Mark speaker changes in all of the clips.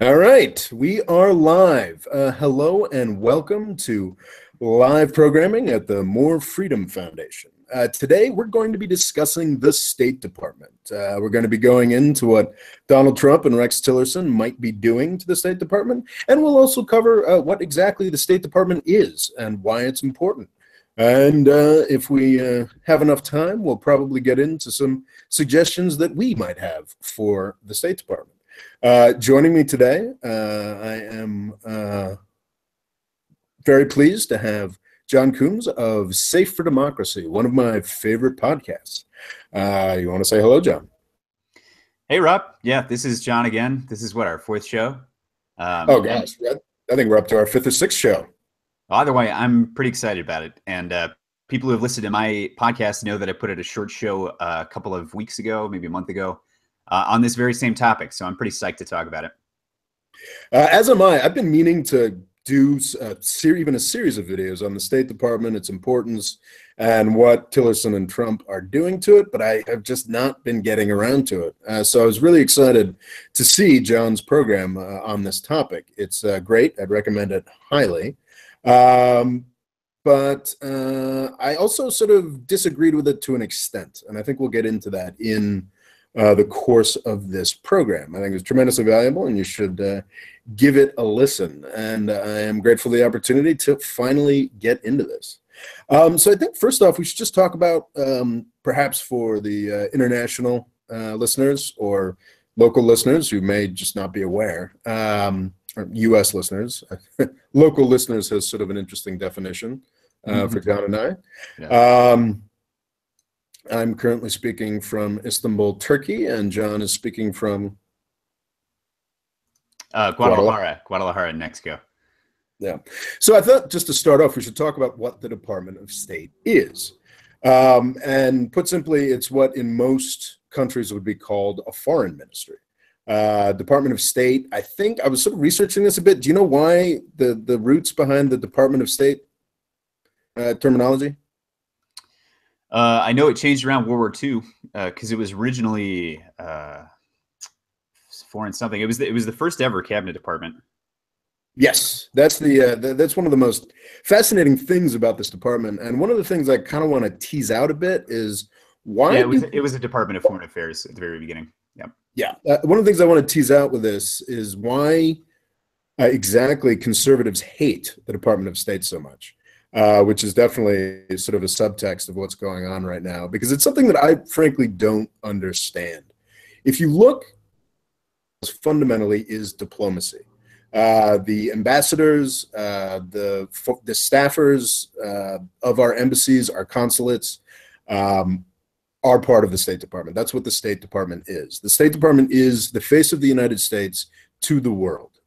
Speaker 1: All right, we are live. Hello and welcome to live programming at the More Freedom Foundation. Today, we're going to be discussing the State Department. We're going to be going into what Donald Trump and Rex Tillerson might be doing to the State Department, and we'll also cover what exactly the State Department is and why it's important. And if we have enough time, we'll probably get into some suggestions that we might have for the State Department. Joining me today, I am very pleased to have John Coumes of Safe for Democracy, one of my favorite podcasts. You want to say hello, John?
Speaker 2: Hey, Rob. Yeah, this is John again. This is our fourth show.
Speaker 1: Oh, gosh. I think we're up to our fifth or sixth show.
Speaker 2: Either way, I'm pretty excited about it. And people who have listened to my podcast know that I put out a short show a couple of weeks ago, maybe a month ago, on this very same topic. So I'm pretty psyched to talk about it.
Speaker 1: As am I. I've been meaning to do even a series of videos on the State Department, its importance, and what Tillerson and Trump are doing to it, but I have just not been getting around to it. So I was really excited to see John's program on this topic. It's great. I'd recommend it highly. But I also sort of disagreed with it to an extent, and I think we'll get into that in the course of this program. I think it's tremendously valuable, and you should give it a listen. And I am grateful for the opportunity to finally get into this. So I think first off, we should just talk about perhaps for the international listeners or local listeners who may just not be aware, or U.S. listeners. Local listeners has sort of an interesting definition for John and I. Yeah. I'm currently speaking from Istanbul, Turkey, and John is speaking from
Speaker 2: Guadalajara, Mexico.
Speaker 1: Yeah. So I thought just to start off, we should talk about what the Department of State is. And put simply, it's what in most countries would be called a foreign ministry. Department of State, I think I was sort of researching this a bit. Do you know why the roots behind the Department of State terminology?
Speaker 2: I know it changed around World War II because it was originally foreign something. It was the first ever cabinet department.
Speaker 1: Yes, that's that's one of the most fascinating things about this department, and one of the things I kind of want to tease out a bit is why.
Speaker 2: Yeah, it was a Department of Foreign Affairs at the very beginning. Yeah.
Speaker 1: Yeah. One of the things I want to tease out with this is why exactly conservatives hate the Department of State so much. Which is definitely sort of a subtext of what's going on right now, because it's something that I frankly don't understand. If you look, fundamentally is diplomacy. The ambassadors, the staffers of our embassies, our consulates, are part of the State Department. That's what the State Department is. The State Department is the face of the United States to the world.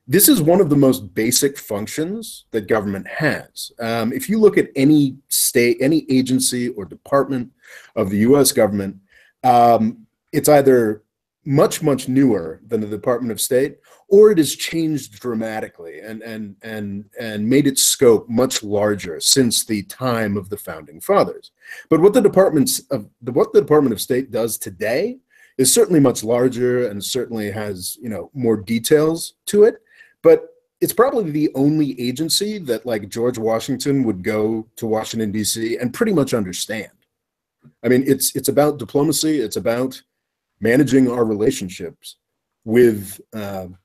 Speaker 1: This is one of the most basic functions that government has. If you look at any state, any agency or department of the U.S. government, it's either much newer than the Department of State, or it has changed dramatically and made its scope much larger since the time of the founding fathers. But what the Department of State does today is certainly much larger and certainly has more details to it. But it's probably the only agency that, like, George Washington would go to Washington, D.C. and pretty much understand. I mean, it's about diplomacy. It's about managing our relationships with the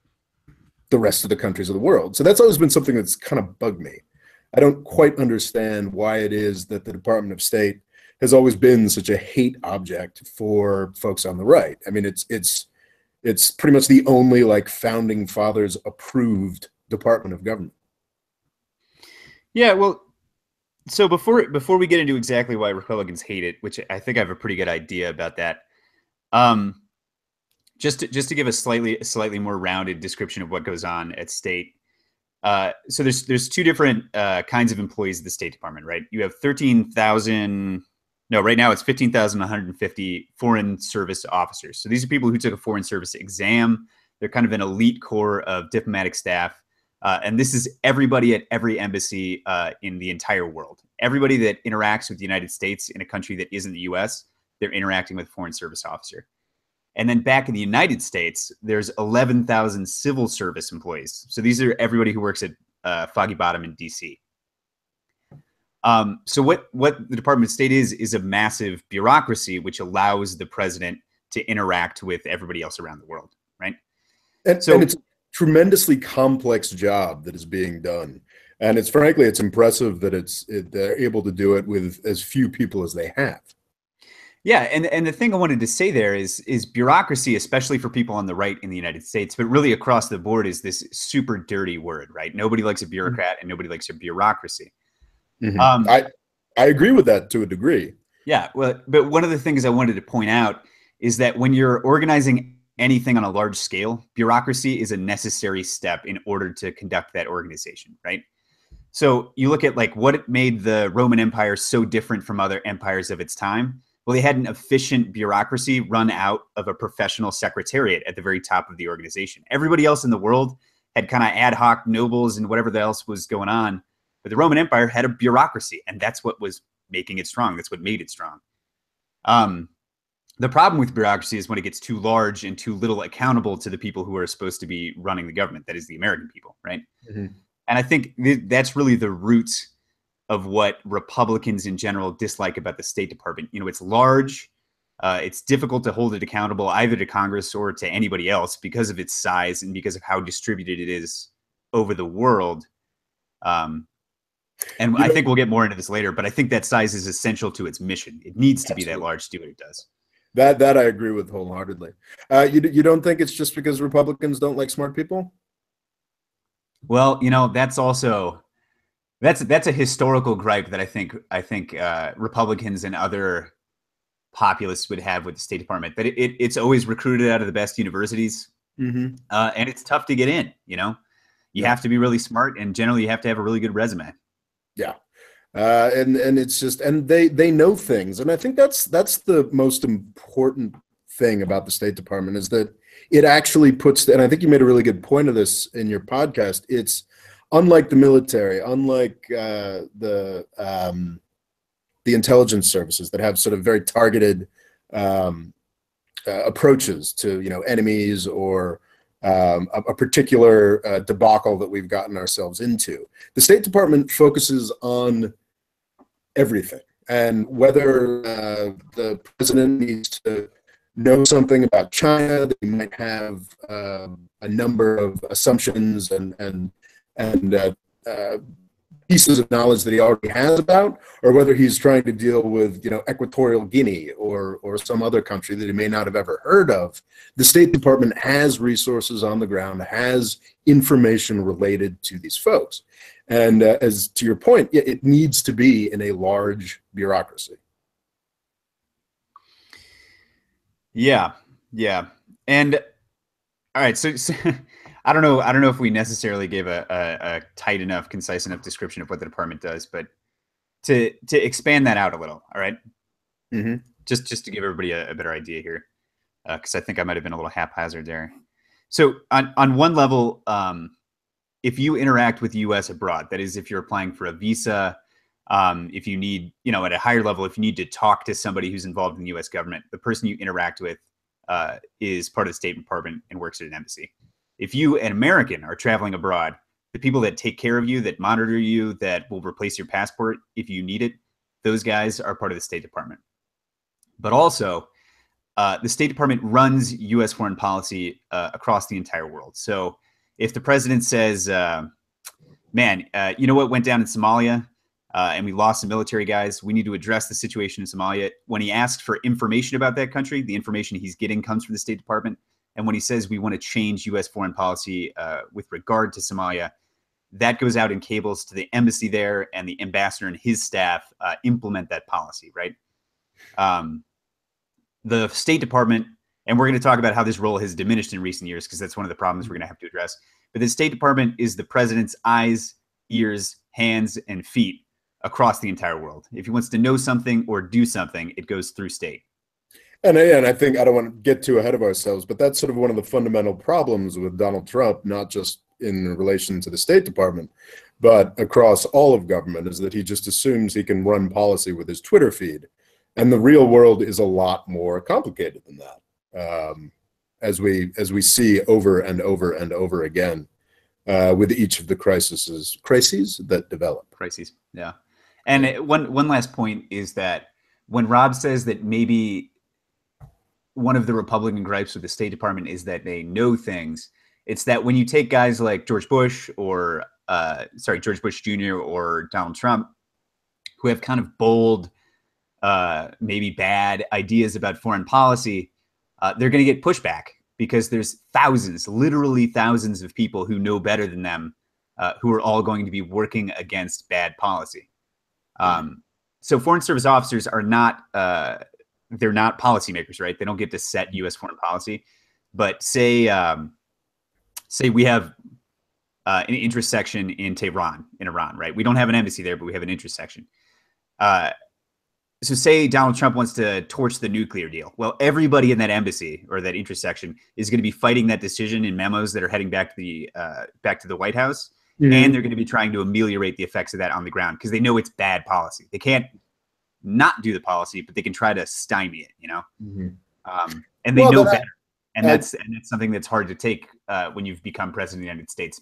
Speaker 1: rest of the countries of the world. So that's always been something that's kind of bugged me. I don't quite understand why it is that the Department of State has always been such a hate object for folks on the right. I mean, it's pretty much the only, like, founding fathers approved department of government.
Speaker 2: Yeah, well, so before we get into exactly why Republicans hate it, which I think I have a pretty good idea about that, just to give a slightly more rounded description of what goes on at state. So there's two different kinds of employees at the State Department, right? You have 13,000. No, right now it's 15,150 foreign service officers. So these are people who took a foreign service exam. They're kind of an elite core of diplomatic staff. And this is everybody at every embassy in the entire world. Everybody that interacts with the United States in a country that isn't the US, they're interacting with a foreign service officer. And then back in the United States, there's 11,000 civil service employees. So these are everybody who works at Foggy Bottom in DC. So what the Department of State is a massive bureaucracy which allows the president to interact with everybody else around the world, right?
Speaker 1: And it's a tremendously complex job that is being done. And it's frankly, it's impressive that they're able to do it with as few people as they have.
Speaker 2: Yeah, and the thing I wanted to say there is bureaucracy, especially for people on the right in the United States, but really across the board, is this super dirty word, right? Nobody likes a bureaucrat and nobody likes a bureaucracy.
Speaker 1: Mm-hmm. I agree with that to a degree.
Speaker 2: Yeah, well, but one of the things I wanted to point out is that when you're organizing anything on a large scale, bureaucracy is a necessary step in order to conduct that organization, right? So you look at like what made the Roman Empire so different from other empires of its time. Well, they had an efficient bureaucracy run out of a professional secretariat at the very top of the organization. Everybody else in the world had kind of ad hoc nobles and whatever else was going on. But the Roman Empire had a bureaucracy, and that's what was making it strong. That's what made it strong. The problem with bureaucracy is when it gets too large and too little accountable to the people who are supposed to be running the government. That is the American people, right? Mm-hmm. And I think that's really the root of what Republicans in general dislike about the State Department. You know, it's large. It's difficult to hold it accountable either to Congress or to anybody else because of its size and because of how distributed it is over the world. And I think we'll get more into this later, but I think that size is essential to its mission. It needs to be that large to do what it does.
Speaker 1: That I agree with wholeheartedly. You don't think it's just because Republicans don't like smart people?
Speaker 2: Well, you know, that's a historical gripe that I think Republicans and other populists would have with the State Department. That it's always recruited out of the best universities, and it's tough to get in. You know, you have to be really smart, and generally you have to have a really good resume.
Speaker 1: Yeah. And it's just, and they know things. And I think that's the most important thing about the State Department is that it actually puts, and I think you made a really good point of this in your podcast. It's unlike the military, unlike the intelligence services that have sort of very targeted approaches to, you know, enemies or a particular debacle that we've gotten ourselves into. The State Department focuses on everything, and whether the president needs to know something about China, that he might have a number of assumptions and pieces of knowledge that he already has about, or whether he's trying to deal with, you know, Equatorial Guinea or some other country that he may not have ever heard of. The State Department has resources on the ground, has information related to these folks. And as to your point, it needs to be in a large bureaucracy.
Speaker 2: Yeah. And all right, so I don't know if we necessarily gave a tight enough, concise enough description of what the department does, but to expand that out a little, all right? Mm-hmm. Just to give everybody a better idea here, because I think I might have been a little haphazard there. So on one level, if you interact with the U.S. abroad, that is, if you're applying for a visa, if you need, you know, at a higher level, if you need to talk to somebody who's involved in the U.S. government, the person you interact with is part of the State Department and works at an embassy. If you, an American, are traveling abroad, the people that take care of you, that monitor you, that will replace your passport if you need it, those guys are part of the State Department. But also, the State Department runs U.S. foreign policy across the entire world. So if the president says, man, you know what went down in Somalia? And we lost some military guys. We need to address the situation in Somalia. When he asks for information about that country, the information he's getting comes from the State Department. And when he says we want to change U.S. foreign policy with regard to Somalia, that goes out in cables to the embassy there, and the ambassador and his staff implement that policy, right? The State Department, and we're going to talk about how this role has diminished in recent years, because that's one of the problems we're going to have to address. But the State Department is the president's eyes, ears, hands, and feet across the entire world. If he wants to know something or do something, it goes through state.
Speaker 1: And I think, I don't want to get too ahead of ourselves, but that's sort of one of the fundamental problems with Donald Trump, not just in relation to the State Department, but across all of government, is that he just assumes he can run policy with his Twitter feed. And the real world is a lot more complicated than that. as we see over and over and over again with each of the crises that develop.
Speaker 2: Crises, yeah. And one last point is that when Rob says that maybe one of the Republican gripes with the State Department is that they know things, it's that when you take guys like George Bush or George Bush Jr. or Donald Trump, who have kind of bold, maybe bad ideas about foreign policy, they're going to get pushback because there's thousands, literally thousands of people who know better than them, who are all going to be working against bad policy. So foreign service officers are not, they're not policymakers, right? They don't get to set U.S. foreign policy. But say we have an interest section in Tehran, in Iran, right? We don't have an embassy there, but we have an interest section. So say Donald Trump wants to torch the nuclear deal. Well, everybody in that embassy or that interest section is going to be fighting that decision in memos that are heading back to the White House. Mm-hmm. And they're going to be trying to ameliorate the effects of that on the ground because they know it's bad policy. They can't not do the policy, but they can try to stymie it, you know? Mm-hmm. And they know better. And that's something that's hard to take when you've become president of the United States,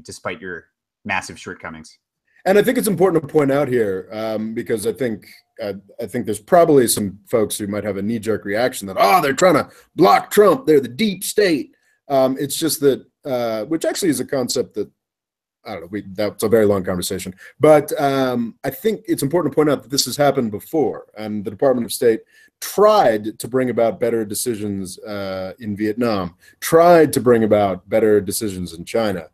Speaker 2: despite your massive shortcomings.
Speaker 1: And I think it's important to point out here, because I think there's probably some folks who might have a knee-jerk reaction that, they're trying to block Trump, they're the deep state. It's just that, which actually is a concept that, I don't know, that's a very long conversation. But I think it's important to point out that this has happened before, and the Department of State tried to bring about better decisions in Vietnam, tried to bring about better decisions in China.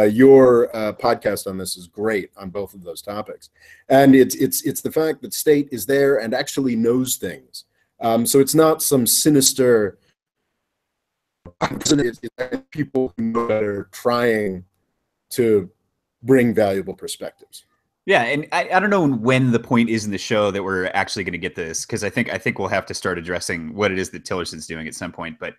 Speaker 1: Your podcast on this is great on both of those topics, and it's the fact that state is there and actually knows things. So it's not some sinister. It's people who know better trying to bring valuable perspectives.
Speaker 2: Yeah, and I don't know when the point is in the show that we're actually going to get this, because I think we'll have to start addressing what it is that Tillerson's doing at some point. But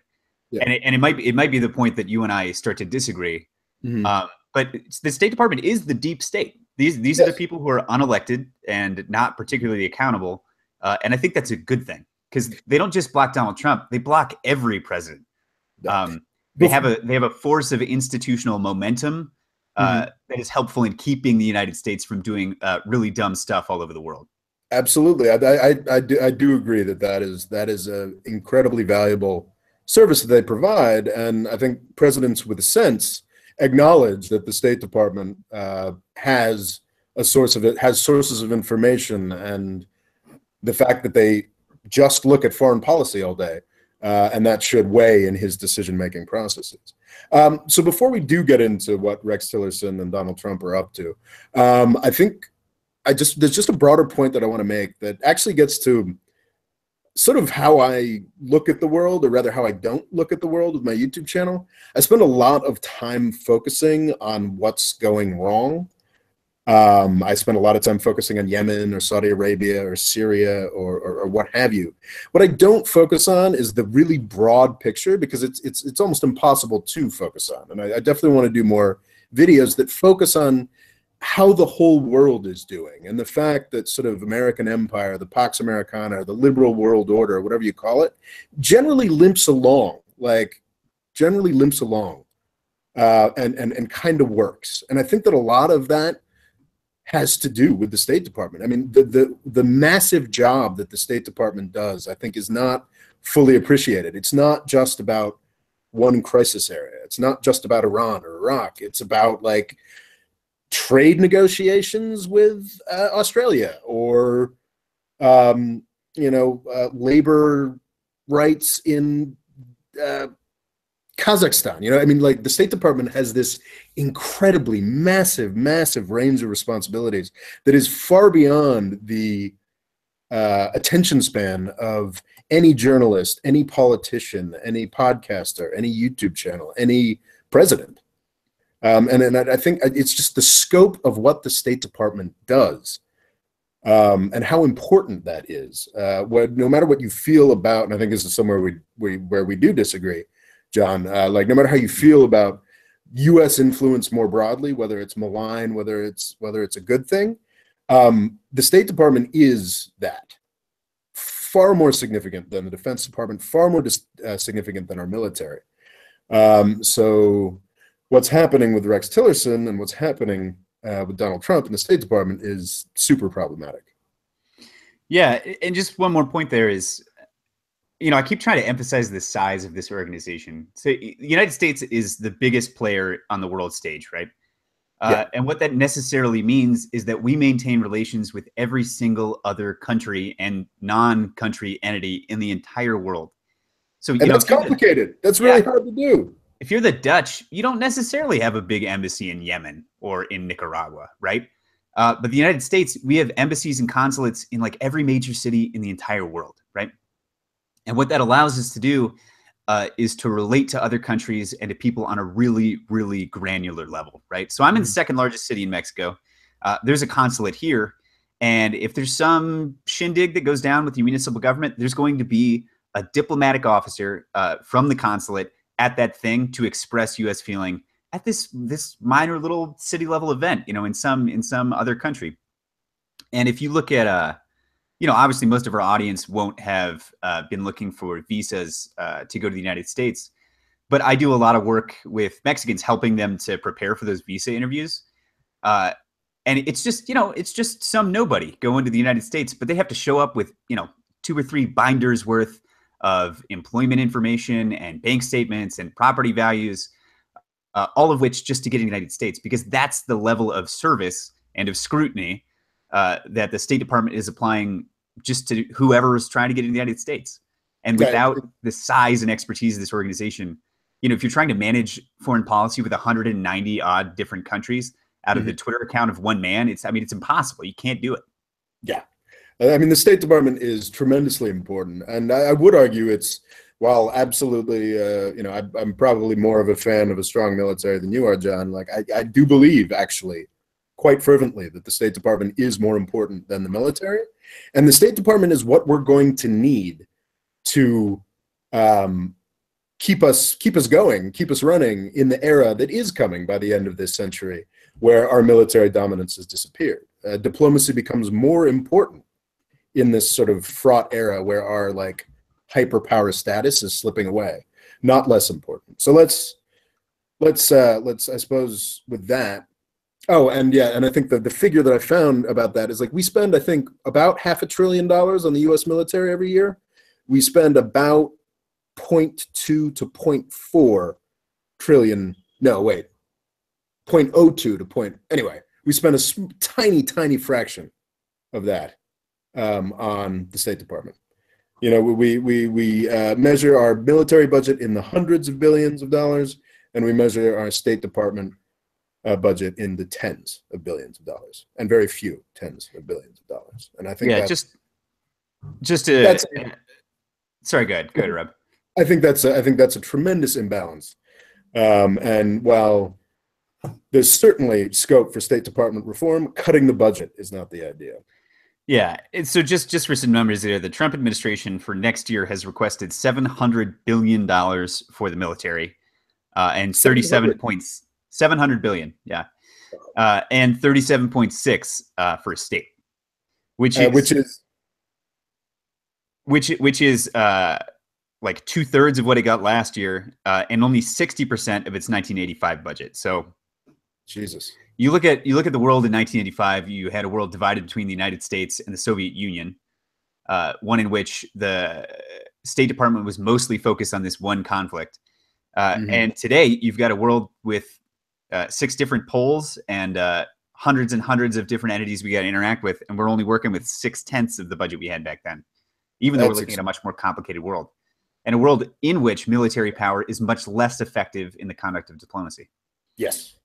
Speaker 2: yeah. and it might be the point that you and I start to disagree. Mm-hmm. But the State Department is the deep state. These yes. are the people who are unelected and not particularly accountable. And I think that's a good thing, because they don't just block Donald Trump; they block every president. They have a force of institutional momentum that is helpful in keeping the United States from doing really dumb stuff all over the world.
Speaker 1: Absolutely, I do agree that is an incredibly valuable service that they provide, and I think presidents with a sense acknowledge that the State Department has sources of information, and the fact that they just look at foreign policy all day, and that should weigh in his decision-making processes. So before we do get into what Rex Tillerson and Donald Trump are up to, I think there's just a broader point that I want to make that actually gets to sort of how I look at the world, or rather how I don't look at the world with my YouTube channel. I spend a lot of time focusing on what's going wrong. I spend a lot of time focusing on Yemen or Saudi Arabia or Syria or what have you. What I don't focus on is the really broad picture, because it's almost impossible to focus on. And I definitely want to do more videos that focus on how the whole world is doing, and the fact that sort of American empire, the Pax Americana, the liberal world order, whatever you call it, generally limps along, and kind of works. And I think that a lot of that has to do with the State Department. I mean, the massive job that the State Department does, I think, is not fully appreciated. It's not just about one crisis area. It's not just about Iran or Iraq. It's about, like, trade negotiations with Australia, or labor rights in Kazakhstan. I mean, like, the State Department has this incredibly massive range of responsibilities that is far beyond the attention span of any journalist, any politician, any podcaster, any YouTube channel, any president. And I think it's just the scope of what the State Department does, and how important that is. No matter what you feel about, and I think this is somewhere where we do disagree, John. Like, no matter how you feel about U.S. influence more broadly, whether it's malign, whether it's a good thing, the State Department is that far more significant than the Defense Department, far more significant than our military. So what's happening with Rex Tillerson and what's happening with Donald Trump in the State Department is super problematic.
Speaker 2: Yeah, and just one more point there is, I keep trying to emphasize the size of this organization. So the United States is the biggest player on the world stage, right? And what that necessarily means is that we maintain relations with every single other country and non-country entity in the entire world. So
Speaker 1: that's complicated. That's really hard to do.
Speaker 2: If you're the Dutch, you don't necessarily have a big embassy in Yemen or in Nicaragua, right? But the United States, we have embassies and consulates in like every major city in the entire world, right? And what that allows us to do is to relate to other countries and to people on a really, really granular level, right? So I'm in the second largest city in Mexico. There's a consulate here. And if there's some shindig that goes down with the municipal government, there's going to be a diplomatic officer from the consulate at that thing to express U.S. feeling at this minor little city level event, in some other country. And if you look at obviously most of our audience won't have been looking for visas to go to the United States, but I do a lot of work with Mexicans helping them to prepare for those visa interviews. And it's just some nobody going to the United States, but they have to show up with, 2 or 3 binders worth of employment information and bank statements and property values, all of which just to get in the United States, because that's the level of service and of scrutiny that the State Department is applying just to whoever is trying to get in the United States. And without the size and expertise of this organization, if you're trying to manage foreign policy with 190 odd different countries out of the Twitter account of one man, it's impossible. You can't do it.
Speaker 1: Yeah. I mean, the State Department is tremendously important. And I would argue while absolutely, I'm probably more of a fan of a strong military than you are, John. Like, I do believe, actually, quite fervently, that the State Department is more important than the military. And the State Department is what we're going to need to keep us going, keep us running in the era that is coming by the end of this century, where our military dominance has disappeared. Diplomacy becomes more important in this sort of fraught era where our hyperpower status is slipping away, not less important. So let's I suppose with that. Oh, and I think that the figure that I found about that is we spend, I think, about $500 billion on the U.S. military every year. We spend about 0.2 to 0.4 trillion. No, wait, 0.02 to anyway, we spend a tiny fraction of that on the State Department. We measure our military budget in the hundreds of billions of dollars, and we measure our State Department budget in the tens of billions of dollars, and very few tens of billions of dollars. And I think
Speaker 2: sorry, go ahead, Rob.
Speaker 1: I think that's a tremendous imbalance. And while there's certainly scope for State Department reform, cutting the budget is not the idea.
Speaker 2: Yeah. So just for some numbers there, the Trump administration for next year has requested $700 billion for the military, and 700 billion. Yeah. And 37.6 for state, which is like 2/3 of what it got last year, and only 60% of its 1985 budget. So
Speaker 1: Jesus.
Speaker 2: You look at the world in 1985. You had a world divided between the United States and the Soviet Union, one in which the State Department was mostly focused on this one conflict. And today, you've got a world with 6 different poles and hundreds and hundreds of different entities we got to interact with, and we're only working with 6/10 of the budget we had back then, even though we're looking at a much more complicated world, and a world in which military power is much less effective in the conduct of diplomacy.
Speaker 1: Yes.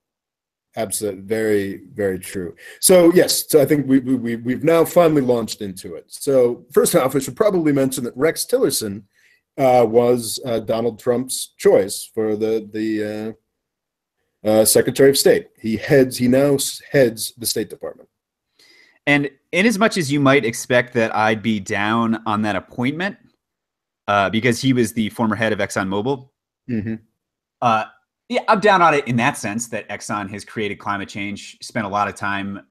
Speaker 1: Absolutely, very, very true. So yes, so I think we've now finally launched into it. So first off, I should probably mention that Rex Tillerson was Donald Trump's choice for the Secretary of State. He now heads the State Department.
Speaker 2: And in as much as you might expect that I'd be down on that appointment, because he was the former head of ExxonMobil. Yeah, I'm down on it in that sense that Exxon has created climate change, spent a lot of time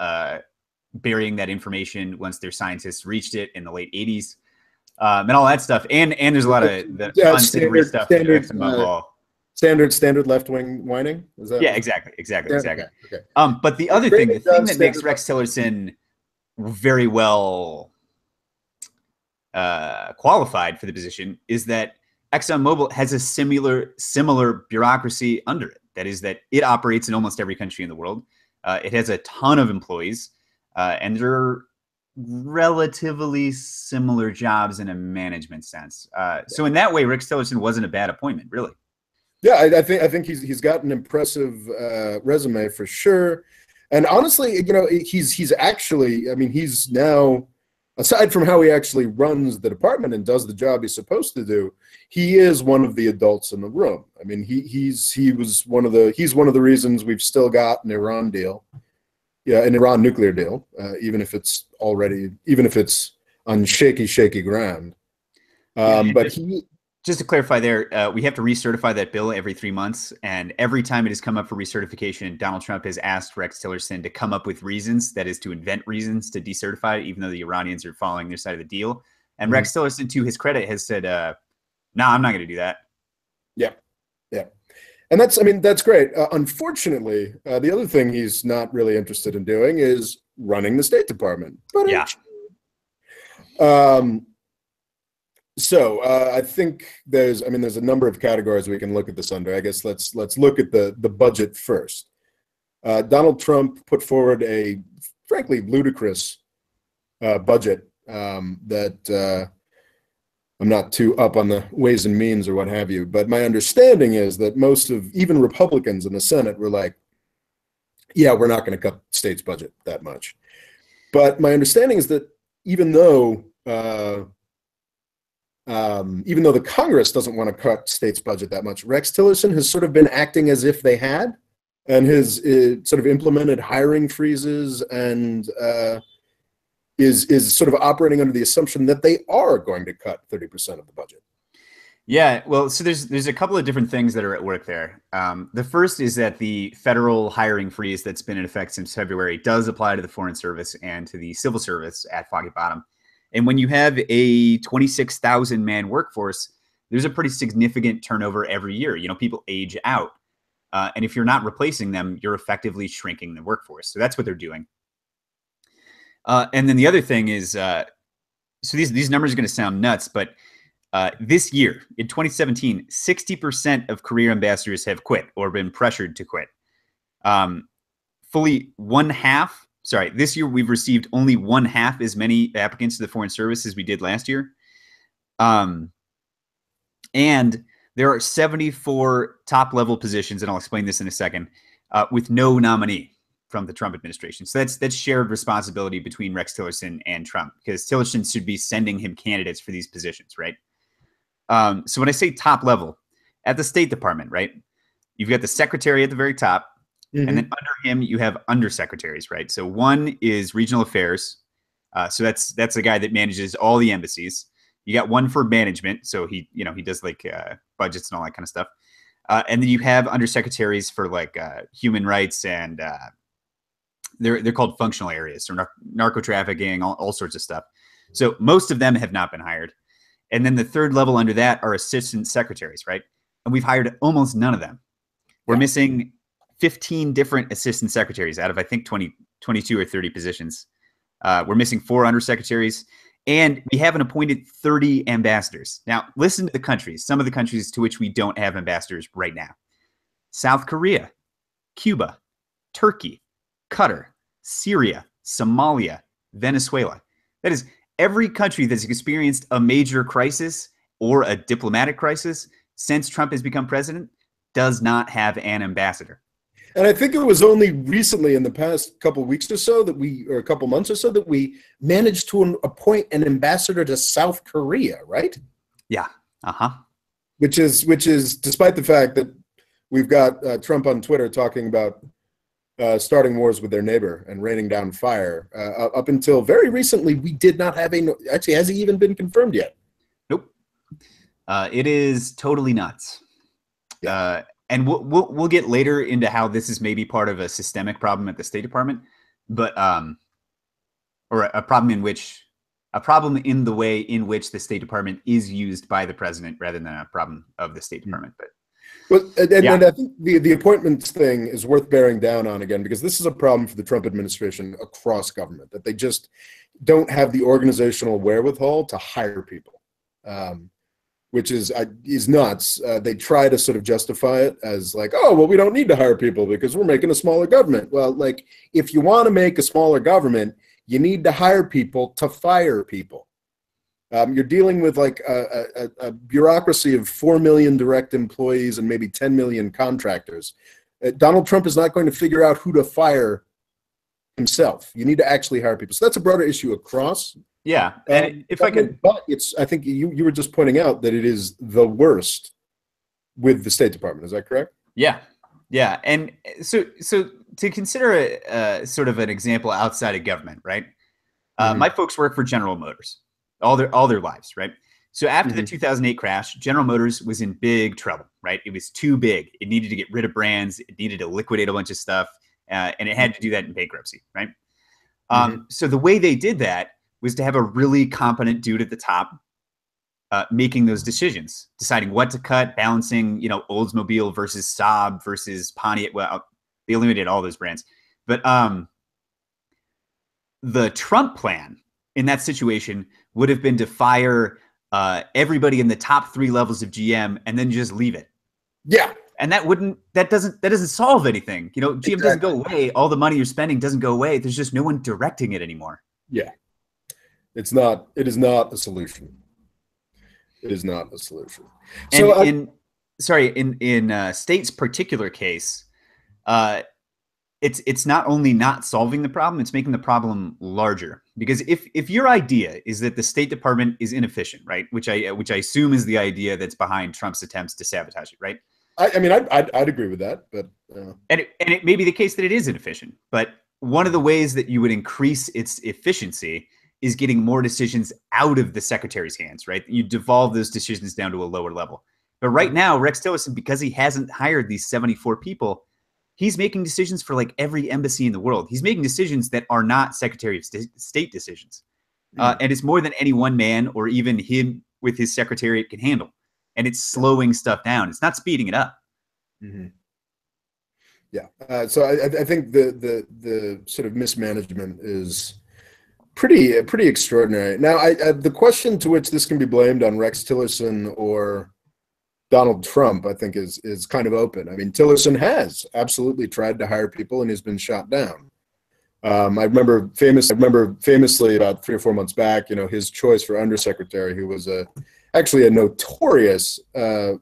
Speaker 2: burying that information once their scientists reached it in the late 80s. and all that stuff. And there's a lot of the fun savory stuff.
Speaker 1: Standard left-wing whining. Is that?
Speaker 2: Yeah, exactly.
Speaker 1: Okay.
Speaker 2: But the other thing, the thing that makes Rex Tillerson very well qualified for the position is that ExxonMobil has a similar bureaucracy under it. That is that it operates in almost every country in the world. It has a ton of employees, and they're relatively similar jobs in a management sense. So in that way, Rex Tillerson wasn't a bad appointment, really.
Speaker 1: Yeah, I think he's got an impressive resume for sure, and honestly, he's actually, I mean, he's now, aside from how he actually runs the department and does the job he's supposed to do, he is one of the adults in the room. I mean, he's one of the reasons we've still got an Iran deal, an Iran nuclear deal, even if it's on shaky ground. But
Speaker 2: just to clarify there, we have to recertify that bill every 3 months. And every time it has come up for recertification, Donald Trump has asked Rex Tillerson to come up with reasons, that is to invent reasons to decertify it, even though the Iranians are following their side of the deal. And Rex Tillerson, to his credit, has said, no, I'm not going to do that.
Speaker 1: Yeah. And that's great. Unfortunately, the other thing he's not really interested in doing is running the State Department. But
Speaker 2: yeah.
Speaker 1: So I think there's a number of categories we can look at this under. I guess let's look at the budget first. Donald Trump put forward a frankly ludicrous budget that I'm not too up on the ways and means or what have you, but my understanding is that most of even Republicans in the Senate were like, yeah, we're not going to cut the state's budget that much. But my understanding is that even though the Congress doesn't want to cut state's budget that much, Rex Tillerson has sort of been acting as if they had, and has sort of implemented hiring freezes and is sort of operating under the assumption that they are going to cut 30% of the budget.
Speaker 2: Yeah, well, so there's a couple of different things that are at work there. The first is that the federal hiring freeze that's been in effect since February does apply to the Foreign Service and to the Civil Service at Foggy Bottom. And when you have a 26,000 man workforce, there's a pretty significant turnover every year. People age out. And if you're not replacing them, you're effectively shrinking the workforce. So that's what they're doing. And then the other thing is, so these numbers are going to sound nuts, but this year, in 2017, 60% of career ambassadors have quit or been pressured to quit. This year we've received only 1/2 as many applicants to the Foreign Service as we did last year. And there are 74 top-level positions, and I'll explain this in a second, with no nominee from the Trump administration. So that's shared responsibility between Rex Tillerson and Trump, because Tillerson should be sending him candidates for these positions, right? So when I say top level, at the State Department, right, you've got the secretary at the very top, and then under him you have undersecretaries, right? So one is regional affairs. So that's the guy that manages all the embassies. You got one for management, so he does like budgets and all that kind of stuff. And then you have undersecretaries for like human rights, and they're called functional areas, or narco trafficking, all sorts of stuff. So most of them have not been hired. And then the third level under that are assistant secretaries, right? And we've hired almost none of them. We're missing 15 different assistant secretaries out of, I think, 22 or 30 positions. We're missing 4 undersecretaries, and we haven't appointed 30 ambassadors. Now, listen to the countries, some of the countries to which we don't have ambassadors right now: South Korea, Cuba, Turkey, Qatar, Syria, Somalia, Venezuela. That is, every country that's experienced a major crisis or a diplomatic crisis since Trump has become president does not have an ambassador.
Speaker 1: And I think it was only recently, in the past couple weeks or so, or a couple months or so, that we managed to appoint an ambassador to South Korea, right?
Speaker 2: Yeah.
Speaker 1: Which is despite the fact that we've got Trump on Twitter talking about starting wars with their neighbor and raining down fire. Up until very recently, we did not have actually, has he even been confirmed yet?
Speaker 2: Nope. It is totally nuts.
Speaker 1: Yeah.
Speaker 2: And we'll get later into how this is maybe part of a systemic problem at the State Department, but or a problem in which a problem in the way in which the State Department is used by the president rather than a problem of the State Department. But
Speaker 1: well, and I think the appointments thing is worth bearing down on again, because this is a problem for the Trump administration across government, that they just don't have the organizational wherewithal to hire people, which is nuts. They try to sort of justify it as like, oh, well, we don't need to hire people because we're making a smaller government. Well, like, if you want to make a smaller government, you need to hire people to fire people. You're dealing with like a bureaucracy of 4 million direct employees and maybe 10 million contractors. Donald Trump is not going to figure out who to fire himself. You need to actually hire people. So that's a broader issue across.
Speaker 2: Yeah, and if I could,
Speaker 1: but I think you were just pointing out that it is the worst with the State Department. Is that correct?
Speaker 2: Yeah, yeah, and so to consider a sort of an example outside of government, right? My folks work for General Motors all their lives, right? So after the 2008 crash, General Motors was in big trouble, right? It was too big. It needed to get rid of brands. It needed to liquidate a bunch of stuff, and it had to do that in bankruptcy, right? So the way they did that was to have a really competent dude at the top making those decisions, deciding what to cut, balancing, Oldsmobile versus Saab versus Pontiac. Well, they eliminated all those brands. But the Trump plan in that situation would have been to fire everybody in the top 3 levels of GM and then just leave it. Yeah. And that doesn't solve anything. GM doesn't go away. All the money you're spending doesn't go away. There's just no one directing it anymore.
Speaker 1: Yeah. It is not a solution. It is not a solution. So
Speaker 2: in State's particular case, it's not only not solving the problem, it's making the problem larger. Because if your idea is that the State Department is inefficient, right, which I assume is the idea that's behind Trump's attempts to sabotage it, right?
Speaker 1: I'd agree with that, but
Speaker 2: and it may be the case that it is inefficient. But one of the ways that you would increase its efficiency is getting more decisions out of the secretary's hands, right? You devolve those decisions down to a lower level. But right now, Rex Tillerson, because he hasn't hired these 74 people, he's making decisions for like every embassy in the world. He's making decisions that are not Secretary of State decisions. And it's more than any one man or even him with his secretariat can handle. And it's slowing stuff down. It's not speeding it up.
Speaker 1: Yeah. So I think the sort of mismanagement is pretty extraordinary. Now, the question to which this can be blamed on Rex Tillerson or Donald Trump, I think, is kind of open. I mean, Tillerson has absolutely tried to hire people and has been shot down. I remember famously about 3 or 4 months back, his choice for undersecretary, who was actually a notorious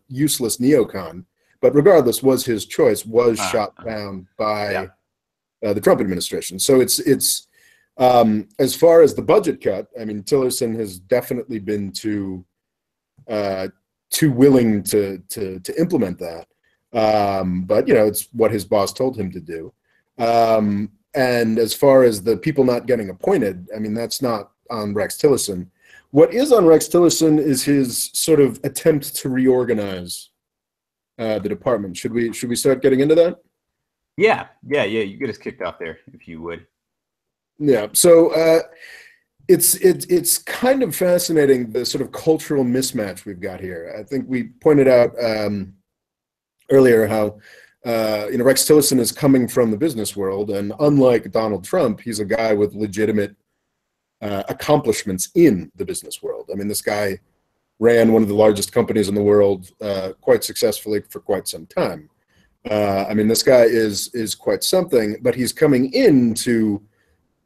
Speaker 1: useless neocon, but regardless, was his choice, was shot down by the Trump administration. So it's as far as the budget cut, I mean, Tillerson has definitely been too willing to implement that. But it's what his boss told him to do. And as far as the people not getting appointed, I mean, that's not on Rex Tillerson. What is on Rex Tillerson is his sort of attempt to reorganize the department. Should we start getting into that?
Speaker 2: Yeah. You get us kicked off there, if you would.
Speaker 1: Yeah. So it's kind of fascinating, the sort of cultural mismatch we've got here. I think we pointed out earlier how Rex Tillerson is coming from the business world, and unlike Donald Trump, he's a guy with legitimate accomplishments in the business world. I mean, this guy ran one of the largest companies in the world quite successfully for quite some time. I mean, this guy is quite something, but he's coming into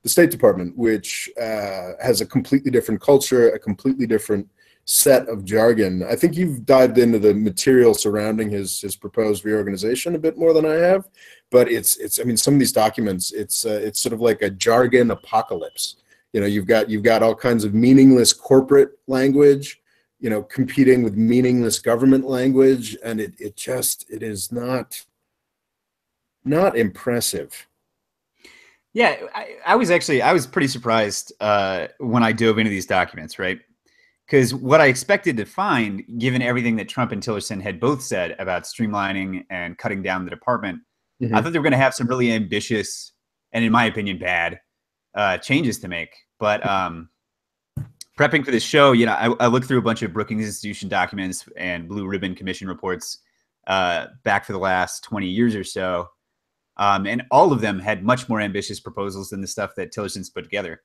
Speaker 1: the State Department, which has a completely different culture, a completely different set of jargon. I think you've dived into the material surrounding his proposed reorganization a bit more than I have, but I mean, some of these documents, it's sort of like a jargon apocalypse. You've got all kinds of meaningless corporate language, competing with meaningless government language, and it is not impressive.
Speaker 2: Yeah, I was pretty surprised when I dove into these documents, right? Because what I expected to find, given everything that Trump and Tillerson had both said about streamlining and cutting down the department, I thought they were going to have some really ambitious and, in my opinion, bad changes to make. But prepping for this show, I looked through a bunch of Brookings Institution documents and Blue Ribbon Commission reports back for the last 20 years or so. And all of them had much more ambitious proposals than the stuff that Tillerson's put together.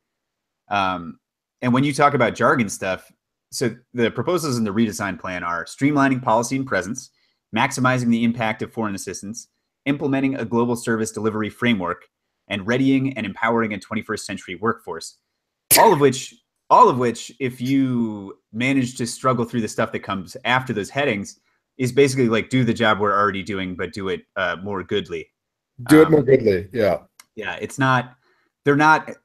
Speaker 2: And when you talk about jargon stuff, so the proposals in the redesign plan are streamlining policy and presence, maximizing the impact of foreign assistance, implementing a global service delivery framework, and readying and empowering a 21st century workforce. All of which, if you manage to struggle through the stuff that comes after those headings, is basically like do the job we're already doing, but do it more goodly.
Speaker 1: Do it more goodly. Yeah.
Speaker 2: Yeah. It's not. They're not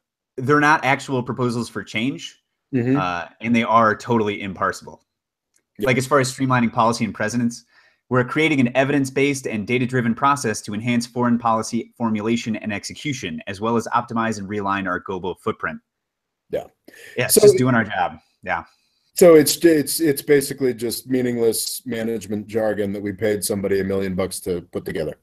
Speaker 2: actual proposals for change, and they are totally imparsible. Yeah. Like as far as streamlining policy and presence, we're creating an evidence-based and data-driven process to enhance foreign policy formulation and execution, as well as optimize and realign our global footprint.
Speaker 1: Yeah.
Speaker 2: Yeah. So, just doing our job. Yeah.
Speaker 1: So it's basically just meaningless management jargon that we paid somebody $1 million to put together.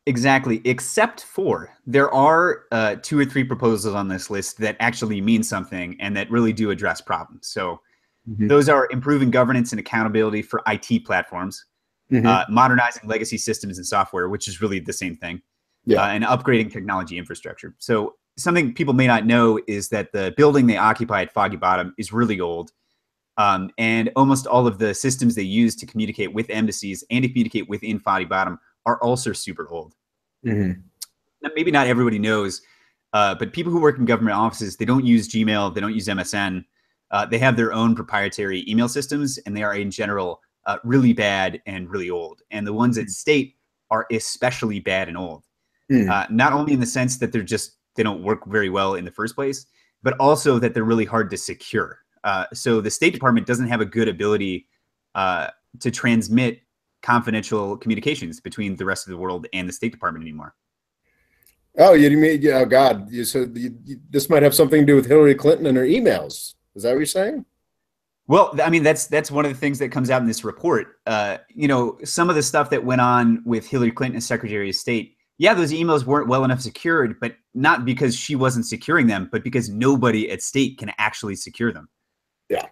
Speaker 2: Exactly, except for there are 2 or 3 proposals on this list that actually mean something and that really do address problems. So those are improving governance and accountability for IT platforms, modernizing legacy systems and software, which is really the same thing, and upgrading technology infrastructure. So something people may not know is that the building they occupy at Foggy Bottom is really old. And almost all of the systems they use to communicate with embassies and to communicate within Foggy Bottom are also super old. Now, maybe not everybody knows, but people who work in government offices, they don't use Gmail, they don't use MSN. They have their own proprietary email systems, and they are in general really bad and really old. And the ones at state are especially bad and old. Not only in the sense that they don't work very well in the first place, but also that they're really hard to secure. So the State Department doesn't have a good ability to transmit confidential communications between the rest of the world and the State Department anymore.
Speaker 1: Oh, you mean, oh God, this might have something to do with Hillary Clinton and her emails. Is that what you're saying?
Speaker 2: Well, I mean, that's one of the things that comes out in this report. Some of the stuff that went on with Hillary Clinton as Secretary of State, those emails weren't well enough secured, but not because she wasn't securing them, but because nobody at state can actually secure them.
Speaker 1: Yeah.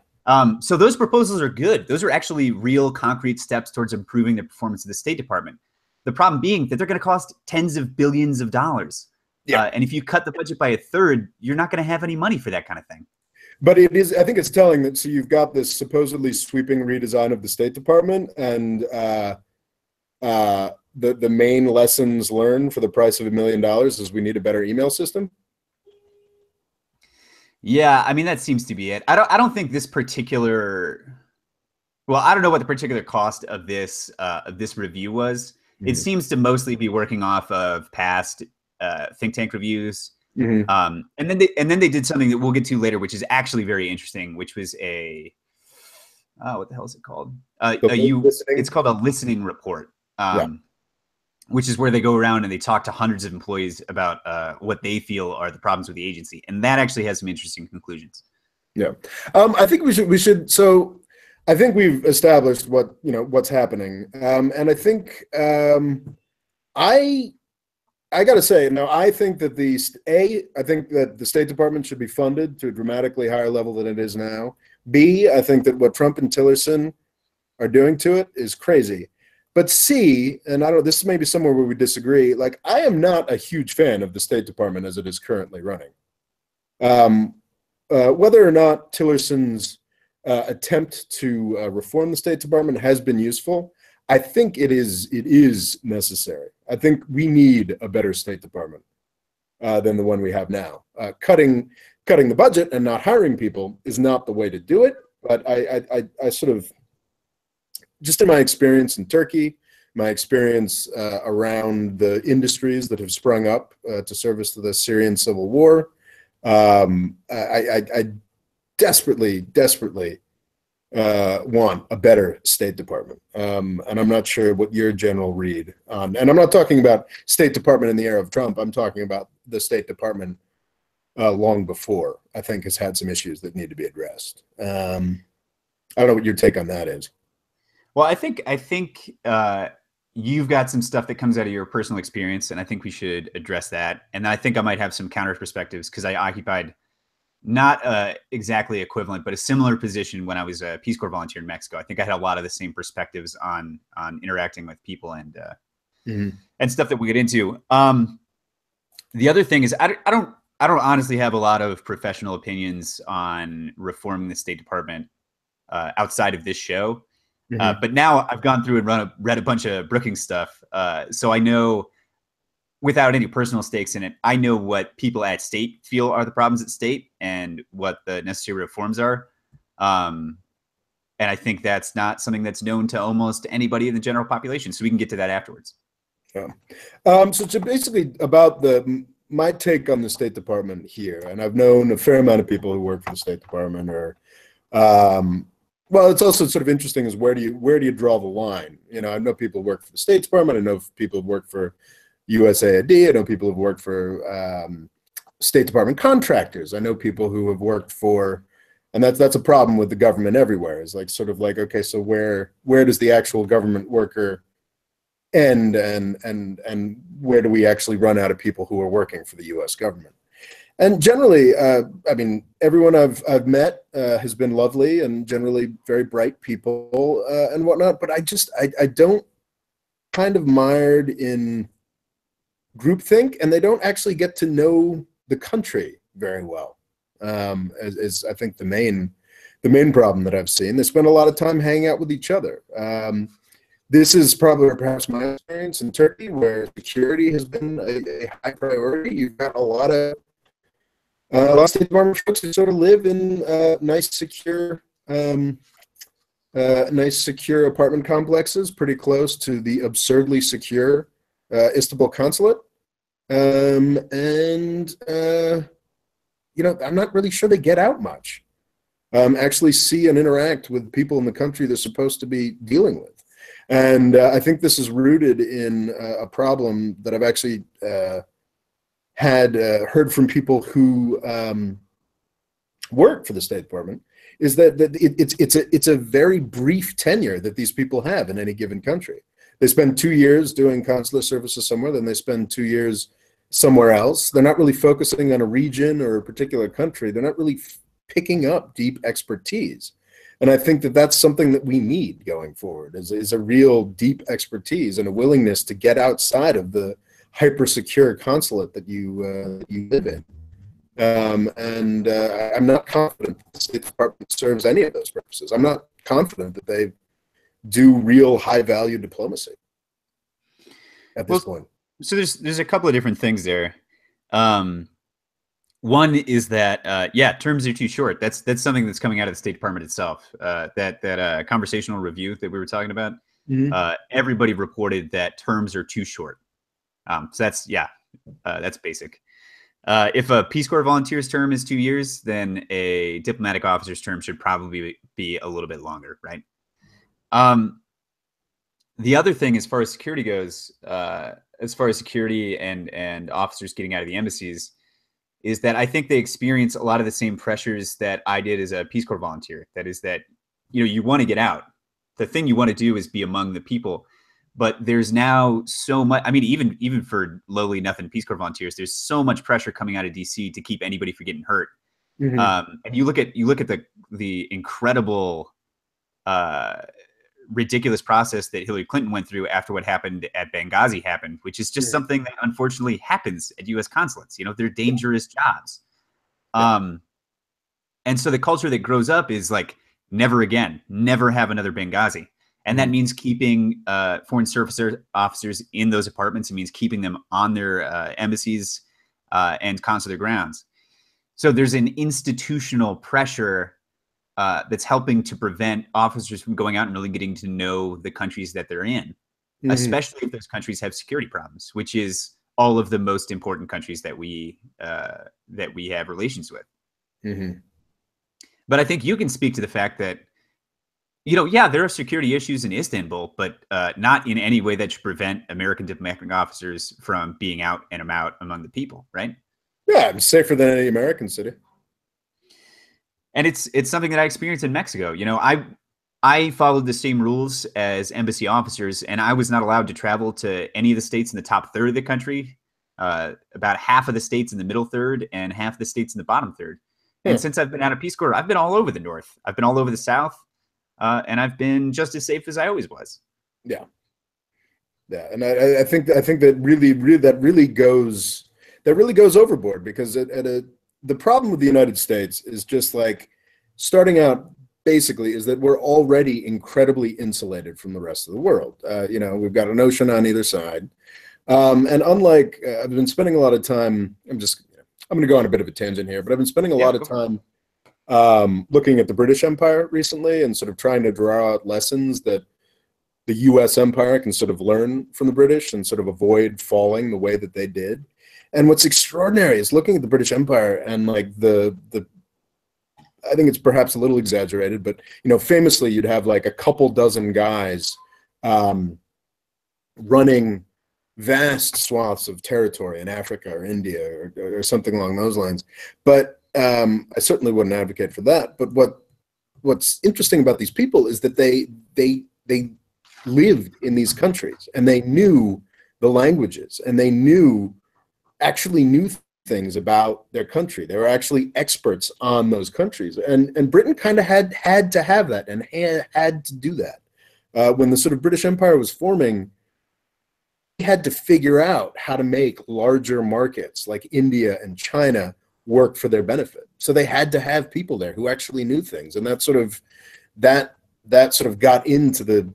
Speaker 2: So those proposals are good. Those are actually real concrete steps towards improving the performance of the State Department. The problem being that they're going to cost tens of billions of dollars. Yeah. And if you cut the budget by 1/3, you're not going to have any money for that kind of thing.
Speaker 1: But I think it's telling that, so you've got this supposedly sweeping redesign of the State Department, and the main lessons learned for the price of $1 million is we need a better email system.
Speaker 2: Yeah, I mean, that seems to be it. I don't think this particular, well, I don't know what the particular cost of this review was. It seems to mostly be working off of past think tank reviews. And then they did something that we'll get to later, which is actually very interesting, which was what the hell is it called? It's called a listening report. Which is where they go around and they talk to hundreds of employees about what they feel are the problems with the agency. And that actually has some interesting conclusions. Yeah.
Speaker 1: I think we should. So I think we've established what's happening. And I think I got to say, now I think that the State Department should be funded to a dramatically higher level than it is now. B, I think that what Trump and Tillerson are doing to it is crazy. But C, and I don't know, this may be somewhere where we disagree, like I am not a huge fan of the State Department as it is currently running. Whether or not Tillerson's attempt to reform the State Department has been useful, I think it is necessary. I think we need a better State Department than the one we have now. Cutting the budget and not hiring people is not the way to do it, but I sort of, just in my experience in Turkey, my experience around the industries that have sprung up to service to the Syrian civil war, I desperately want a better State Department. And I'm not sure what your general read on, and I'm not talking about State Department in the era of Trump, I'm talking about the State Department long before, I think has had some issues that need to be addressed. I don't know what your take on that is.
Speaker 2: Well, I think you've got some stuff that comes out of your personal experience, and I think we should address that. And I think I might have some counter perspectives because I occupied not exactly equivalent, but a similar position when I was a Peace Corps volunteer in Mexico. I think I had a lot of the same perspectives on interacting with people and stuff that we get into. The other thing is I don't honestly have a lot of professional opinions on reforming the State Department outside of this show. But now I've gone through and read a bunch of Brookings stuff. So I know, without any personal stakes in it, I know what people at State feel are the problems at State and what the necessary reforms are. And I think that's not something that's known to almost anybody in the general population. So we can get to that afterwards.
Speaker 1: Yeah. So basically about my take on the State Department here, and I've known a fair amount of people who work for the State Department, or well, it's also sort of interesting is where do you draw the line? You know, I know people who work for the State Department. I know people who work for USAID. I know people who've worked for State Department contractors. I know people who have worked for, and that's a problem with the government everywhere. Is like sort of like, okay, so where does the actual government worker end, and where do we actually run out of people who are working for the U.S. government? And generally, I mean, everyone I've met has been lovely and generally very bright people and whatnot. But I don't kind of mired in groupthink, and they don't actually get to know the country very well. Is I think the main problem that I've seen. They spend a lot of time hanging out with each other. This is probably perhaps my experience in Turkey, where security has been a high priority. You've got a lot of State Department folks who sort of live in nice, secure apartment complexes, pretty close to the absurdly secure Istanbul consulate. You know, I'm not really sure they get out much, actually see and interact with people in the country they're supposed to be dealing with. And I think this is rooted in a problem that I've actually had heard from people who work for the State Department, is that it's a very brief tenure that these people have in any given country. They spend 2 years doing consular services somewhere, then they spend 2 years somewhere else. They're not really focusing on a region or a particular country. They're not really picking up deep expertise. And I think that that's something that we need going forward, is a real deep expertise and a willingness to get outside of the hyper-secure consulate that you live in. I'm not confident that the State Department serves any of those purposes. I'm not confident that they do real high-value diplomacy at this point.
Speaker 2: So there's a couple of different things there. One is that terms are too short. That's something that's coming out of the State Department itself. That conversational review that we were talking about. Everybody reported that terms are too short. So that's basic. If a Peace Corps volunteer's term is 2 years, then a diplomatic officer's term should probably be a little bit longer, right? The other thing, as far as security goes, as far as security and officers getting out of the embassies, is that I think they experience a lot of the same pressures that I did as a Peace Corps volunteer. That is that, you know, you want to get out. The thing you want to do is be among the people. But there's now so much, I mean, even for lowly nothing Peace Corps volunteers, there's so much pressure coming out of DC to keep anybody from getting hurt. And you look at the incredible, ridiculous process that Hillary Clinton went through after what happened at Benghazi happened, which is just something that unfortunately happens at U.S. consulates. You know, they're dangerous jobs. And so the culture that grows up is like, never again, never have another Benghazi. And that means keeping foreign service officers in those apartments. It means keeping them on their embassies and consular grounds. So there's an institutional pressure that's helping to prevent officers from going out and really getting to know the countries that they're in, especially if those countries have security problems, which is all of the most important countries that we have relations with. But I think you can speak to the fact that, you know, yeah, there are security issues in Istanbul, but not in any way that should prevent American diplomatic officers from being out and about among the people, right?
Speaker 1: Yeah, it's safer than any American city.
Speaker 2: And it's something that I experienced in Mexico. You know, I followed the same rules as embassy officers, and I was not allowed to travel to any of the states in the top third of the country, about half of the states in the middle third, and half of the states in the bottom third. And since I've been out of Peace Corps, I've been all over the North. I've been all over the South, and I've been just as safe as I always was.
Speaker 1: Yeah, yeah, and I think that really goes overboard, because the problem with the United States is just like starting out basically is that we're already incredibly insulated from the rest of the world. We've got an ocean on either side, and unlike I've been spending a lot of time. I'm going to go on a bit of a tangent here, but I've been spending a lot of time looking at the British Empire recently and sort of trying to draw out lessons that the U.S. Empire can sort of learn from the British and sort of avoid falling the way that they did. And what's extraordinary is looking at the British Empire and like I think it's perhaps a little exaggerated, but famously you'd have like a couple dozen guys running vast swaths of territory in Africa or India or something along those lines. But I certainly wouldn't advocate for that. But what's interesting about these people is that they lived in these countries and they knew the languages and they actually knew things about their country. They were actually experts on those countries. And Britain kind of had to have that and had to do that. When the sort of British Empire was forming, had to figure out how to make larger markets like India and China work for their benefit. So they had to have people there who actually knew things, and that sort of got into the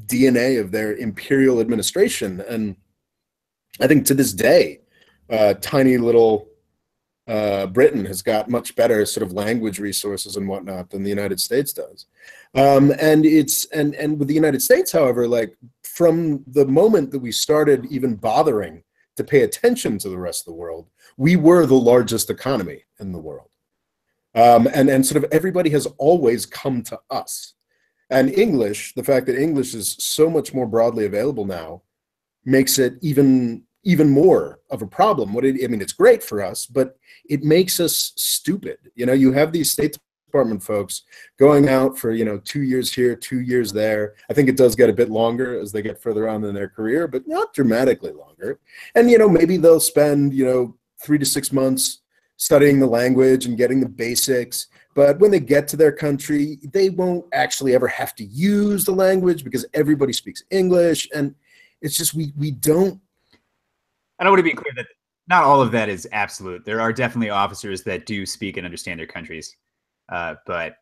Speaker 1: DNA of their imperial administration. And I think to this day, tiny little Britain has got much better sort of language resources and whatnot than the United States does. And with the United States, however, like from the moment that we started even bothering to pay attention to the rest of the world, we were the largest economy in the world. And sort of everybody has always come to us. And English, the fact that English is so much more broadly available now, makes it even more of a problem. It's great for us, but it makes us stupid. You have these State Department folks going out for 2 years here, 2 years there. I think it does get a bit longer as they get further on in their career, but not dramatically longer. And maybe they'll spend 3 to 6 months studying the language and getting the basics. But when they get to their country, they won't actually ever have to use the language because everybody speaks English. And it's just we don't.
Speaker 2: I don't want to be clear that not all of that is absolute. There are definitely officers that do speak and understand their countries. But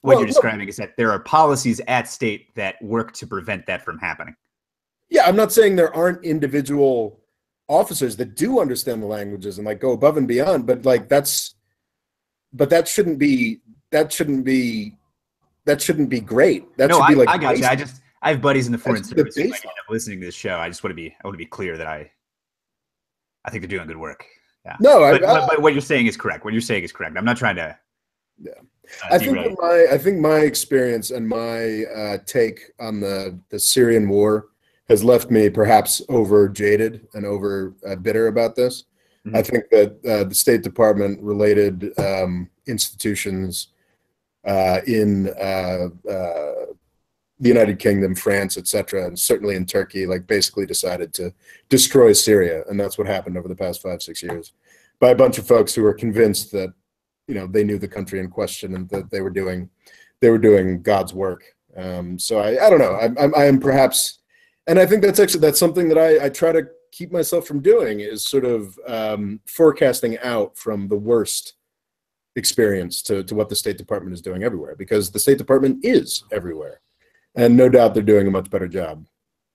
Speaker 2: what you're describing is that there are policies at state that work to prevent that from happening.
Speaker 1: Yeah, I'm not saying there aren't individual officers that do understand the languages and like go above and beyond, but like that shouldn't be great. That should be like,
Speaker 2: I got you. I have buddies in the foreign service who might end up listening to this show. I want to be clear that I think they're doing good work. Yeah.
Speaker 1: No,
Speaker 2: but what you're saying is correct. What you're saying is correct. I'm not trying to.
Speaker 1: Yeah. I think my experience and my take on the Syrian war has left me perhaps over jaded and over bitter about this. Mm-hmm. I think that the State Department related institutions in the United Kingdom, France, etc., and certainly in Turkey, like basically decided to destroy Syria, and that's what happened over the past 5-6 years by a bunch of folks who were convinced that they knew the country in question and that they were doing God's work. So I don't know. I am perhaps, and I think that's something that I try to keep myself from doing, is sort of forecasting out from the worst experience to what the State Department is doing everywhere, because the State Department is everywhere. And no doubt they're doing a much better job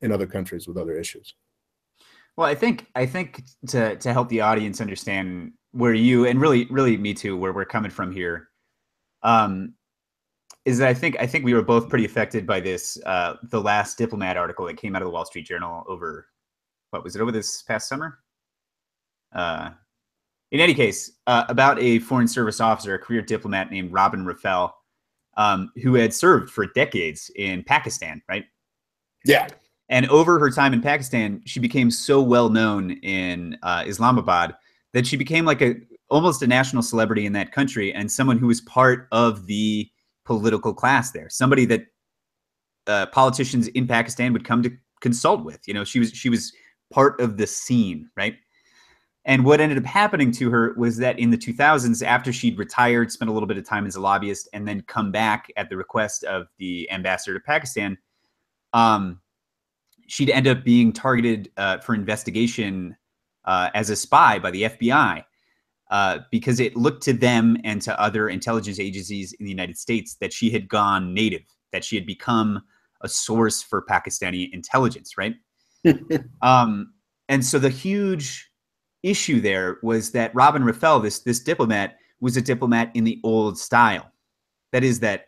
Speaker 1: in other countries with other issues.
Speaker 2: Well, I think to help the audience understand where you, and really me too, where we're coming from here, is that I think we were both pretty affected by this, the last Diplomat article that came out of the Wall Street Journal over this past summer? In any case, about a Foreign Service officer, a career diplomat named Robin Raphel, who had served for decades in Pakistan, right?
Speaker 1: Yeah.
Speaker 2: And over her time in Pakistan, she became so well known in Islamabad that she became like almost a national celebrity in that country, and someone who was part of the political class there, somebody that politicians in Pakistan would come to consult with. She was part of the scene, right? And what ended up happening to her was that in the 2000s, after she'd retired, spent a little bit of time as a lobbyist, and then come back at the request of the ambassador to Pakistan, she'd end up being targeted for investigation as a spy by the FBI because it looked to them and to other intelligence agencies in the United States that she had gone native, that she had become a source for Pakistani intelligence, right? And so the huge issue there was that Robin Raphel, this diplomat, was a diplomat in the old style. That is, that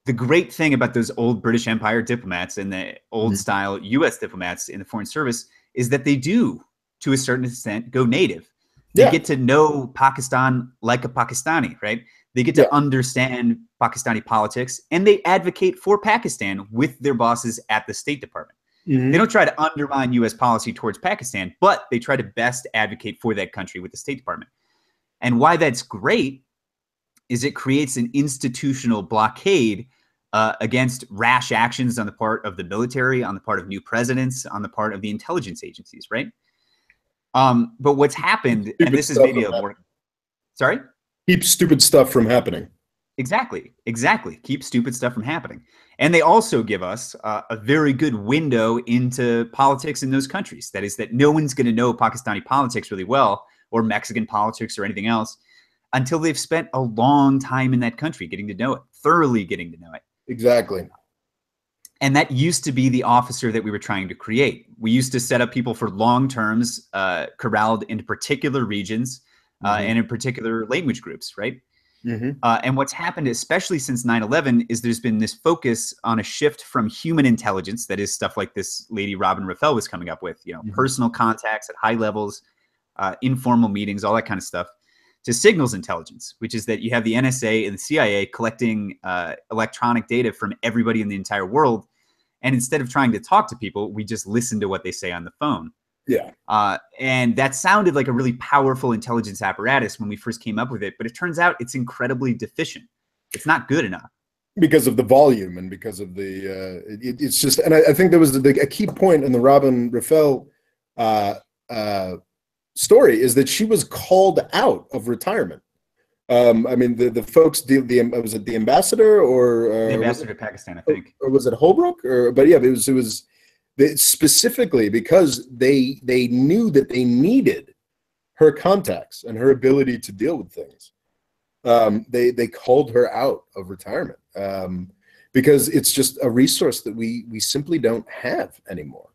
Speaker 2: the great thing about those old British Empire diplomats and the old style US diplomats in the Foreign Service is that they do, to a certain extent, go native. They get to know Pakistan like a Pakistani, right? They get to understand Pakistani politics, and they advocate for Pakistan with their bosses at the State Department. They don't try to undermine US policy towards Pakistan, but they try to best advocate for that country with the State Department. And why that's great is it creates an institutional blockade against rash actions on the part of the military, on the part of new presidents, on the part of the intelligence agencies, right? But what's happened, and this is maybe a more... Sorry?
Speaker 1: Keep stupid stuff from happening.
Speaker 2: Exactly. Keep stupid stuff from happening. And they also give us a very good window into politics in those countries. That is, that no one's going to know Pakistani politics really well, or Mexican politics or anything else, until they've spent a long time in that country getting to know it, thoroughly getting to know it.
Speaker 1: Exactly.
Speaker 2: And that used to be the officer that we were trying to create. We used to set up people for long terms, corralled into particular regions and in particular language groups, right? And what's happened, especially since 9/11, is there's been this focus on a shift from human intelligence, that is stuff like this lady Robin Raphel was coming up with, personal contacts at high levels, informal meetings, all that kind of stuff, to signals intelligence, which is that you have the NSA and the CIA collecting electronic data from everybody in the entire world. And instead of trying to talk to people, we just listen to what they say on the phone. And that sounded like a really powerful intelligence apparatus when we first came up with it, but it turns out it's incredibly deficient. It's not good enough.
Speaker 1: Because of the volume and because of the, it's just, and I think there was a key point in the Robin Raphel story is that she was called out of retirement. I mean, the folks, was it the ambassador or
Speaker 2: the ambassador to Pakistan, I think,
Speaker 1: or was it Holbrooke? But yeah, it was specifically because they knew that they needed her contacts and her ability to deal with things. They called her out of retirement because it's just a resource that we simply don't have anymore.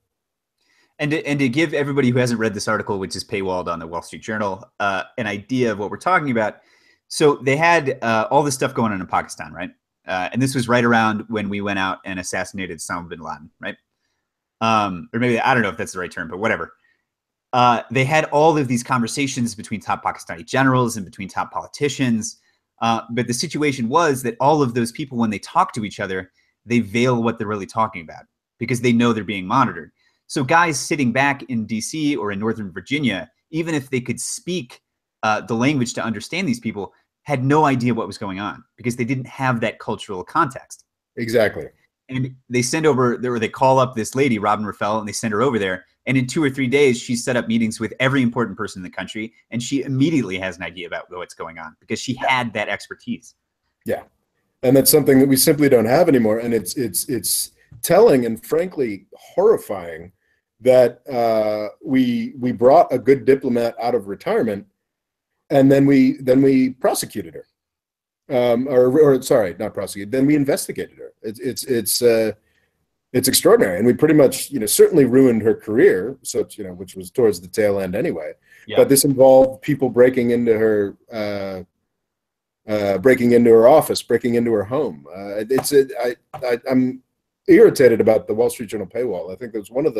Speaker 2: And to give everybody who hasn't read this article, which is paywalled on the Wall Street Journal, an idea of what we're talking about. So they had all this stuff going on in Pakistan, right? And this was right around when we went out and assassinated Osama bin Laden, right? Or maybe, I don't know if that's the right term, but whatever. They had all of these conversations between top Pakistani generals and between top politicians. But the situation was that all of those people, when they talk to each other, they veil what they're really talking about because they know they're being monitored. So guys sitting back in DC or in Northern Virginia, even if they could speak the language to understand these people, had no idea what was going on because they didn't have that cultural context.
Speaker 1: Exactly.
Speaker 2: And they send over there, or they call up this lady, Robin Raphel, and they send her over there. And in 2 or 3 days, she's set up meetings with every important person in the country. And she immediately has an idea about what's going on because she had that expertise.
Speaker 1: Yeah. And that's something that we simply don't have anymore. And it's telling and frankly horrifying that we brought a good diplomat out of retirement and then we prosecuted her. Or sorry, not prosecuted. Then we investigated her. It's extraordinary, and we pretty much, certainly ruined her career. So which was towards the tail end anyway. Yeah. But this involved people breaking into her office, breaking into her home. I'm irritated about the Wall Street Journal paywall. I think that was one of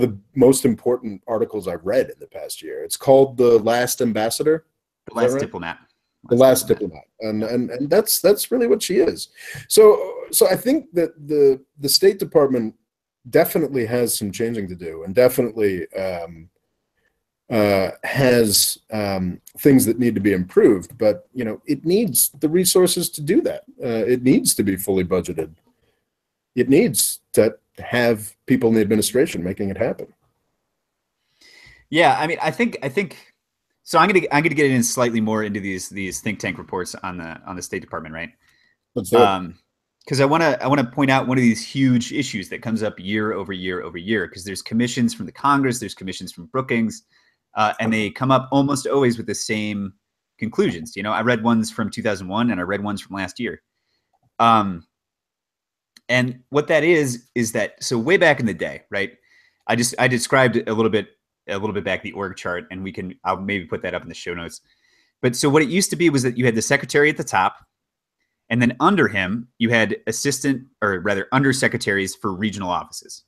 Speaker 1: the most important articles I've read in the past year. It's called "The Last Ambassador."
Speaker 2: The Last Diplomat.
Speaker 1: The last diplomat, and that's really what she is. So I think that the State Department definitely has some changing to do, and definitely has things that need to be improved. But it needs the resources to do that. It needs to be fully budgeted. It needs to have people in the administration making it happen.
Speaker 2: Yeah, I mean, I think so. I'm gonna get in slightly more into these think tank reports on the State Department, right?
Speaker 1: Let's do it.
Speaker 2: Because I want to point out one of these huge issues that comes up year over year over year. Because there's commissions from the Congress, there's commissions from Brookings, and they come up almost always with the same conclusions. You know, I read ones from 2001 and I read ones from last year. And what that is that so way back in the day, right? I described a little bit back the org chart, and I'll maybe put that up in the show notes. But so what it used to be was that you had the secretary at the top, and then under him you had assistant, or rather undersecretaries for regional offices.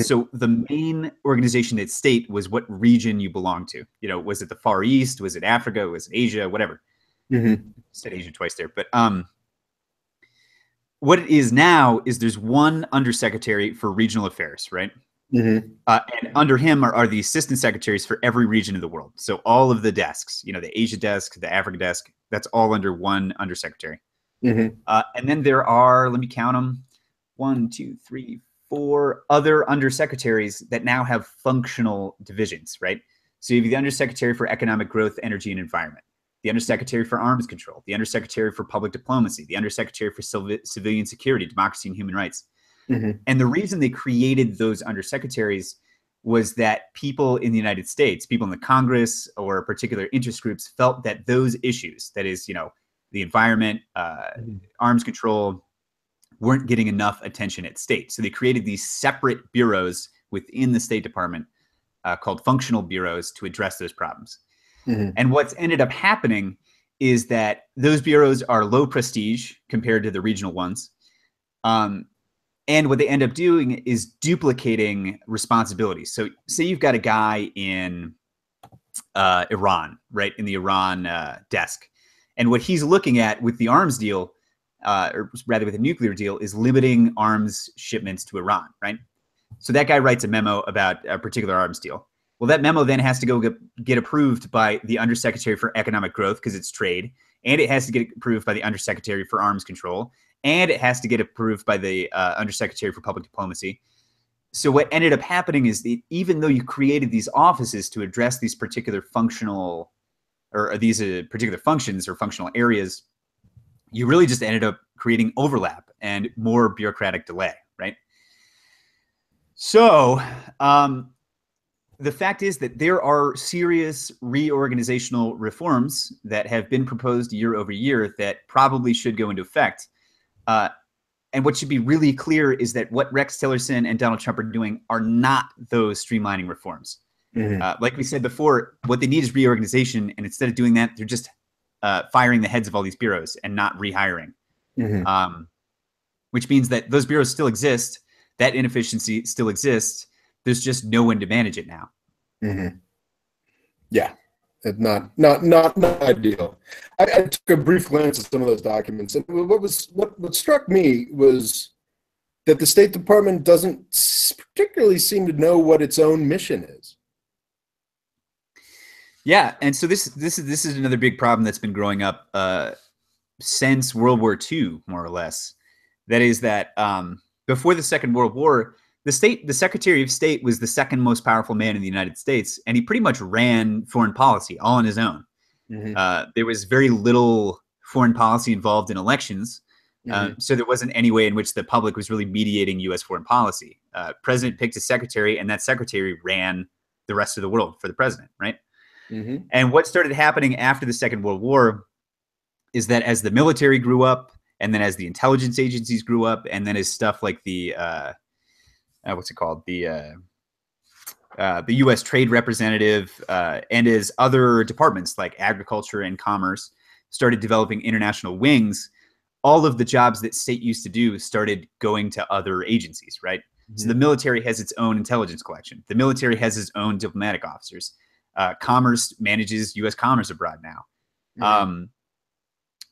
Speaker 2: So the main organization at state was what region you belonged to. You know, was it the Far East? Was it Africa? Was it Asia? Whatever. Said Asia twice there, but what it is now is there's one undersecretary for regional affairs, right? And under him are the assistant secretaries for every region of the world. So all of the desks, you know, the Asia desk, the Africa desk, that's all under one undersecretary. And then there are, let me count them, 1, 2, 3, 4 other undersecretaries that now have functional divisions, right? So you have the undersecretary for economic growth, energy, and environment, the undersecretary for arms control, the undersecretary for public diplomacy, the undersecretary for civilian security, democracy, and human rights. And the reason they created those undersecretaries was that people in the United States, people in the Congress or particular interest groups, felt that those issues, that is, you know, the environment, arms control, weren't getting enough attention at state. So they created these separate bureaus within the State Department called functional bureaus to address those problems. And what's ended up happening is that those bureaus are low prestige compared to the regional ones. And what they end up doing is duplicating responsibilities. So say you've got a guy in Iran, right, in the Iran desk. And what he's looking at with the arms deal, or rather with the nuclear deal, is limiting arms shipments to Iran, right? So that guy writes a memo about a particular arms deal. Well, that memo then has to go get approved by the Undersecretary for Economic Growth because it's trade, and it has to get approved by the Undersecretary for Arms Control, and it has to get approved by the Undersecretary for Public Diplomacy. So what ended up happening is that even though you created these offices to address these particular functional, or these particular functions or functional areas, you really just ended up creating overlap and more bureaucratic delay, right? So the fact is that there are serious reorganizational reforms that have been proposed year over year that probably should go into effect. And what should be really clear is that what Rex Tillerson and Donald Trump are doing are not those streamlining reforms. Like we said before, what they need is reorganization. And instead of doing that, they're just firing the heads of all these bureaus and not rehiring, which means that those bureaus still exist. That inefficiency still exists. There's just no one to manage it now.
Speaker 1: Yeah, it's not ideal. I took a brief glance at some of those documents, and what struck me was that the State Department doesn't particularly seem to know what its own mission is.
Speaker 2: Yeah, and so this is another big problem that's been growing up since World War II, more or less. That is that before the Second World War, the Secretary of State was the second most powerful man in the United States, and he pretty much ran foreign policy all on his own. There was very little foreign policy involved in elections, so there wasn't any way in which the public was really mediating U.S. foreign policy. President picked a secretary, and that secretary ran the rest of the world for the president, right? And what started happening after the Second World War is that as the military grew up, and then as the intelligence agencies grew up, and then as stuff like the what's it called? The U.S. Trade Representative, and as other departments like agriculture and commerce started developing international wings, all of the jobs that state used to do started going to other agencies, right? So the military has its own intelligence collection. The military has its own diplomatic officers. Commerce manages U.S. commerce abroad now.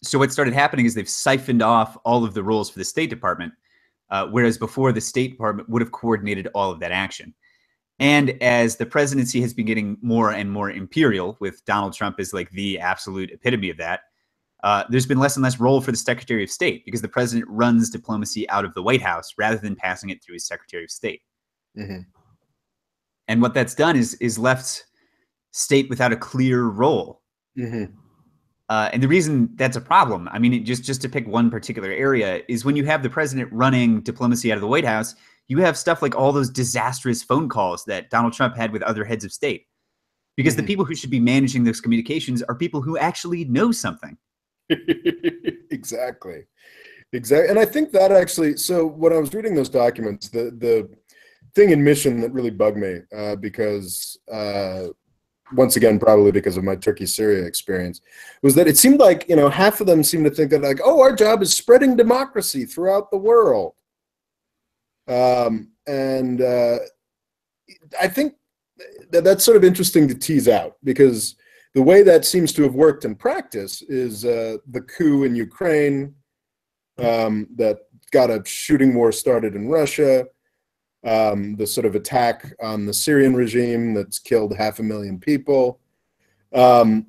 Speaker 2: So what started happening is they've siphoned off all of the roles for the State Department, whereas before the State Department would have coordinated all of that action. And as the presidency has been getting more and more imperial, with Donald Trump as like the absolute epitome of that, there's been less and less role for the Secretary of State because the president runs diplomacy out of the White House rather than passing it through his Secretary of State. And what that's done is left state without a clear role.
Speaker 1: Mm-hmm.
Speaker 2: And the reason that's a problem, I mean, just to pick one particular area, is when you have the president running diplomacy out of the White House, you have stuff like all those disastrous phone calls that Donald Trump had with other heads of state. Because the people who should be managing those communications are people who actually know something.
Speaker 1: Exactly. And I think that actually, so when I was reading those documents, the thing in mission that really bugged me, because once again, probably because of my Turkey Syria experience, was that it seemed like, half of them seemed to think that like, oh, our job is spreading democracy throughout the world. And I think that's sort of interesting to tease out, because the way that seems to have worked in practice is the coup in Ukraine that got a shooting war started in Russia, the sort of attack on the Syrian regime that's killed 500,000 people. So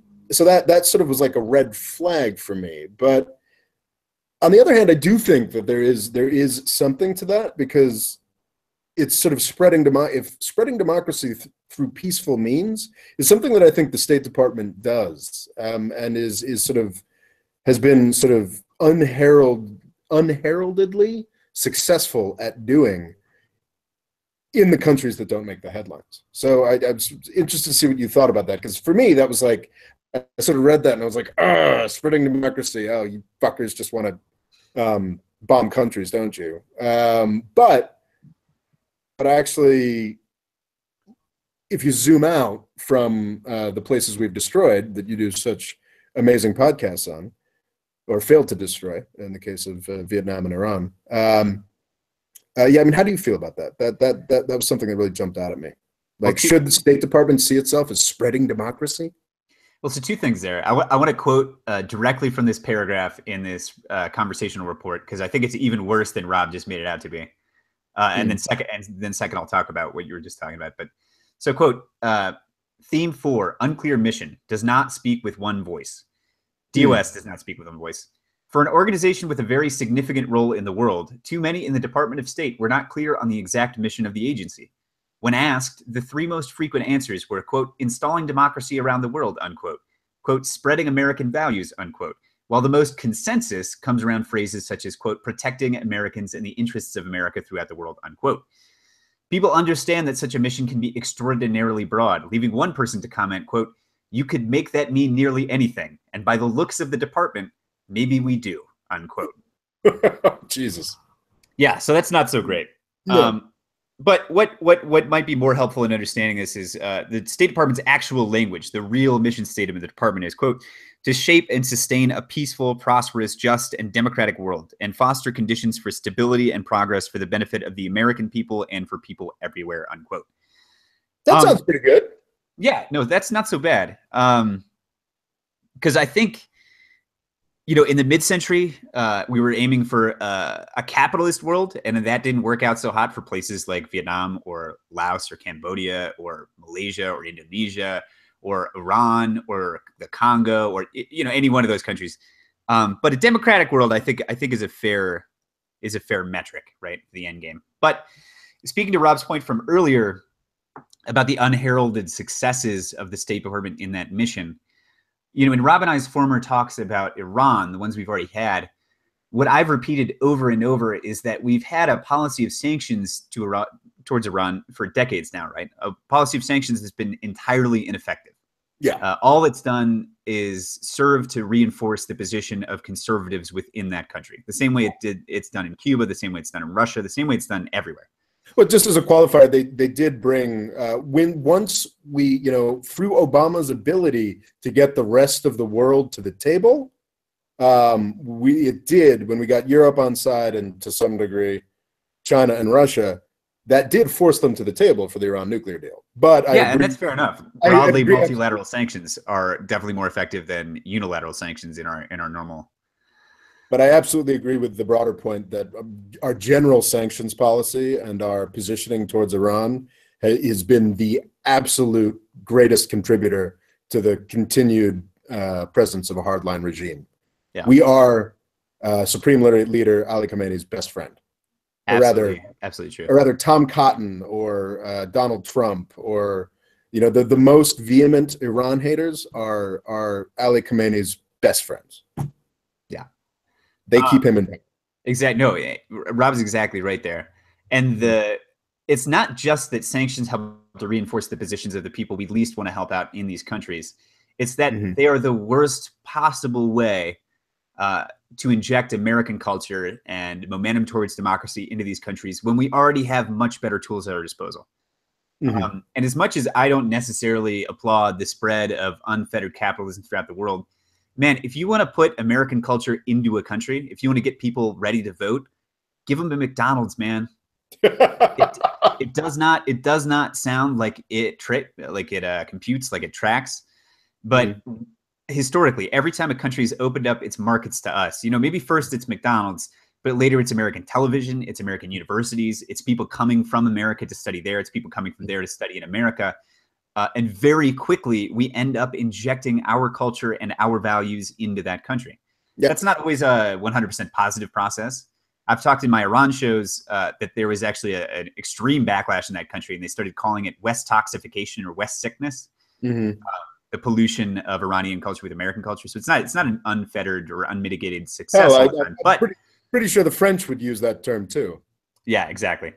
Speaker 1: that sort of was like a red flag for me. But on the other hand, I do think that there is something to that, because it's sort of spreading democracy through peaceful means is something that I think the State Department does, and has been sort of unheraldedly successful at doing in the countries that don't make the headlines. So I'm interested to see what you thought about that, because for me, that was like, I sort of read that and I was like, spreading democracy. Oh, you fuckers just want to bomb countries, don't you? But actually, if you zoom out from the places we've destroyed that you do such amazing podcasts on, or failed to destroy in the case of Vietnam and Iran. I mean, how do you feel about that? That was something that really jumped out at me. Like, should the State Department see itself as spreading democracy?
Speaker 2: Well, so two things there. I want to quote directly from this paragraph in this conversational report, because I think it's even worse than Rob just made it out to be. And then second, I'll talk about what you were just talking about. But so, quote, theme 4, unclear mission, does not speak with one voice. DOS does not speak with one voice. For an organization with a very significant role in the world, too many in the Department of State were not clear on the exact mission of the agency. When asked, the 3 most frequent answers were, quote, installing democracy around the world, unquote, quote, spreading American values, unquote, while the most consensus comes around phrases such as, quote, protecting Americans and the interests of America throughout the world, unquote. People understand that such a mission can be extraordinarily broad, leaving one person to comment, quote, you could make that mean nearly anything, and by the looks of the department, maybe we do, unquote.
Speaker 1: Jesus.
Speaker 2: Yeah, so that's not so great.
Speaker 1: Yeah.
Speaker 2: But what might be more helpful in understanding this is the State Department's actual language. The real mission statement of the department is, quote, to shape and sustain a peaceful, prosperous, just, and democratic world, and foster conditions for stability and progress for the benefit of the American people and for people everywhere, unquote.
Speaker 1: That sounds pretty good.
Speaker 2: Yeah, no, that's not so bad. Because I think, in the mid-century, we were aiming for a capitalist world, and that didn't work out so hot for places like Vietnam or Laos or Cambodia or Malaysia or Indonesia or Iran or the Congo or any one of those countries. But a democratic world, I think is a fair metric, right? For the end game. But speaking to Rob's point from earlier about the unheralded successes of the State Department in that mission, in Rob and I's former talks about Iran, the ones we've already had, what I've repeated over and over is that we've had a policy of sanctions towards Iran for decades now, right? A policy of sanctions has been entirely ineffective.
Speaker 1: Yeah.
Speaker 2: All it's done is serve to reinforce the position of conservatives within that country. The same way it's done in Cuba, the same way it's done in Russia, the same way it's done everywhere.
Speaker 1: Well, just as a qualifier, they did bring once we, through Obama's ability to get the rest of the world to the table, it did when we got Europe on side and to some degree China and Russia, that did force them to the table for the Iran nuclear deal. But
Speaker 2: and that's fair enough. Broadly, multilateral sanctions are definitely more effective than unilateral sanctions in our normal.
Speaker 1: But I absolutely agree with the broader point that our general sanctions policy and our positioning towards Iran has been the absolute greatest contributor to the continued presence of a hardline regime. Yeah. We are Supreme Leader Ali Khamenei's best friend.
Speaker 2: Absolutely, absolutely true.
Speaker 1: or rather Tom Cotton or Donald Trump, or the most vehement Iran haters are Ali Khamenei's best friends.
Speaker 2: Yeah,
Speaker 1: they keep him in check.
Speaker 2: Exactly. No, Rob's exactly right there. And it's not just that sanctions help to reinforce the positions of the people we least want to help out in these countries. It's that they are the worst possible way to inject American culture and momentum towards democracy into these countries when we already have much better tools at our disposal. And as much as I don't necessarily applaud the spread of unfettered capitalism throughout the world, man, if you want to put American culture into a country, if you want to get people ready to vote, give them a McDonald's, man. It does not sound like it computes, like it tracks, but historically, every time a country's opened up its markets to us, maybe first it's McDonald's, but later it's American television, it's American universities, it's people coming from America to study there, it's people coming from there to study in America. And very quickly, we end up injecting our culture and our values into that country. Yep. That's not always a 100% positive process. I've talked in my Iran shows that there was actually an extreme backlash in that country, and they started calling it West toxification or West sickness, the pollution of Iranian culture with American culture. So it's not an unfettered or unmitigated success.
Speaker 1: I'm pretty sure the French would use that term too.
Speaker 2: Yeah, exactly.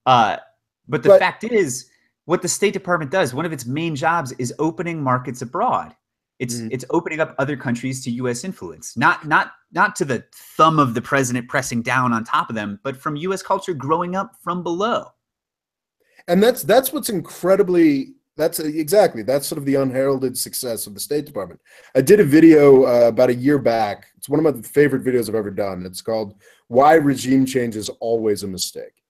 Speaker 2: But the fact is, what the State Department does, one of its main jobs is opening markets abroad. It's opening up other countries to U.S. influence, not to the thumb of the president pressing down on top of them, but from U.S. culture growing up from below.
Speaker 1: And that's what's incredibly. That's sort of the unheralded success of the State Department. I did a video about a year back. It's one of my favorite videos I've ever done. It's called "Why Regime Change is Always a Mistake."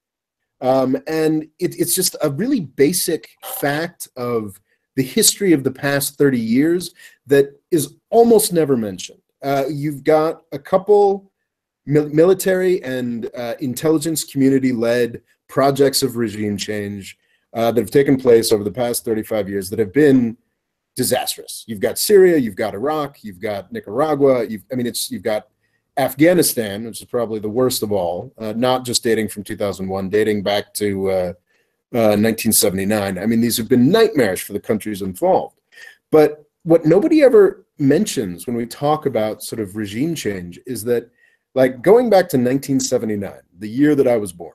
Speaker 1: And it's just a really basic fact of the history of the past 30 years that is almost never mentioned. You've got a couple military and intelligence community-led projects of regime change that have taken place over the past 35 years that have been disastrous. You've got Syria, you've got Iraq, you've got Nicaragua, you've got Afghanistan, which is probably the worst of all, not just dating from 2001, dating back to 1979. I mean, these have been nightmares for the countries involved. But what nobody ever mentions when we talk about sort of regime change is that, like, going back to 1979, the year that I was born,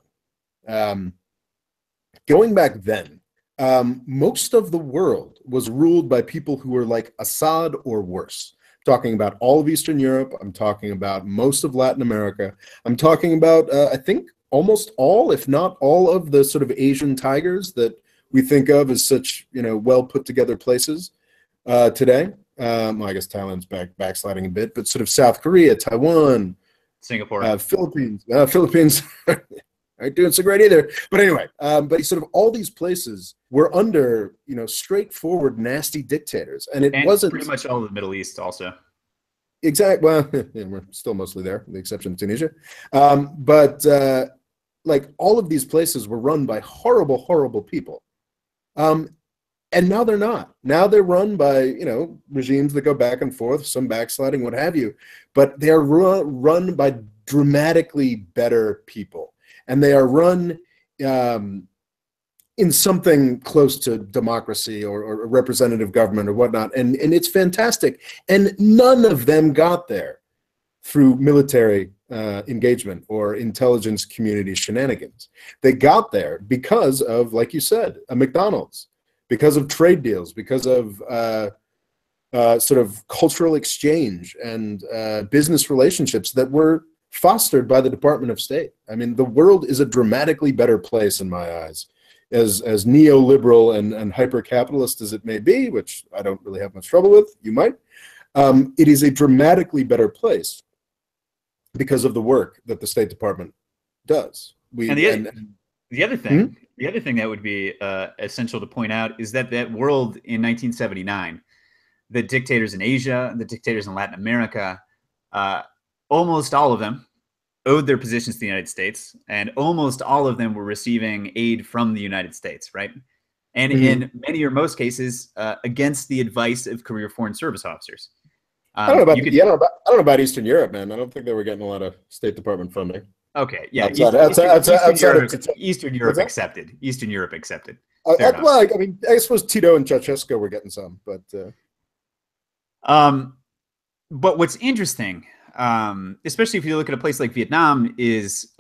Speaker 1: going back then, most of the world was ruled by people who were like Assad or worse. I'm talking about all of Eastern Europe. I'm talking about most of Latin America. I'm talking about, I think, almost all, if not all, of the sort of Asian tigers that we think of as such, well put together places today. Well, I guess Thailand's backsliding a bit, but sort of South Korea, Taiwan,
Speaker 2: Singapore,
Speaker 1: Philippines. Philippines aren't doing so great either. But anyway, but sort of all these places were under, straightforward, nasty dictators, and wasn't
Speaker 2: pretty much all of the Middle East also.
Speaker 1: Exactly. Well, we're still mostly there, with the exception of Tunisia. But like, all of these places were run by horrible, horrible people. And now they're not. Now they're run by, regimes that go back and forth, some backsliding, what have you. But they are run by dramatically better people. And they are run in something close to democracy or representative government or whatnot. And it's fantastic. And none of them got there through military engagement or intelligence community shenanigans. They got there because of, like you said, a McDonald's, because of trade deals, because of sort of cultural exchange and business relationships that were fostered by the Department of State. I mean, the world is a dramatically better place in my eyes, as neoliberal and hyper-capitalist as it may be, which I don't really have much trouble with. You might. It is a dramatically better place because of the work that the State Department does.
Speaker 2: The other thing that would be essential to point out is that world in 1979, the dictators in Asia, the dictators in Latin America, almost all of them owed their positions to the United States, and almost all of them were receiving aid from the United States, right? And in many or most cases, against the advice of career foreign service officers.
Speaker 1: I don't know about Eastern Europe, man. I don't think they were getting a lot of State Department funding.
Speaker 2: Okay, yeah,
Speaker 1: outside of Tito.
Speaker 2: Eastern Europe accepted. Eastern Europe accepted.
Speaker 1: Well, I mean, I suppose Tito and Ceausescu were getting some, but
Speaker 2: what's interesting, especially if you look at a place like Vietnam, is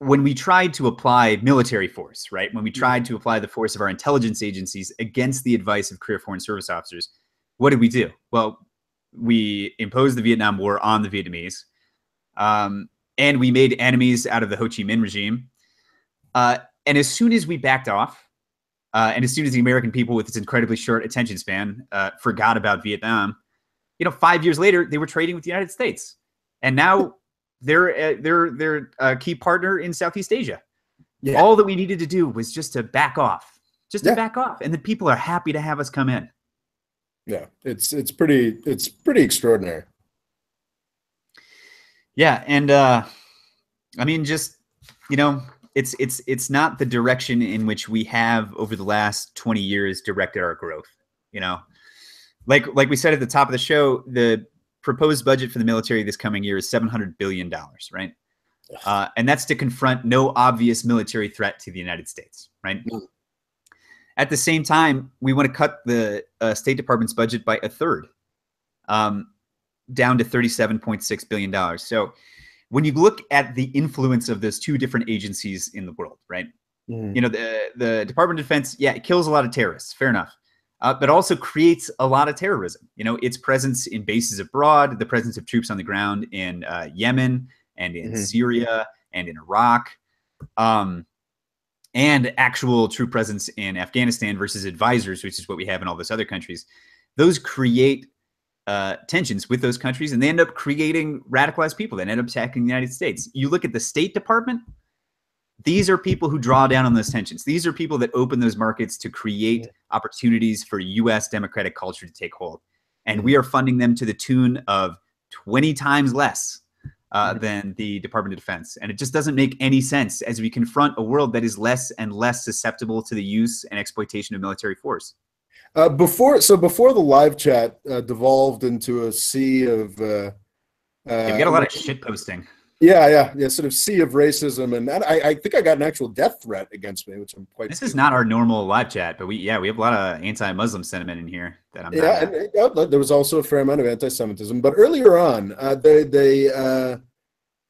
Speaker 2: when we tried to apply military force, right? When we tried to apply the force of our intelligence agencies against the advice of career foreign service officers, what did we do? Well, we imposed the Vietnam War on the Vietnamese, and we made enemies out of the Ho Chi Minh regime. And as soon as we backed off, and as soon as the American people with its incredibly short attention span forgot about Vietnam, 5 years later, they were trading with the United States. And now they're a key partner in Southeast Asia. Yeah. All that we needed to do was just to back off, back off. And the people are happy to have us come in.
Speaker 1: Yeah, it's pretty extraordinary.
Speaker 2: Yeah, and I mean, just it's not the direction in which we have over the last 20 years directed our growth. Like we said at the top of the show, the proposed budget for the military this coming year is $700 billion, right? And that's to confront no obvious military threat to the United States, right? Mm. At the same time, we want to cut the State Department's budget by a third, down to $37.6 billion. So when you look at the influence of those two different agencies in the world, right? Mm. The Department of Defense, yeah, it kills a lot of terrorists, fair enough, but also creates a lot of terrorism. Its presence in bases abroad, the presence of troops on the ground in Yemen and in Syria and in Iraq, and actual troop presence in Afghanistan versus advisors, which is what we have in all those other countries. Those create tensions with those countries, and they end up creating radicalized people that end up attacking the United States. You look at the State Department, these are people who draw down on those tensions. These are people that open those markets to create opportunities for U.S. democratic culture to take hold. And we are funding them to the tune of 20 times less than the Department of Defense. And it just doesn't make any sense as we confront a world that is less and less susceptible to the use and exploitation of military force.
Speaker 1: Before the live chat devolved into a sea of
Speaker 2: we got a lot of shit posting.
Speaker 1: Yeah, sort of sea of racism, and I think I got an actual death threat against me, which I'm quite.
Speaker 2: This is not our normal live chat, but we have a lot of anti-Muslim sentiment in here that I'm.
Speaker 1: And there was also a fair amount of anti-Semitism, but earlier on, they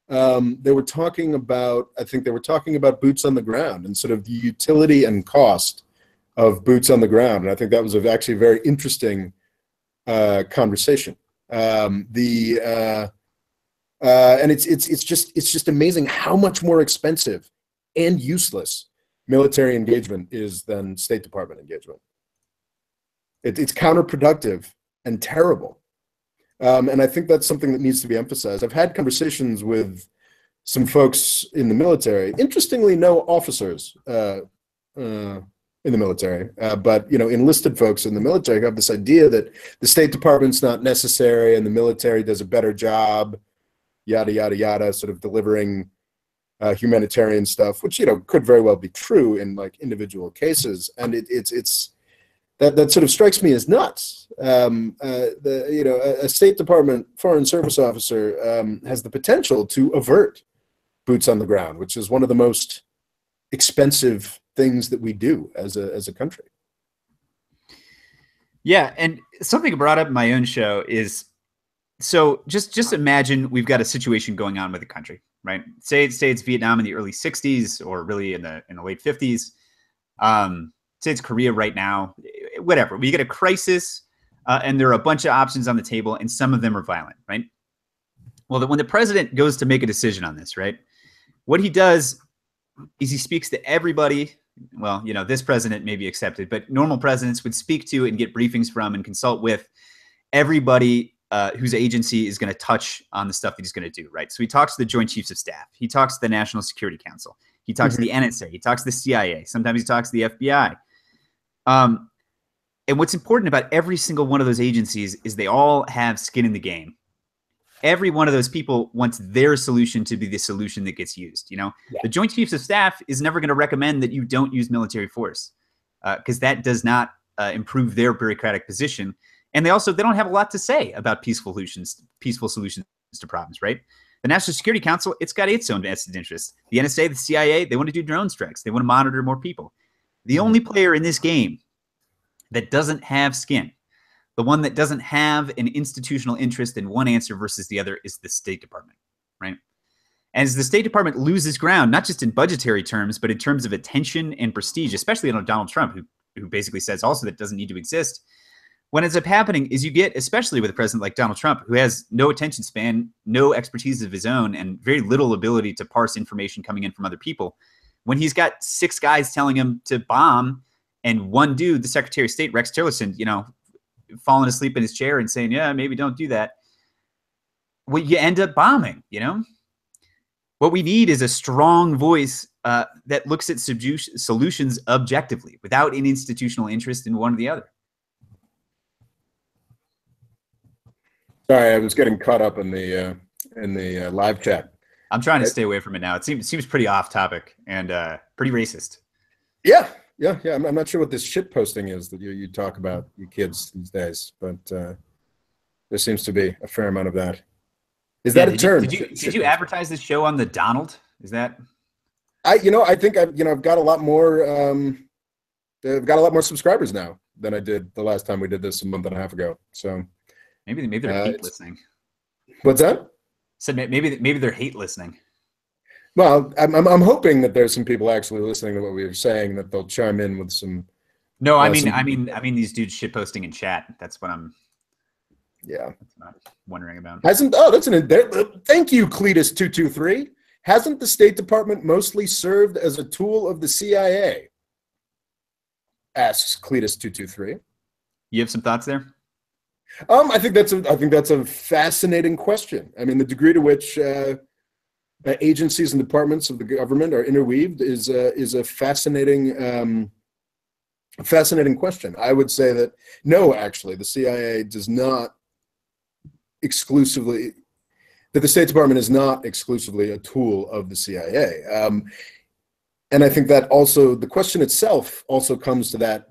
Speaker 1: were talking about. I think they were talking about boots on the ground and sort of the utility and cost of boots on the ground, and I think that was actually a very interesting conversation. And it's just amazing how much more expensive and useless military engagement is than State Department engagement. It's counterproductive and terrible, and I think that's something that needs to be emphasized. I've had conversations with some folks in the military. Interestingly, no officers in the military, but enlisted folks in the military have this idea that the State Department's not necessary and the military does a better job. Yada, yada, yada, sort of delivering humanitarian stuff, which, could very well be true in like individual cases. And it's that sort of strikes me as nuts. A State Department Foreign Service officer has the potential to avert boots on the ground, which is one of the most expensive things that we do as a country.
Speaker 2: Yeah. And something I brought up in my own show is, so just imagine we've got a situation going on with the country, right? Say it's Vietnam in the early 60s or really in the late 50s. Say it's Korea right now, whatever. We get a crisis and there are a bunch of options on the table and some of them are violent, right? Well, when the president goes to make a decision on this, right? What he does is he speaks to everybody. Well, this president may be accepted, but normal presidents would speak to and get briefings from and consult with everybody whose agency is going to touch on the stuff that he's going to do, right? So he talks to the Joint Chiefs of Staff. He talks to the National Security Council. He talks to the NSA. He talks to the CIA. Sometimes he talks to the FBI. And what's important about every single one of those agencies is they all have skin in the game. Every one of those people wants their solution to be the solution that gets used. The Joint Chiefs of Staff is never going to recommend that you don't use military force because that does not improve their bureaucratic position. And they don't have a lot to say about peaceful solutions to problems, right? The National Security Council, it's got its own vested interests. The NSA, the CIA, they want to do drone strikes. They want to monitor more people. The only player in this game that doesn't have skin, the one that doesn't have an institutional interest in one answer versus the other, is the State Department, right? As the State Department loses ground, not just in budgetary terms, but in terms of attention and prestige, especially on Donald Trump, who basically says also that it doesn't need to exist. What ends up happening is you get, especially with a president like Donald Trump, who has no attention span, no expertise of his own, and very little ability to parse information coming in from other people. When he's got 6 guys telling him to bomb, and one dude, the Secretary of State, Rex Tillerson, you know, falling asleep in his chair and saying, yeah, maybe don't do that. Well, you end up bombing, you know? What we need is a strong voice that looks at solutions objectively without an institutional interest in one or the other.
Speaker 1: Sorry, I was getting caught up in the live chat.
Speaker 2: I'm trying to stay away from it now. It seems pretty off topic and pretty racist.
Speaker 1: Yeah. I'm not sure what this shit posting is that you talk about, you kids these days, but there seems to be a fair amount of that. Is that a term?
Speaker 2: Did you advertise this show on the Donald? Is that? I
Speaker 1: think I've got a lot more. I've got a lot more subscribers now than I did the last time we did this a month and a half ago. So
Speaker 2: maybe they're hate listening.
Speaker 1: What's that?
Speaker 2: Said maybe they're hate listening.
Speaker 1: Well, I'm hoping that there's some people actually listening to what we were saying, that they'll chime in with some.
Speaker 2: No, I mean these dudes shit posting in chat. That's what I'm.
Speaker 1: Yeah,
Speaker 2: that's what I'm wondering about.
Speaker 1: Thank you, Cletus223. Hasn't the State Department mostly served as a tool of the CIA? Asks Cletus223.
Speaker 2: You have some thoughts there?
Speaker 1: I think that's a fascinating question. I mean, the degree to which agencies and departments of the government are interweaved is a fascinating question. I would say that no, actually, the CIA does not exclusively. That the State Department is not exclusively a tool of the CIA. And I think that also the question itself also comes to that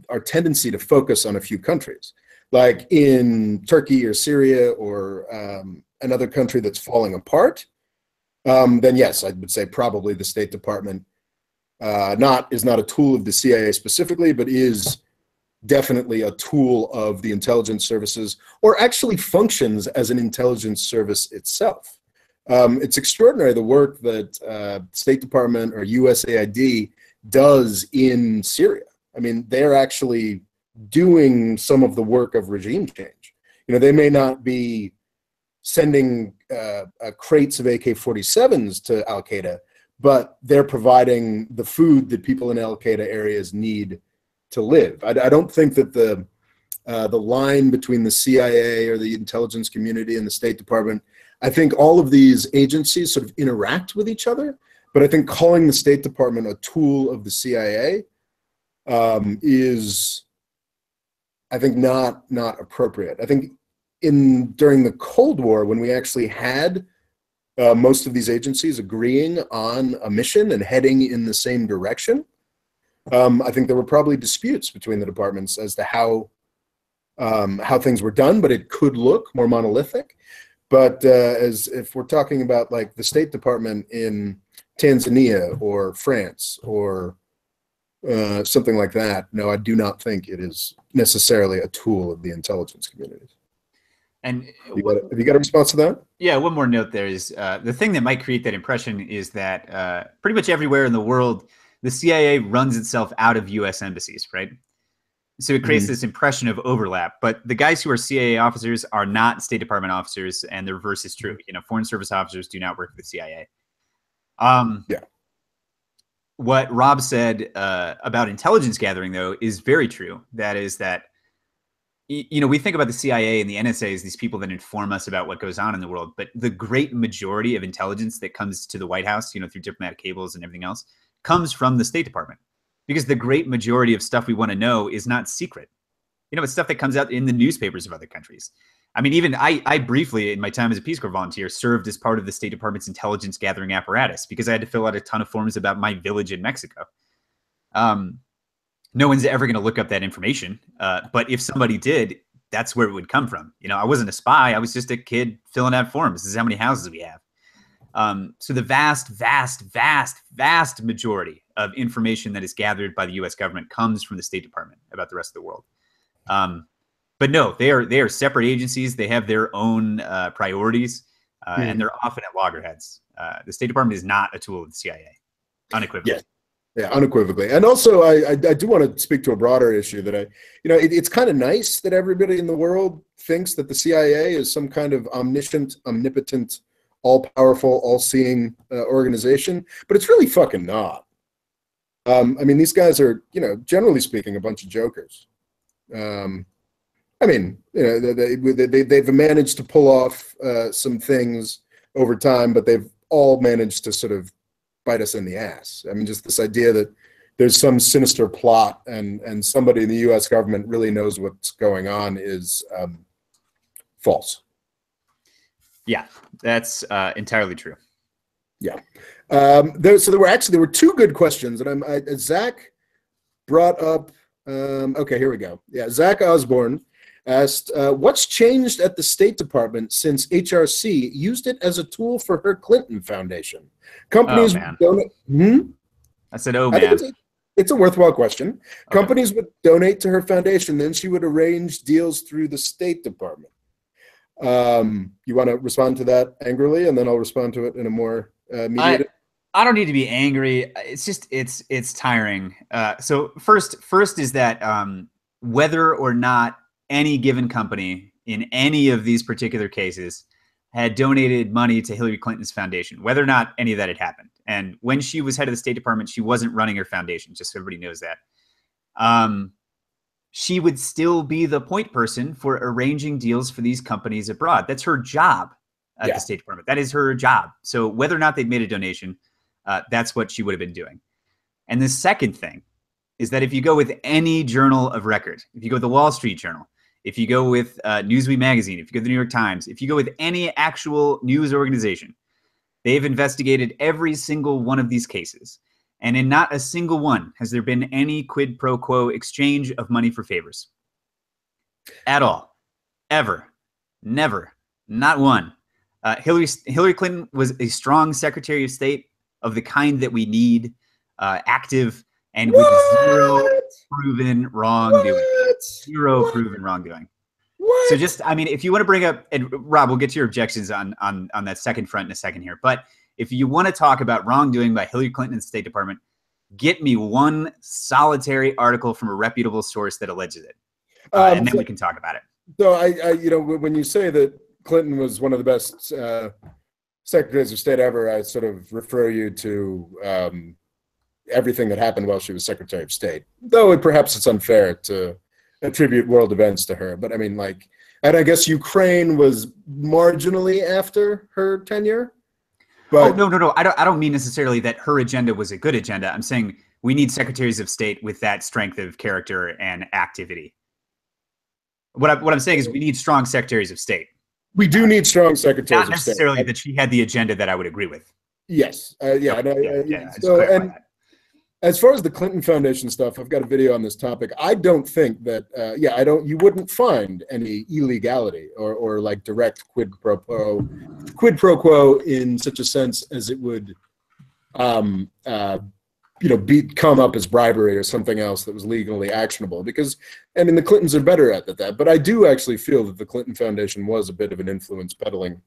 Speaker 1: our tendency to focus on a few countries, like in Turkey or Syria or another country that's falling apart. Then yes, I would say probably the State Department is not a tool of the CIA specifically, but is definitely a tool of the intelligence services, or actually functions as an intelligence service itself. It's extraordinary the work that State Department or USAID does in Syria. I mean, they're actually doing some of the work of regime change. They may not be sending crates of AK-47s to Al-Qaeda, but they're providing the food that people in Al-Qaeda areas need to live. I don't think that the line between the CIA or the intelligence community and the State Department, I think all of these agencies sort of interact with each other, but I think calling the State Department a tool of the CIA is, I think, not appropriate. I think during the Cold War, when we actually had most of these agencies agreeing on a mission and heading in the same direction, I think there were probably disputes between the departments as to how things were done, but it could look more monolithic. But as if we're talking about like the State Department in Tanzania or France or something like that, no, I do not think it is necessarily a tool of the intelligence communities.
Speaker 2: And
Speaker 1: have you got a response to that?
Speaker 2: Yeah, one more note there is the thing that might create that impression is that pretty much everywhere in the world, the CIA runs itself out of U.S. embassies, right? So it creates this impression of overlap. But the guys who are CIA officers are not State Department officers, and the reverse is true. Foreign service officers do not work for the CIA.
Speaker 1: Yeah.
Speaker 2: What Rob said about intelligence gathering, though, is very true. That is that, we think about the CIA and the NSA as these people that inform us about what goes on in the world. But the great majority of intelligence that comes to the White House, through diplomatic cables and everything else, comes from the State Department, because the great majority of stuff we want to know is not secret. It's stuff that comes out in the newspapers of other countries. I mean, even I briefly, in my time as a Peace Corps volunteer, served as part of the State Department's intelligence gathering apparatus because I had to fill out a ton of forms about my village in Mexico. No one's ever going to look up that information. But if somebody did, that's where it would come from. I wasn't a spy. I was just a kid filling out forms. This is how many houses we have. So the vast majority of information that is gathered by the U.S. government comes from the State Department about the rest of the world. But no, they are separate agencies. They have their own priorities, and they're often at loggerheads. The State Department is not a tool of the CIA, unequivocally.
Speaker 1: Yeah, unequivocally. And also, I do want to speak to a broader issue that it's kind of nice that everybody in the world thinks that the CIA is some kind of omniscient, omnipotent, all-powerful, all-seeing organization, but it's really fucking not. I mean, these guys are, generally speaking, a bunch of jokers. I mean, they've managed to pull off some things over time, but they've all managed to sort of bite us in the ass. I mean, just this idea that there's some sinister plot and somebody in the U.S. government really knows what's going on is false.
Speaker 2: Yeah, that's entirely true.
Speaker 1: Yeah. There were two good questions, and Zach brought up. Okay, here we go. Yeah, Zach Osborne asked, "What's changed at the State Department since HRC used it as a tool for her Clinton Foundation? Companies would donate."
Speaker 2: I said, "Oh man."
Speaker 1: It's a worthwhile question. Okay. Companies would donate to her foundation, then she would arrange deals through the State Department. You want to respond to that angrily, and then I'll respond to it in a more mediated.
Speaker 2: I don't need to be angry. It's just it's tiring. So first is that whether or not any given company in any of these particular cases had donated money to Hillary Clinton's foundation, whether or not any of that had happened. And when she was head of the State Department, she wasn't running her foundation, just so everybody knows that. She would still be the point person for arranging deals for these companies abroad. That's her job at the State Department. That is her job. So whether or not they'd made a donation, that's what she would have been doing. And the second thing is that if you go with any journal of record, if you go with the Wall Street Journal, if you go with Newsweek magazine, if you go to the New York Times, if you go with any actual news organization, they've investigated every single one of these cases. And in not a single one has there been any quid pro quo exchange of money for favors. At all. Ever. Never. Not one. Hillary Clinton was a strong Secretary of State of the kind that we need, active, and with zero proven wrongdoing. Zero proven wrongdoing.
Speaker 1: What?
Speaker 2: So just, I mean, if you want to bring up, and Rob, we'll get to your objections on that second front in a second here, but if you want to talk about wrongdoing by Hillary Clinton and the State Department, get me one solitary article from a reputable source that alleges it, and then we can talk about it.
Speaker 1: So when you say that Clinton was one of the best secretaries of state ever, I sort of refer you to everything that happened while she was Secretary of State, though perhaps it's unfair to attribute world events to her. But I mean, and I guess Ukraine was marginally after her tenure. But
Speaker 2: no. I don't mean necessarily that her agenda was a good agenda. I'm saying we need secretaries of state with that strength of character and activity. What I'm saying is we need strong secretaries of state.
Speaker 1: We do need strong secretaries of state.
Speaker 2: Not necessarily that she had the agenda that I would agree with.
Speaker 1: Yes. As far as the Clinton Foundation stuff, I've got a video on this topic. I don't think that, you wouldn't find any illegality or like direct quid pro quo in such a sense as it would, come up as bribery or something else that was legally actionable. Because, I mean, the Clintons are better at that. But I do actually feel that the Clinton Foundation was a bit of an influence peddling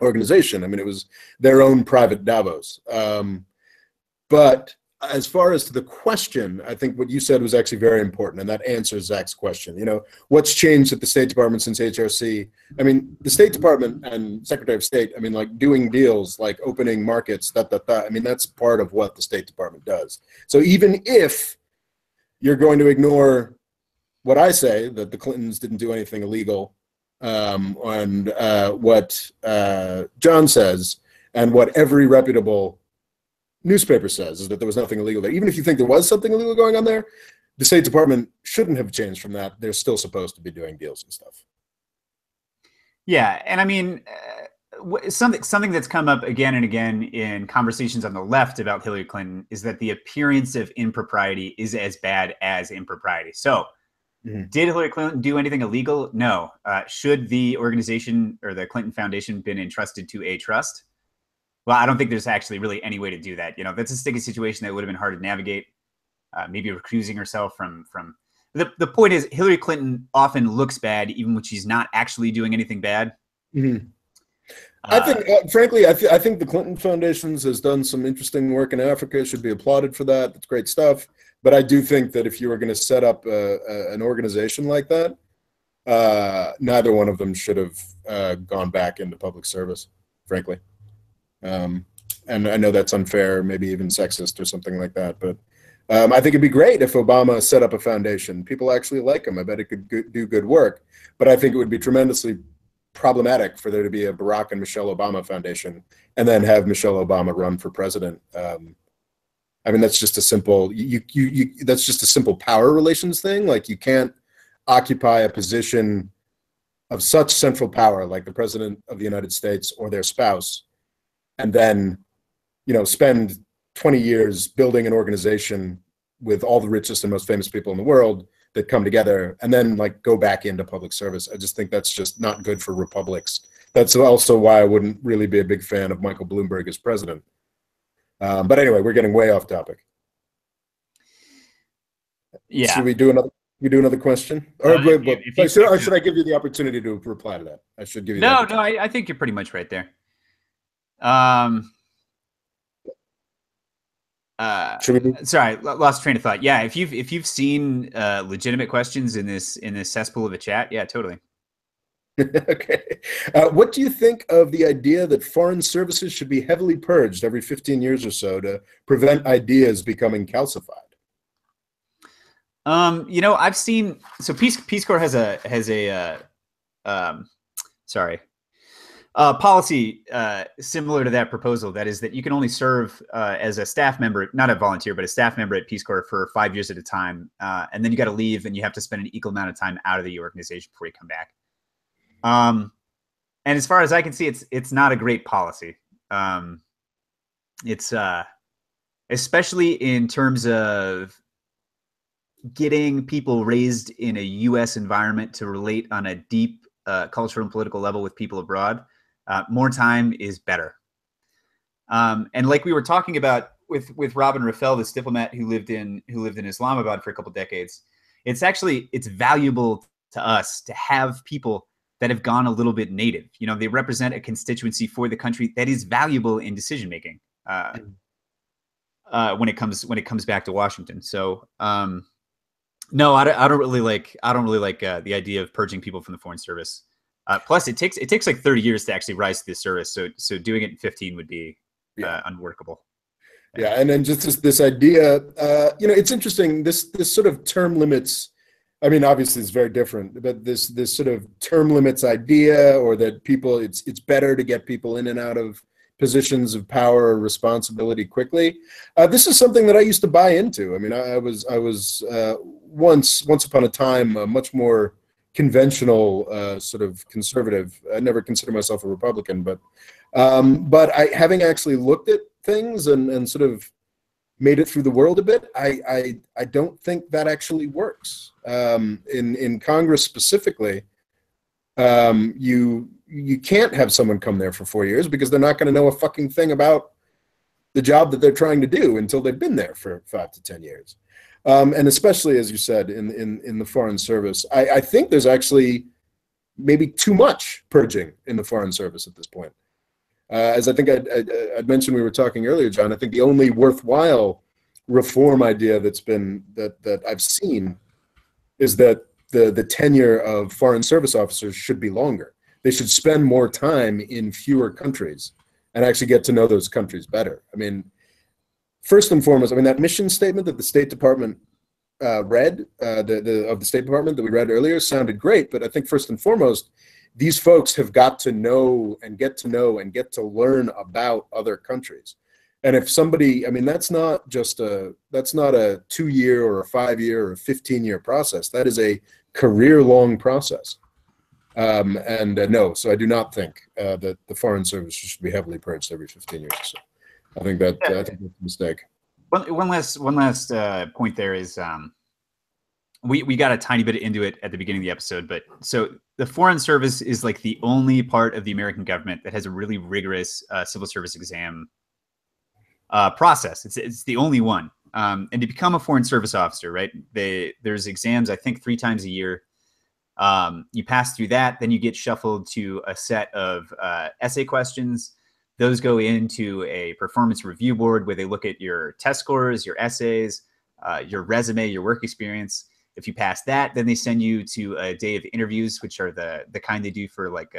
Speaker 1: organization. I mean, it was their own private Davos. But as far as to the question, I think what you said was actually very important, and that answers Zach's question. What's changed at the State Department since HRC? I mean, the State Department and Secretary of State, I mean, like doing deals, like opening markets, I mean, that's part of what the State Department does. So even if you're going to ignore what I say, that the Clintons didn't do anything illegal, and what John says, and what every reputable newspaper says is that there was nothing illegal there. Even if you think there was something illegal going on there, the State Department shouldn't have changed from that. They're still supposed to be doing deals and stuff.
Speaker 2: Yeah, and I mean, something that's come up again and again in conversations on the left about Hillary Clinton is that the appearance of impropriety is as bad as impropriety. So, did Hillary Clinton do anything illegal? No. Should the organization or the Clinton Foundation been entrusted to a trust? Well, I don't think there's actually really any way to do that. That's a sticky situation that would have been hard to navigate. Maybe recusing herself from the point is Hillary Clinton often looks bad even when she's not actually doing anything bad.
Speaker 1: Mm-hmm. I think, frankly, I think the Clinton Foundations has done some interesting work in Africa. Should be applauded for that. That's great stuff. But I do think that if you were going to set up an organization like that, neither one of them should have gone back into public service, frankly. And I know that's unfair, maybe even sexist or something like that. But I think it'd be great if Obama set up a foundation. People actually like him. I bet it could do good work. But I think it would be tremendously problematic for there to be a Barack and Michelle Obama Foundation and then have Michelle Obama run for president. I mean, that's just a simple that's just a simple power relations thing. Like, you can't occupy a position of such central power like the president of the United States or their spouse and then, spend 20 years building an organization with all the richest and most famous people in the world that come together and then go back into public service. I just think that's just not good for republics. That's also why I wouldn't really be a big fan of Michael Bloomberg as president. But anyway, we're getting way off topic.
Speaker 2: Yeah.
Speaker 1: Should we do another question? Or should I give you the opportunity to reply to that? I should give you.
Speaker 2: No, I think you're pretty much right there. Sorry, lost train of thought. Yeah, if you've seen legitimate questions in this cesspool of a chat, yeah, totally.
Speaker 1: Okay. What do you think of the idea that foreign services should be heavily purged every 15 years or so to prevent ideas becoming calcified?
Speaker 2: I've seen, so Peace Corps has a policy similar to that proposal. That is that you can only serve as a staff member, not a volunteer, but a staff member at Peace Corps for 5 years at a time. And then you got to leave and you have to spend an equal amount of time out of the organization before you come back. And as far as I can see, it's not a great policy. It's especially in terms of getting people raised in a U.S. environment to relate on a deep cultural and political level with people abroad. More time is better. And like we were talking about with Robin Raphel, this diplomat who lived in Islamabad for a couple decades, it's valuable to us to have people that have gone a little bit native. They represent a constituency for the country that is valuable in decision making when it comes back to Washington. So no, I don't really like the idea of purging people from the Foreign Service. Plus, it takes like 30 years to actually rise to this service. So doing it in 15 would be unworkable.
Speaker 1: Yeah, and then just this idea, it's interesting. This sort of term limits. I mean, obviously, it's very different, but this sort of term limits idea, or that people, it's better to get people in and out of positions of power or responsibility quickly. This is something that I used to buy into. I mean, I was once upon a time a much more conventional sort of conservative. I never considered myself a Republican, but having actually looked at things and sort of made it through the world a bit, I don't think that actually works. In Congress specifically, you can't have someone come there for 4 years because they're not going to know a fucking thing about the job that they're trying to do until they've been there for 5 to 10 years. And especially, as you said, in the Foreign Service, I think there's actually maybe too much purging in the Foreign Service at this point. As I think I'd mentioned, we were talking earlier, John, I think the only worthwhile reform idea that I've seen is that the tenure of Foreign Service officers should be longer. They should spend more time in fewer countries and actually get to know those countries better. I mean, first and foremost, that mission statement that the State Department read, of the State Department that we read earlier, sounded great. But I think first and foremost, these folks have got to know and get to learn about other countries. And if somebody, that's not a 2-year or a 5-year or a 15-year process. That is a career-long process. No, so I do not think that the Foreign Service should be heavily purged every 15 years. So I think that's a mistake.
Speaker 2: One last point there is we got a tiny bit into it at the beginning of the episode, but so the Foreign Service is like the only part of the American government that has a really rigorous civil service exam process. It's the only one. And to become a Foreign Service officer, right? There's exams, I think, 3 times a year. You pass through that, then you get shuffled to a set of essay questions. Those go into a performance review board where they look at your test scores, your essays, your resume, your work experience. If you pass that, then they send you to a day of interviews, which are the kind they do for like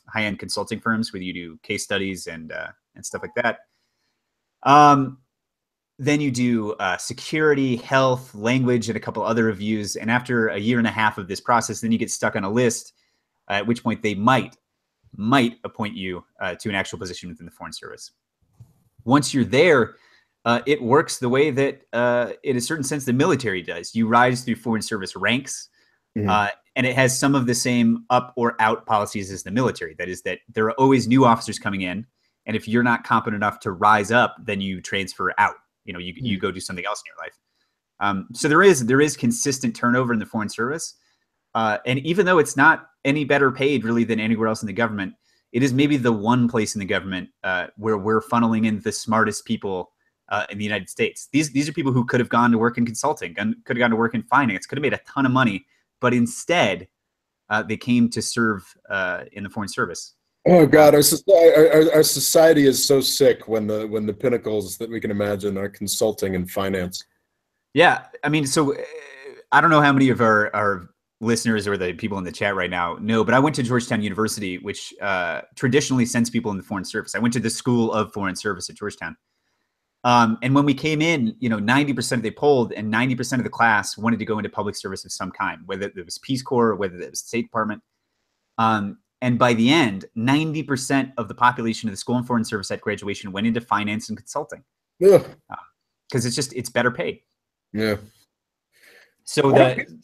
Speaker 2: high-end consulting firms, where you do case studies and stuff like that. Then you do security, health, language, and a couple other reviews. And after a year and a half of this process, then you get stuck on a list, at which point they might appoint you to an actual position within the Foreign Service. Once you're there, it works the way that, in a certain sense, the military does. You rise through Foreign Service ranks, and it has some of the same up or out policies as the military. That is that there are always new officers coming in, and if you're not competent enough to rise up, then you transfer out. You go do something else in your life. So there is consistent turnover in the Foreign Service. And even though it's not any better paid really than anywhere else in the government, it is maybe the one place in the government where we're funneling in the smartest people in the United States. These are people who could have gone to work in consulting, and could have gone to work in finance, could have made a ton of money, but instead they came to serve in the Foreign Service.
Speaker 1: Oh God, our society is so sick when the pinnacles that we can imagine are consulting and finance.
Speaker 2: Yeah, I mean, so I don't know how many of our listeners or the people in the chat right now know, but I went to Georgetown University, which traditionally sends people in the Foreign Service. I went to the School of Foreign Service at Georgetown. And when we came in, 90% they polled, and 90% of the class wanted to go into public service of some kind, whether it was Peace Corps or whether it was the State Department. And by the end, 90% of the population of the School of Foreign Service at graduation went into finance and consulting. Yeah. Because it's better paid.
Speaker 1: Yeah.
Speaker 2: So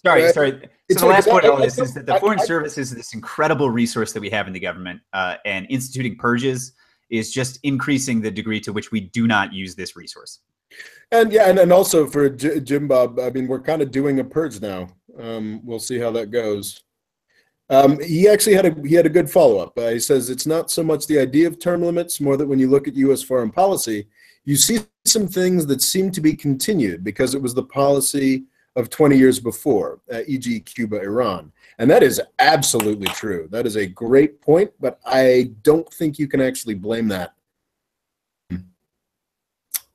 Speaker 2: sorry. So the last point of all this is that the Foreign Service is this incredible resource that we have in the government, and instituting purges is just increasing the degree to which we do not use this resource.
Speaker 1: And yeah, and also for Jim Bob, I mean, we're kind of doing a purge now. We'll see how that goes. He actually had a good follow-up. He says it's not so much the idea of term limits, more that when you look at U.S. foreign policy, you see some things that seem to be continued because it was the policy of 20 years before, e.g. Cuba, Iran. And that is absolutely true. That is a great point, but I don't think you can actually blame that.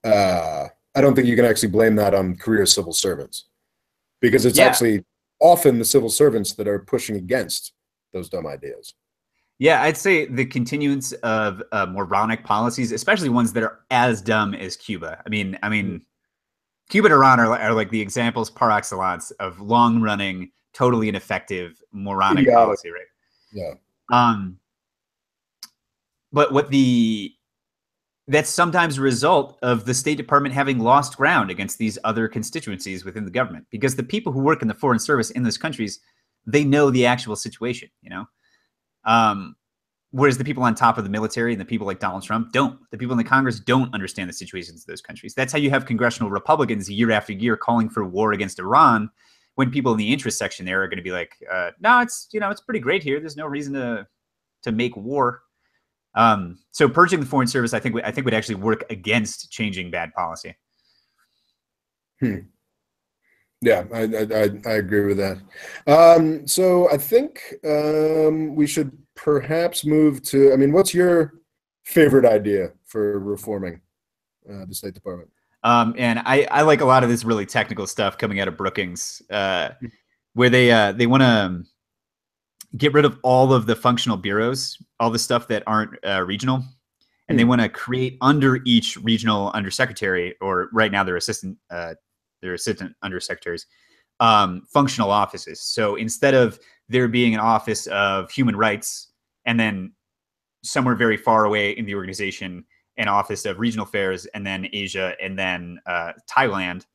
Speaker 1: I don't think you can actually blame that on career civil servants, because it's actually often the civil servants that are pushing against those dumb ideas.
Speaker 2: Yeah, I'd say the continuance of moronic policies, especially ones that are as dumb as Cuba. I mean, Cuba and Iran are like the examples par excellence of long-running, totally ineffective, moronic policy, right?
Speaker 1: Yeah.
Speaker 2: But that's sometimes a result of the State Department having lost ground against these other constituencies within the government, because the people who work in the Foreign Service in those countries, they know the actual situation, whereas the people on top of the military and the people like Donald Trump don't. The people in the Congress don't understand the situations of those countries. That's how you have congressional Republicans year after year calling for war against Iran, when people in the interest section there are going to be like, no, it's pretty great here. There's no reason to make war. So purging the Foreign Service, I think would actually work against changing bad policy.
Speaker 1: Yeah, I agree with that. So I think we should perhaps move to, what's your favorite idea for reforming the State Department?
Speaker 2: And I like a lot of this really technical stuff coming out of Brookings, where they want to get rid of all of the functional bureaus, all the stuff that aren't regional, and they want to create under each regional undersecretary, or right now they're assistant undersecretaries, functional offices. So instead of there being an office of human rights, and then somewhere very far away in the organization, an office of regional affairs, and then Asia, and then Thailand,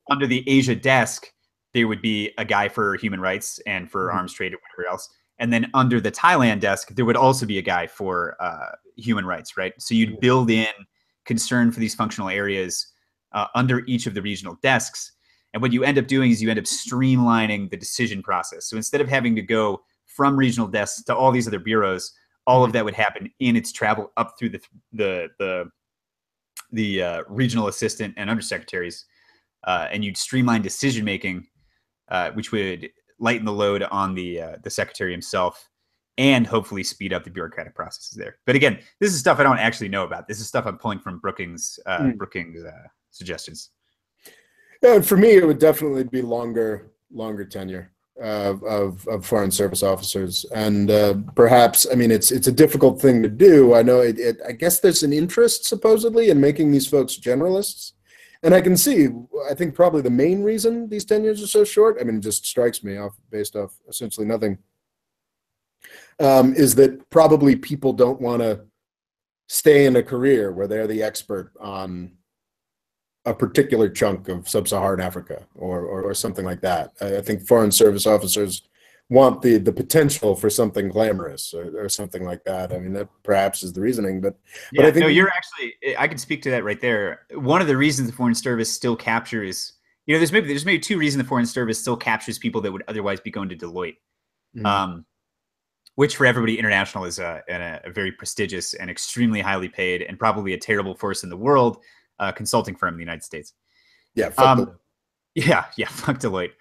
Speaker 2: under the Asia desk, there would be a guy for human rights and for arms trade or whatever else. And then under the Thailand desk, there would also be a guy for human rights, right? So you'd build in concern for these functional areas under each of the regional desks. And what you end up doing is you end up streamlining the decision process. So instead of having to go from regional desks to all these other bureaus, all of that would happen in its travel up through the regional assistant and undersecretaries, and you'd streamline decision making, which would lighten the load on the secretary himself, and hopefully speed up the bureaucratic processes there. But again, this is stuff I don't actually know about. This is stuff I'm pulling from Brookings' suggestions.
Speaker 1: Yeah, for me, it would definitely be longer tenure of foreign service officers, and perhaps, I mean, it's a difficult thing to do. I know I guess there's an interest supposedly in making these folks generalists, and I can see. I think probably the main reason these tenures are so short, I mean, it just strikes me based off essentially nothing, is that probably people don't want to stay in a career where they're the expert on a particular chunk of sub-Saharan Africa or something like that. I think foreign service officers want the potential for something glamorous or something like that. I mean, that perhaps is the reasoning, but I think
Speaker 2: you're actually, I can speak to that right there. One of the reasons the Foreign Service still captures, there's maybe two reasons the Foreign Service still captures people that would otherwise be going to Deloitte, which for everybody international is a very prestigious and extremely highly paid and probably a terrible force in the world consulting firm in the United States.
Speaker 1: Yeah, fuck
Speaker 2: Deloitte. Fuck Deloitte.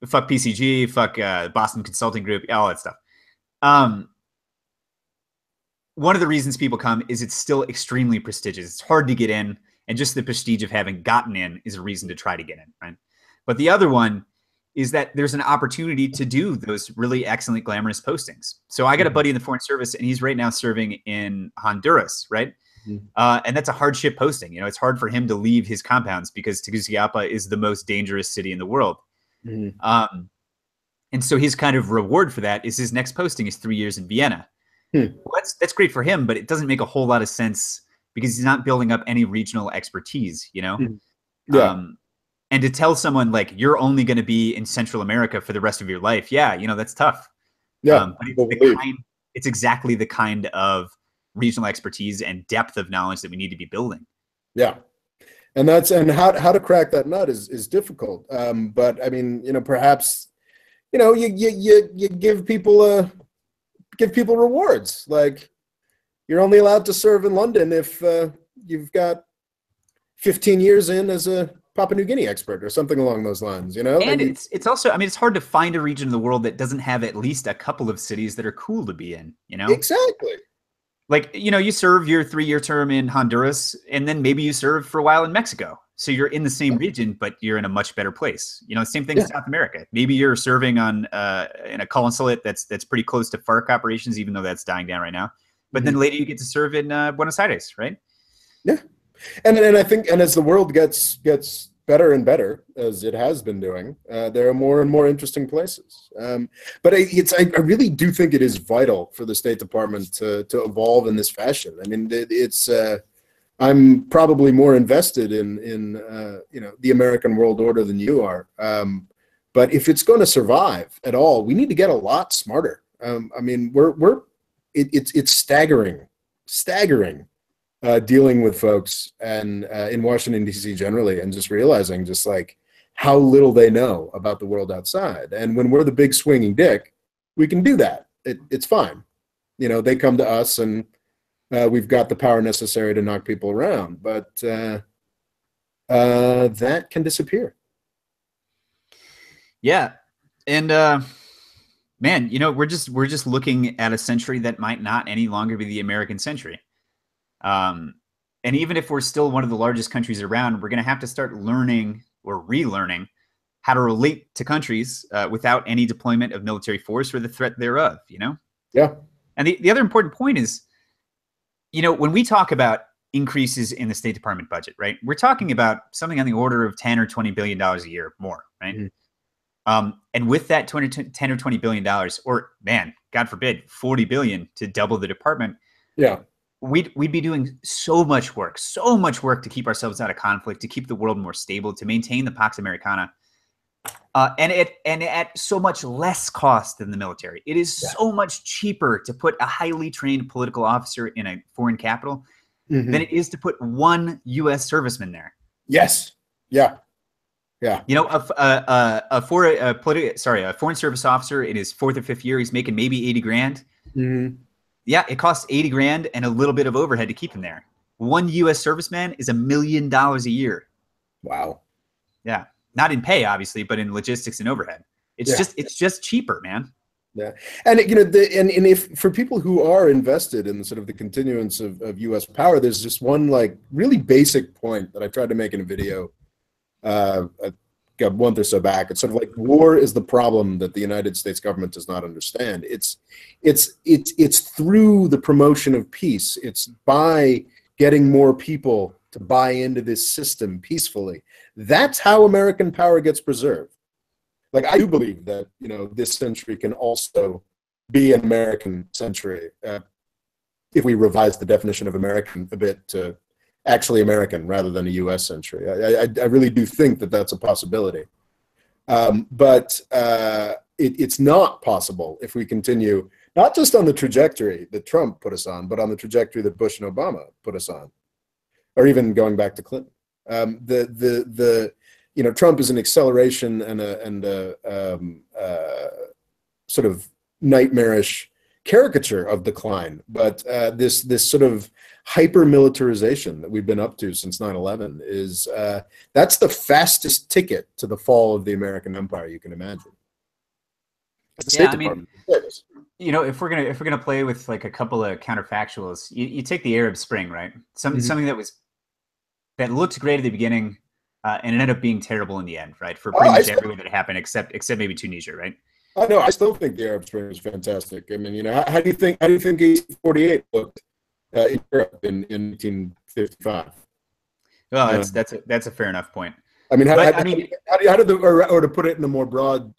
Speaker 2: Fuck PCG, fuck Boston Consulting Group, all that stuff. One of the reasons people come is it's still extremely prestigious. It's hard to get in, and just the prestige of having gotten in is a reason to try to get in, right? But the other one is that there's an opportunity to do those really excellent, glamorous postings. So I got a buddy in the Foreign Service, and he's right now serving in Honduras, right? And that's a hardship posting. It's hard for him to leave his compounds because Tegucigalpa is the most dangerous city in the world. And so his kind of reward for that is his next posting is 3 years in Vienna. Well, that's great for him, but it doesn't make a whole lot of sense because he's not building up any regional expertise,
Speaker 1: Yeah.
Speaker 2: And to tell someone like you're only going to be in Central America for the rest of your life, that's tough.
Speaker 1: Yeah,
Speaker 2: but it's exactly the kind of regional expertise and depth of knowledge that we need to be building.
Speaker 1: Yeah. And how to crack that nut is difficult. But I mean, perhaps, you give people rewards. Like, you're only allowed to serve in London if you've got 15 years in as a Papua New Guinea expert or something along those lines, And
Speaker 2: it's also, I mean, it's hard to find a region of the world that doesn't have at least a couple of cities that are cool to be in,
Speaker 1: Exactly.
Speaker 2: Like, you serve your 3-year term in Honduras, and then maybe you serve for a while in Mexico. So you're in the same region, but you're in a much better place. Same thing in South America. Maybe you're serving on in a consulate that's pretty close to FARC operations, even though that's dying down right now. But then later you get to serve in Buenos Aires, right? Yeah.
Speaker 1: And I think, and as the world gets better and better, as it has been doing, there are more and more interesting places. But I really do think it is vital for the State Department to evolve in this fashion. I mean, I'm probably more invested in the American world order than you are. But if it's going to survive at all, we need to get a lot smarter. I mean, it's staggering dealing with folks and in Washington, D.C. generally, and just realizing just like how little they know about the world outside. And when we're the big swinging dick, we can do that. It's fine. They come to us and we've got the power necessary to knock people around, but that can disappear.
Speaker 2: Yeah. And man, we're just looking at a century that might not any longer be the American century. And even if we're still one of the largest countries around, we're going to have to start learning or relearning how to relate to countries without any deployment of military force or the threat thereof,
Speaker 1: Yeah.
Speaker 2: And the other important point is, when we talk about increases in the State Department budget, right, we're talking about something on the order of $10 or $20 billion a year more, right? And with that $10 or $20 billion, or man, God forbid, $40 billion to double the department.
Speaker 1: Yeah.
Speaker 2: We'd be doing so much work to keep ourselves out of conflict, to keep the world more stable, to maintain the Pax Americana, and at so much less cost than the military. It is so much cheaper to put a highly trained political officer in a foreign capital than it is to put one U.S. serviceman there.
Speaker 1: Yes. Yeah. Yeah.
Speaker 2: You know, a foreign service officer in his fourth or fifth year, he's making maybe 80 grand.
Speaker 1: Mhm.
Speaker 2: Yeah, it costs 80 grand and a little bit of overhead to keep him there. One U.S. serviceman is $1 million a year.
Speaker 1: Wow.
Speaker 2: Yeah, not in pay, obviously, but in logistics and overhead.
Speaker 1: Yeah.
Speaker 2: It's just cheaper, man.
Speaker 1: Yeah. And you know, and if for people who are invested in sort of the continuance of US power, there's just one like really basic point that I tried to make in a video a month or so back. It's sort of like war is the problem that the United States government does not understand. It's through the promotion of peace. It's by getting more people to buy into this system peacefully. That's how American power gets preserved. Like, I do believe that, you know, this century can also be an American century if we revise the definition of American a bit to actually American rather than a U.S. century. I really do think that that's a possibility. But it's not possible if we continue not just on the trajectory that Trump put us on, but on the trajectory that Bush and Obama put us on, or even going back to Clinton. You know, Trump is an acceleration and a sort of nightmarish caricature of decline. But this sort of hyper militarization that we've been up to since 9/11 is that's the fastest ticket to the fall of the American empire you can imagine.
Speaker 2: Yeah, I mean, you know, if we're gonna play with like a couple of counterfactuals, you take the Arab Spring, right? Something that looked great at the beginning. And it ended up being terrible in the end, right? For pretty much everywhere that happened, except maybe Tunisia, right?
Speaker 1: I know. I still think the Arab Spring was fantastic. I mean, you know, how do you think 1848 looked in Europe in 1855?
Speaker 2: Well, that's a fair enough point.
Speaker 1: I mean, how did or to put it in a more broad,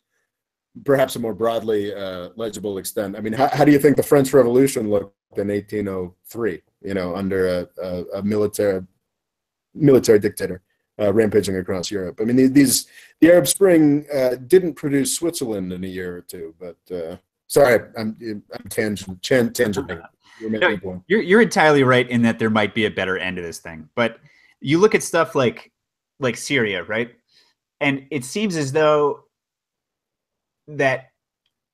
Speaker 1: perhaps a more broadly legible extent? I mean, how do you think the French Revolution looked in 1803? You know, under a military dictator. Rampaging across Europe. I mean, the Arab Spring didn't produce Switzerland in a year or two. But sorry, I'm tangenting.
Speaker 2: You're entirely right in that there might be a better end to this thing. But you look at stuff like Syria, right? And it seems as though that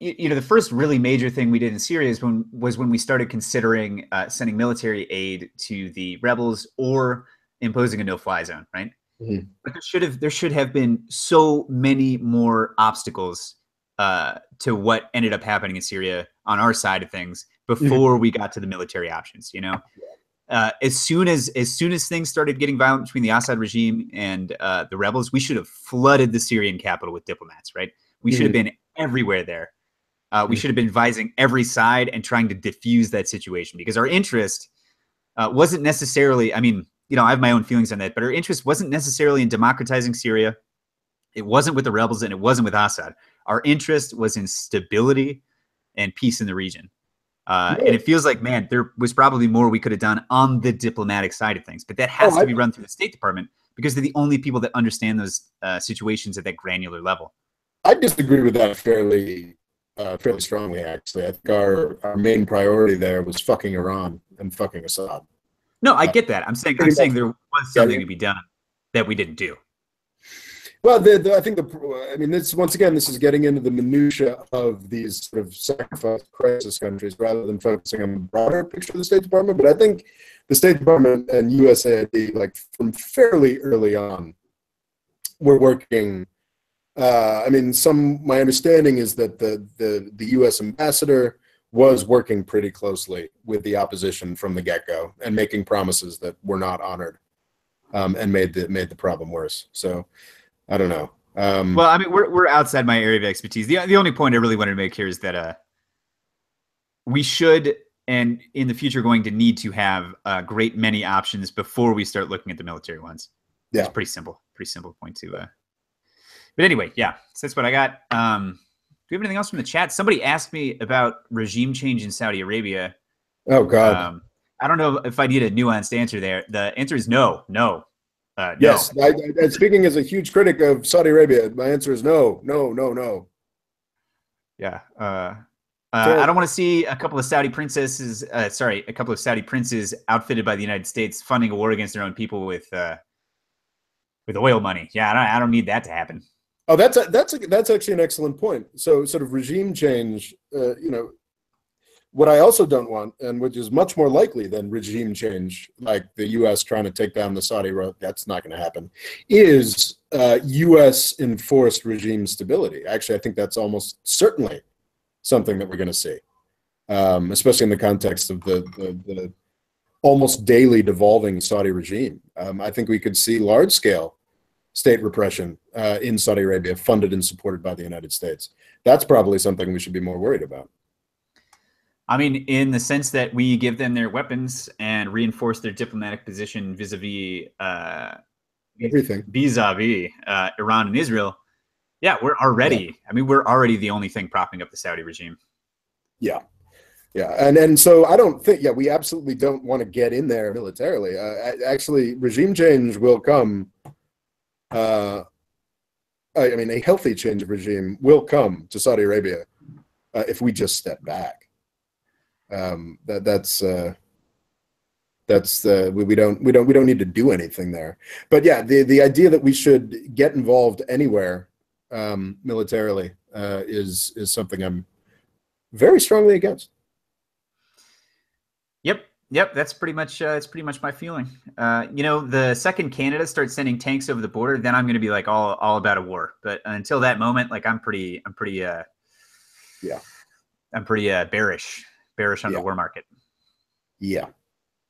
Speaker 2: you know the first really major thing we did in Syria was when we started considering sending military aid to the rebels or imposing a no-fly zone, right?
Speaker 1: Mm-hmm.
Speaker 2: But there should have been so many more obstacles to what ended up happening in Syria on our side of things before we got to the military options. You know, as soon as things started getting violent between the Assad regime and the rebels, we should have flooded the Syrian capital with diplomats. Right? We should have been everywhere there. We should have been advising every side and trying to diffuse that situation because our interest wasn't necessarily. I mean. You know, I have my own feelings on that, but our interest wasn't necessarily in democratizing Syria. It wasn't with the rebels and it wasn't with Assad. Our interest was in stability and peace in the region. And it feels like, man, there was probably more we could have done on the diplomatic side of things, but that has to be run through the State Department because they're the only people that understand those situations at that granular level.
Speaker 1: I disagree with that fairly strongly, actually. I think our main priority there was fucking Iran and fucking Assad.
Speaker 2: No, I get that. I'm saying there was something to be done that we didn't do.
Speaker 1: Well, I think this once again, this is getting into the minutia of these sort of sacrifice crisis countries rather than focusing on the broader picture of the State Department. But I think the State Department and USAID, like from fairly early on, were working. My understanding is that the U.S. ambassador was working pretty closely with the opposition from the get-go and making promises that were not honored, and made the problem worse. So I don't know.
Speaker 2: Well, I mean, we're outside my area of expertise. The only point I really wanted to make here is that we should, and in the future, going to need to have a great many options before we start looking at the military ones. Yeah, it's pretty simple point to. But anyway, yeah, so that's what I got. Do we have anything else from the chat? Somebody asked me about regime change in Saudi Arabia.
Speaker 1: Oh, God.
Speaker 2: I don't know if I need a nuanced answer there. The answer is no.
Speaker 1: Yes. No. Speaking as a huge critic of Saudi Arabia, my answer is no.
Speaker 2: Yeah. I don't want to see a couple of Saudi princes outfitted by the United States funding a war against their own people with with oil money. Yeah, I don't need that to happen.
Speaker 1: Oh, that's actually an excellent point. So sort of regime change, what I also don't want, and which is much more likely than regime change, like the U.S. trying to take down the Saudi road, that's not going to happen, is U.S. enforced regime stability. Actually, I think that's almost certainly something that we're going to see, especially in the context of the almost daily devolving Saudi regime. I think we could see large-scale state repression in Saudi Arabia, funded and supported by the United States. That's probably something we should be more worried about.
Speaker 2: I mean, in the sense that we give them their weapons and reinforce their diplomatic position vis-a-vis
Speaker 1: everything,
Speaker 2: vis-a-vis Iran and Israel. Yeah, we're already. Yeah. I mean, we're already the only thing propping up the Saudi regime.
Speaker 1: Yeah, yeah, and so I don't think. Yeah, we absolutely don't want to get in there militarily. Actually, regime change will come. I mean, a healthy change of regime will come to Saudi Arabia if we just step back. That's we don't need to do anything there. But yeah, the idea that we should get involved anywhere militarily is something I'm very strongly against.
Speaker 2: Yep, that's pretty much my feeling. The second Canada starts sending tanks over the border, then I'm going to be like all about a war. But until that moment, like I'm pretty bearish on the war market.
Speaker 1: Yeah.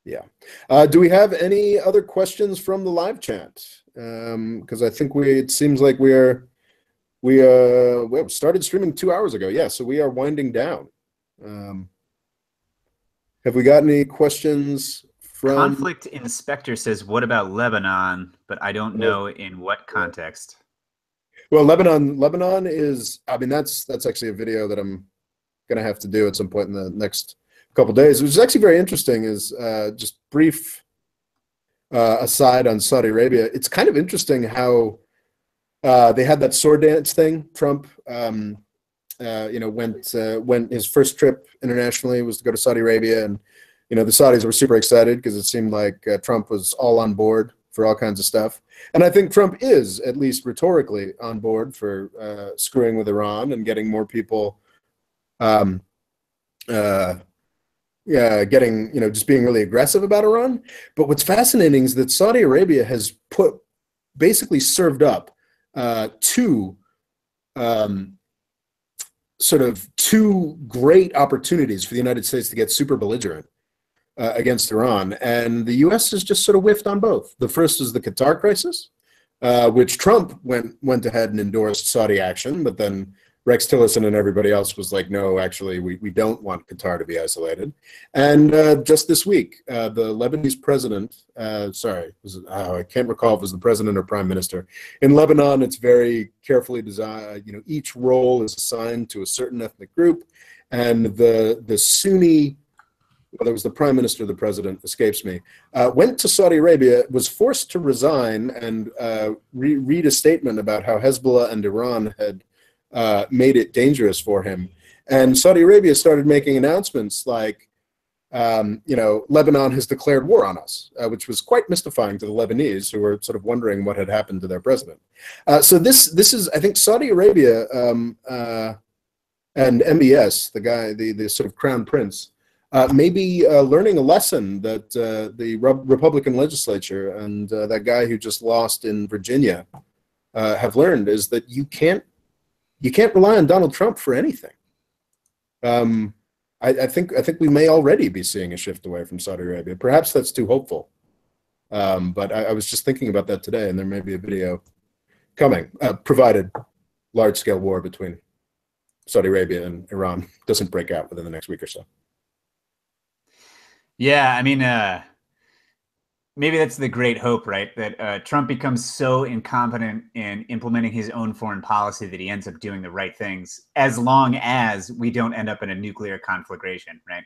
Speaker 1: Do we have any other questions from the live chat? Because I think it seems like we started streaming 2 hours ago. Yeah, so we are winding down. Have we got any questions from...
Speaker 2: Conflict Inspector says, what about Lebanon? But I don't know in what context.
Speaker 1: Well, Lebanon is, I mean, that's actually a video that I'm going to have to do at some point in the next couple of days, which is actually very interesting. Is just brief aside on Saudi Arabia. It's kind of interesting how they had that sword dance thing. Trump, went his first trip internationally was to go to Saudi Arabia, and the Saudis were super excited because it seemed like Trump was all on board for all kinds of stuff. And I think Trump is, at least rhetorically, on board for screwing with Iran and getting more people. Getting, just being really aggressive about Iran. But what's fascinating is that Saudi Arabia has basically served up two great opportunities for the United States to get super belligerent against Iran. And the U.S. has just sort of whiffed on both. The first is the Qatar crisis, which Trump went ahead and endorsed Saudi action, but then Rex Tillerson and everybody else was like, no, actually, we don't want Qatar to be isolated. And just this week, the Lebanese president, I can't recall if it was the president or prime minister. In Lebanon, it's very carefully designed. Each role is assigned to a certain ethnic group. And the Sunni, whether it was the prime minister or the president, escapes me, went to Saudi Arabia, was forced to resign and read a statement about how Hezbollah and Iran had made it dangerous for him. And Saudi Arabia started making announcements like, Lebanon has declared war on us, which was quite mystifying to the Lebanese, who were sort of wondering what had happened to their president. So this is, I think, Saudi Arabia and MBS, the sort of crown prince, maybe learning a lesson that the Republican legislature and that guy who just lost in Virginia have learned, is that you can't rely on Donald Trump for anything. I think we may already be seeing a shift away from Saudi Arabia. Perhaps that's too hopeful. But I was just thinking about that today, and there may be a video coming, provided large-scale war between Saudi Arabia and Iran doesn't break out within the next week or so.
Speaker 2: Yeah, I mean, maybe that's the great hope, right? That Trump becomes so incompetent in implementing his own foreign policy that he ends up doing the right things, as long as we don't end up in a nuclear conflagration, right?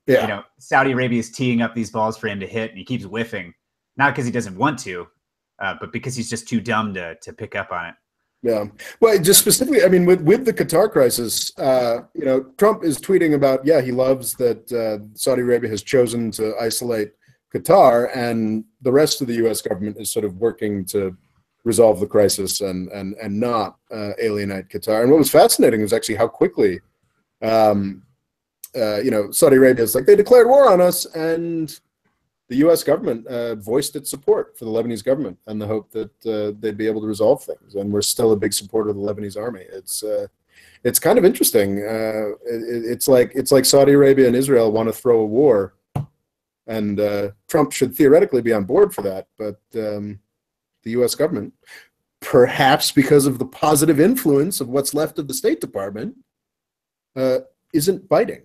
Speaker 1: Yeah.
Speaker 2: Saudi Arabia is teeing up these balls for him to hit, and he keeps whiffing, not because he doesn't want to, but because he's just too dumb to pick up on it.
Speaker 1: Yeah. Well, just specifically, I mean, with the Qatar crisis, Trump is tweeting about, he loves that Saudi Arabia has chosen to isolate Qatar, and the rest of the U.S. government is sort of working to resolve the crisis and not alienate Qatar. And what was fascinating was actually how quickly, Saudi Arabia is like, they declared war on us, and the U.S. government voiced its support for the Lebanese government and the hope that they'd be able to resolve things. And we're still a big supporter of the Lebanese army. It's kind of interesting. It's like Saudi Arabia and Israel want to throw a war, and Trump should theoretically be on board for that. But the U.S. government, perhaps because of the positive influence of what's left of the State Department, isn't biting.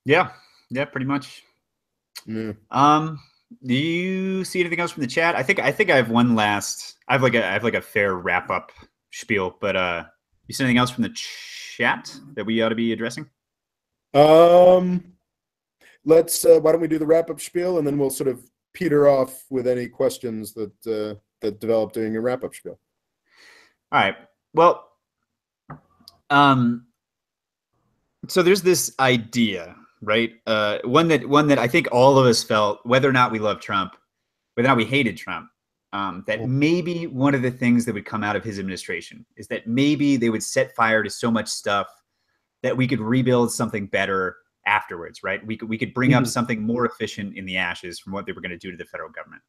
Speaker 2: Yeah, pretty much.
Speaker 1: Yeah.
Speaker 2: Do you see anything else from the chat? I think I have one last. I have like a fair wrap up spiel, but you see anything else from the chat that we ought to be addressing?
Speaker 1: Let's. Why don't we do the wrap up spiel, and then we'll sort of peter off with any questions that develop during your wrap up spiel.
Speaker 2: All right. Well, so there's this idea, right? One that I think all of us felt, whether or not we love Trump, whether or not we hated Trump, that maybe one of the things that would come out of his administration is that maybe they would set fire to so much stuff that we could rebuild something better afterwards, right? We could bring up something more efficient in the ashes from what they were going to do to the federal government.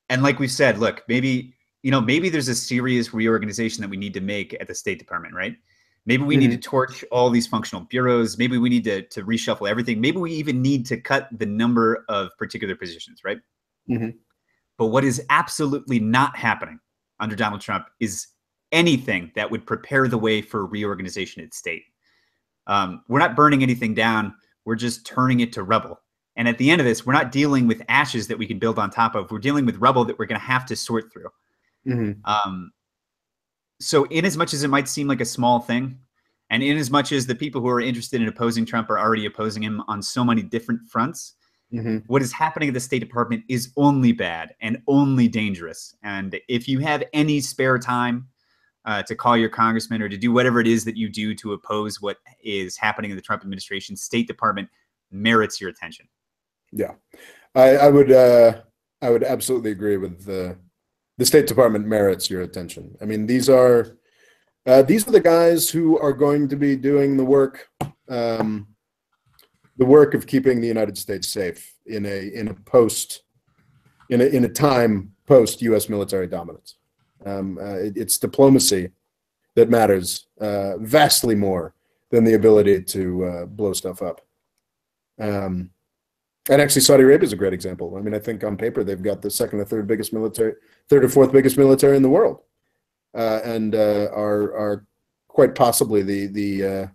Speaker 2: And like we said, look, maybe there's a serious reorganization that we need to make at the State Department, right? Maybe we need to torch all these functional bureaus. Maybe we need to reshuffle everything. Maybe we even need to cut the number of particular positions, right? But what is absolutely not happening under Donald Trump is anything that would prepare the way for reorganization at state. We're not burning anything down. We're just turning it to rubble. And at the end of this, we're not dealing with ashes that we can build on top of. We're dealing with rubble that we're going to have to sort through. So in as much as it might seem like a small thing, and in as much as the people who are interested in opposing Trump are already opposing him on so many different fronts, what is happening at the State Department is only bad and only dangerous. And if you have any spare time to call your congressman or to do whatever it is that you do to oppose what is happening in the Trump administration, State Department merits your attention.
Speaker 1: Yeah, I would absolutely agree with the State Department merits your attention. I mean, these are the guys who are going to be doing the work of keeping the United States safe in a time post U.S. military dominance. It's diplomacy that matters vastly more than the ability to blow stuff up. And actually, Saudi Arabia is a great example. I mean, I think on paper they've got the third or fourth biggest military in the world, and are quite possibly the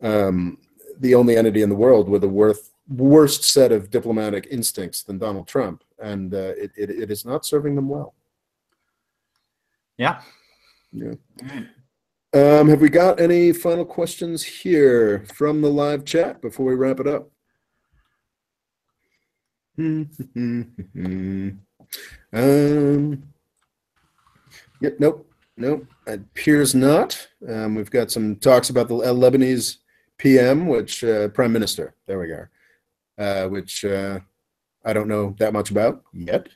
Speaker 1: only entity in the world with a worst set of diplomatic instincts than Donald Trump, and it is not serving them well.
Speaker 2: Yeah.
Speaker 1: Have we got any final questions here from the live chat before we wrap it up? Nope. It appears not. We've got some talks about the Lebanese PM, which Prime Minister. There we go. Which I don't know that much about yet.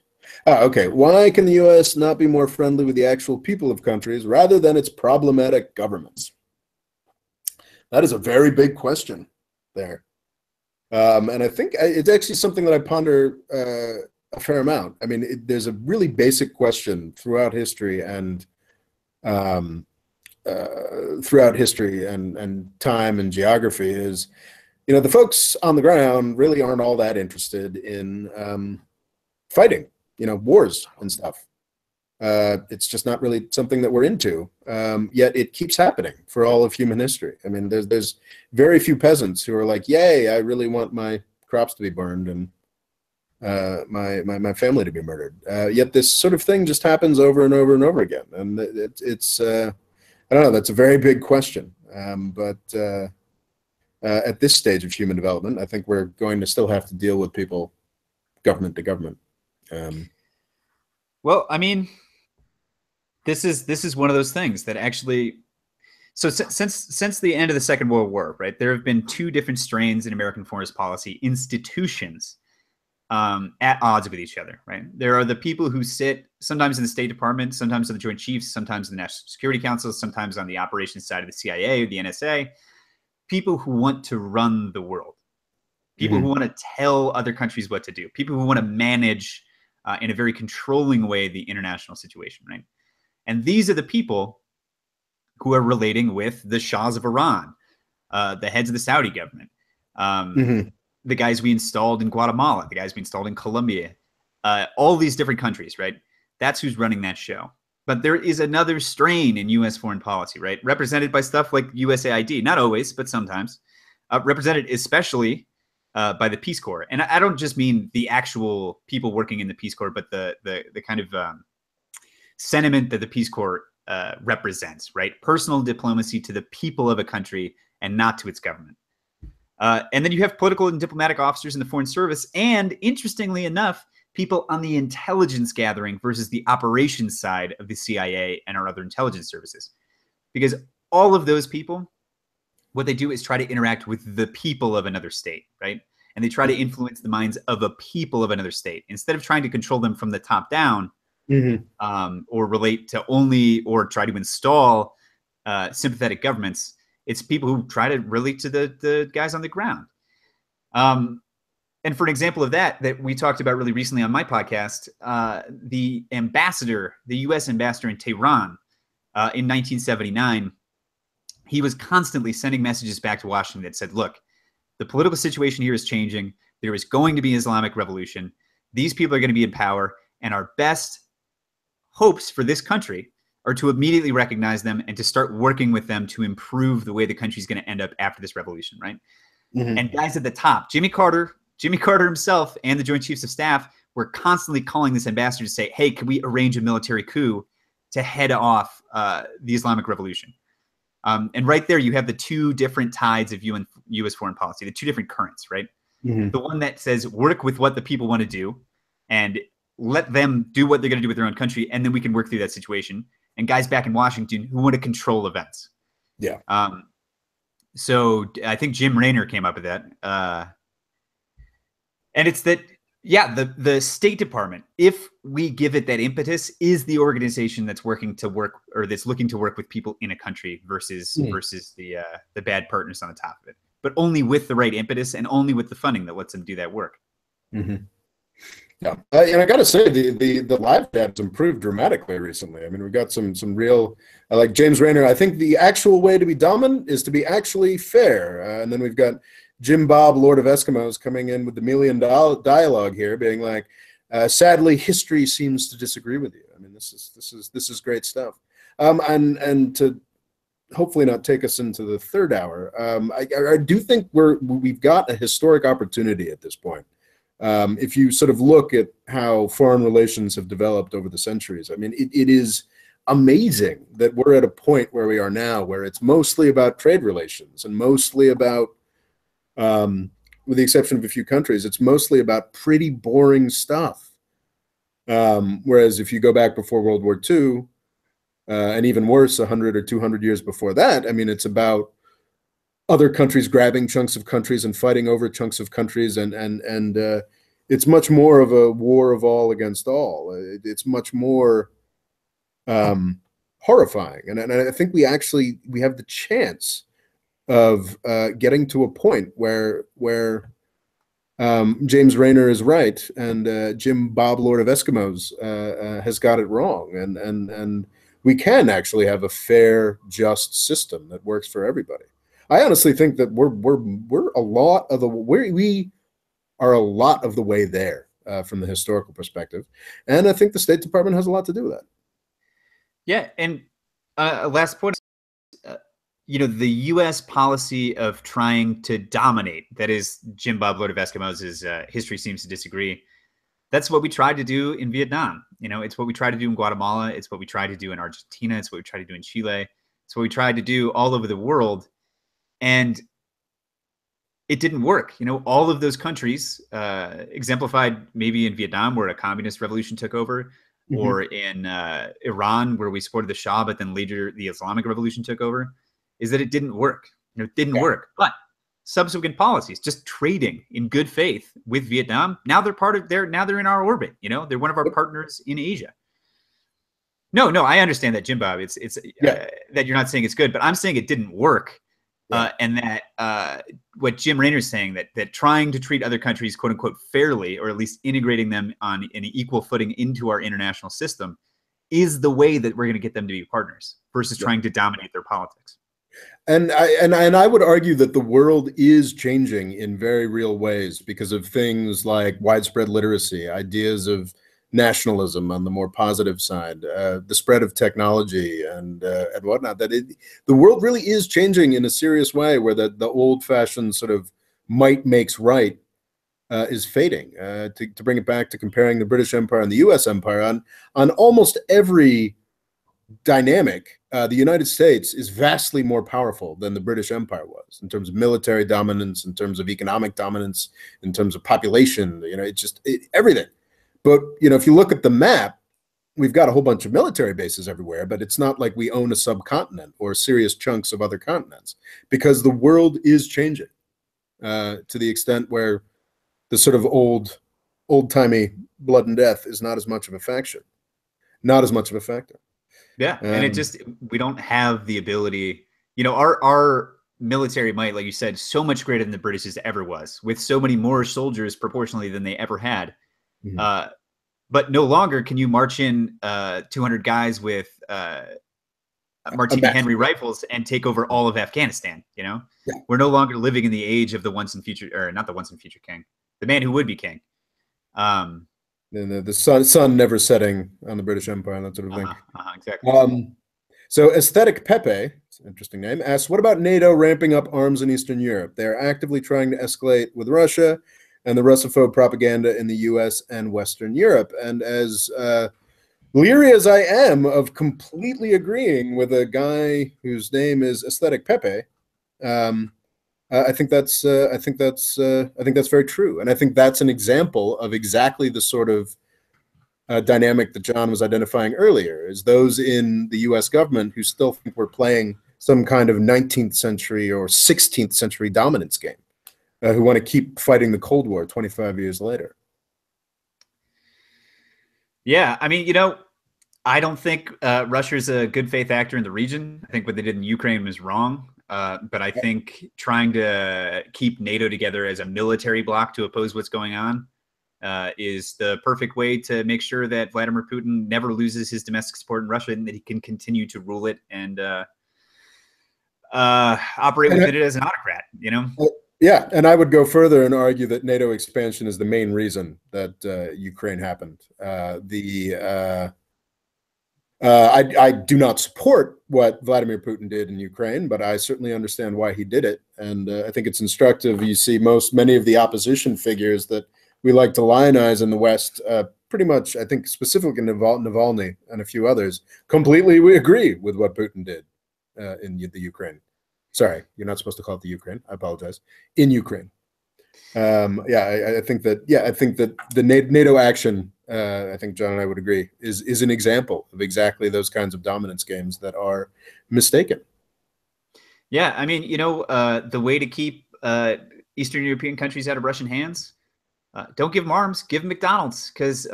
Speaker 1: Okay. Why can the U.S. not be more friendly with the actual people of countries rather than its problematic governments? That is a very big question there. And I think it's actually something that I ponder a fair amount. I mean, there's a really basic question throughout history and time and geography is, the folks on the ground really aren't all that interested in fighting, wars and stuff. It's just not really something that we're into. Yet it keeps happening for all of human history. I mean, there's very few peasants who are like, "Yay, I really want my crops to be burned and my family to be murdered." Yet this sort of thing just happens over and over and over again, and it's I don't know. That's a very big question. But at this stage of human development, I think we're going to still have to deal with people, government to government.
Speaker 2: Well, I mean, this is one of those things that actually. So since the end of the Second World War, right, there have been two different strains in American foreign policy institutions at odds with each other, right? There are the people who sit sometimes in the State Department, sometimes in the Joint Chiefs, sometimes in the National Security Council, sometimes on the operations side of the CIA or the NSA, people who want to run the world, people who want to tell other countries what to do, people who want to manage in a very controlling way the international situation, right? And these are the people who are relating with the Shahs of Iran, the heads of the Saudi government, the guys we installed in Guatemala, the guys we installed in Colombia, all these different countries, right? That's who's running that show. But there is another strain in U.S. foreign policy, right? Represented by stuff like USAID, not always, but sometimes. Represented especially by the Peace Corps. And I don't just mean the actual people working in the Peace Corps, but the kind of sentiment that the Peace Corps represents, right? Personal diplomacy to the people of a country and not to its government. And then you have political and diplomatic officers in the Foreign Service, and interestingly enough, people on the intelligence gathering versus the operations side of the CIA and our other intelligence services. Because all of those people, what they do is try to interact with the people of another state, right? And they try to influence the minds of a people of another state instead of trying to control them from the top down, or relate to only or try to install sympathetic governments. It's people who try to relate to the guys on the ground. And for an example of that we talked about really recently on my podcast, the U.S. ambassador in Tehran in 1979, he was constantly sending messages back to Washington that said, look, the political situation here is changing. There is going to be an Islamic revolution. These people are going to be in power, and our best hopes for this country are to immediately recognize them and to start working with them to improve the way the country is going to end up after this revolution, right? And guys at the top, Jimmy Carter himself and the Joint Chiefs of Staff were constantly calling this ambassador to say, hey, can we arrange a military coup to head off the Islamic revolution? And right there, you have the two different tides of U.S. foreign policy, the two different currents, right? The one that says work with what the people want to do and let them do what they're going to do with their own country, and then we can work through that situation. And guys back in Washington who want to control events. Yeah. So I think Jim Raynor came up with that. And it's that, yeah, the State Department, if we give it that impetus, is the organization that's working to work, or that's looking to work with people in a country versus the bad partners on the top of it, but only with the right impetus and only with the funding that lets them do that work.
Speaker 1: Yeah, and I got to say, the live chat's improved dramatically recently. I mean, we've got some real, like James Raynor. I think the actual way to be dominant is to be actually fair. And then we've got Jim Bob, Lord of Eskimos, coming in with the million dialogue here, being like, sadly, history seems to disagree with you. I mean, this is great stuff. And to hopefully not take us into the third hour, I do think we've got a historic opportunity at this point. If you sort of look at how foreign relations have developed over the centuries, I mean, it is amazing that we're at a point where we are now, where it's mostly about trade relations and mostly about, with the exception of a few countries, it's mostly about pretty boring stuff. Whereas if you go back before World War II, and even worse, 100 or 200 years before that, I mean, it's about other countries grabbing chunks of countries and fighting over chunks of countries, and it's much more of a war of all against all. It's much more horrifying, and I think we have the chance of getting to a point where James Raynor is right and Jim Bob, Lord of Eskimos, has got it wrong, and we can actually have a fair, just system that works for everybody. I honestly think that we're a lot of we are a lot of the way there from the historical perspective, and I think the State Department has a lot to do with that.
Speaker 2: Yeah, and last point, the U.S. policy of trying to dominate, that is Jim Bob, Lord of Eskimos' history seems to disagree. That's what we tried to do in Vietnam. It's what we tried to do in Guatemala. It's what we tried to do in Argentina. It's what we tried to do in Chile. It's what we tried to do all over the world. And it didn't work. All of those countries, exemplified maybe in Vietnam, where a communist revolution took over, or in Iran, where we supported the Shah, but then later the Islamic revolution took over, is that it didn't work. It didn't work. But subsequent policies, just trading in good faith with Vietnam. Now they're now they're in our orbit. You know, they're one of our partners in Asia. No, I understand that, Jim Bob. It's that you're not saying it's good, but I'm saying it didn't work. Yeah. And that what Jim Rayner's saying, that trying to treat other countries, quote unquote, fairly, or at least integrating them on an equal footing into our international system, is the way that we're going to get them to be partners versus trying to dominate their politics.
Speaker 1: And I would argue that the world is changing in very real ways because of things like widespread literacy, ideas of nationalism on the more positive side, the spread of technology and whatnot. That the world really is changing in a serious way, where the old-fashioned sort of might makes right is fading. To bring it back to comparing the British Empire and the U.S. Empire, on almost every dynamic, the United States is vastly more powerful than the British Empire was in terms of military dominance, in terms of economic dominance, in terms of population. You know, it's just everything. But, you know, if you look at the map, we've got a whole bunch of military bases everywhere, but it's not like we own a subcontinent or serious chunks of other continents, because the world is changing to the extent where the sort of old-timey blood and death is not as much of a factor.
Speaker 2: Yeah, and we don't have the ability, you know, our military might, like you said, so much greater than the British's ever was, with so many more soldiers proportionally than they ever had. Mm-hmm. But no longer can you march in 200 guys with Martini Henry rifles and take over all of Afghanistan. You know, we're no longer living in the age of the once and future, or not the once and future king, the man who would be king.
Speaker 1: The sun never setting on the British Empire, that sort of thing.
Speaker 2: Exactly.
Speaker 1: So Aesthetic Pepe, it's an interesting name, asks, what about NATO ramping up arms in Eastern Europe? They are actively trying to escalate with Russia and the Russophobe propaganda in the US and Western Europe. And as leery as I am of completely agreeing with a guy whose name is Aesthetic Pepe, I think that's very true, and I think that's an example of exactly the sort of dynamic that John was identifying earlier, is those in the U.S. government who still think we're playing some kind of 19th century or 16th century dominance game, who want to keep fighting the Cold War 25 years later.
Speaker 2: Yeah, I mean, you know, I don't think Russia's a good faith actor in the region. I think what they did in Ukraine was wrong. But I think trying to keep NATO together as a military bloc to oppose what's going on is the perfect way to make sure that Vladimir Putin never loses his domestic support in Russia, and that he can continue to rule it and operate within it as an autocrat, you know?
Speaker 1: Yeah, and I would go further and argue that NATO expansion is the main reason that Ukraine happened. I do not support what Vladimir Putin did in Ukraine, but I certainly understand why he did it. And I think it's instructive. You see many of the opposition figures that we like to lionize in the West, pretty much, I think specifically Navalny and a few others, completely we agree with what Putin did in the Ukraine. Sorry, you're not supposed to call it the Ukraine. I apologize. In Ukraine. I think that the NATO action, I think John and I would agree, is an example of exactly those kinds of dominance games that are mistaken.
Speaker 2: Yeah, I mean, you know, the way to keep Eastern European countries out of Russian hands, don't give them arms, give them McDonald's, because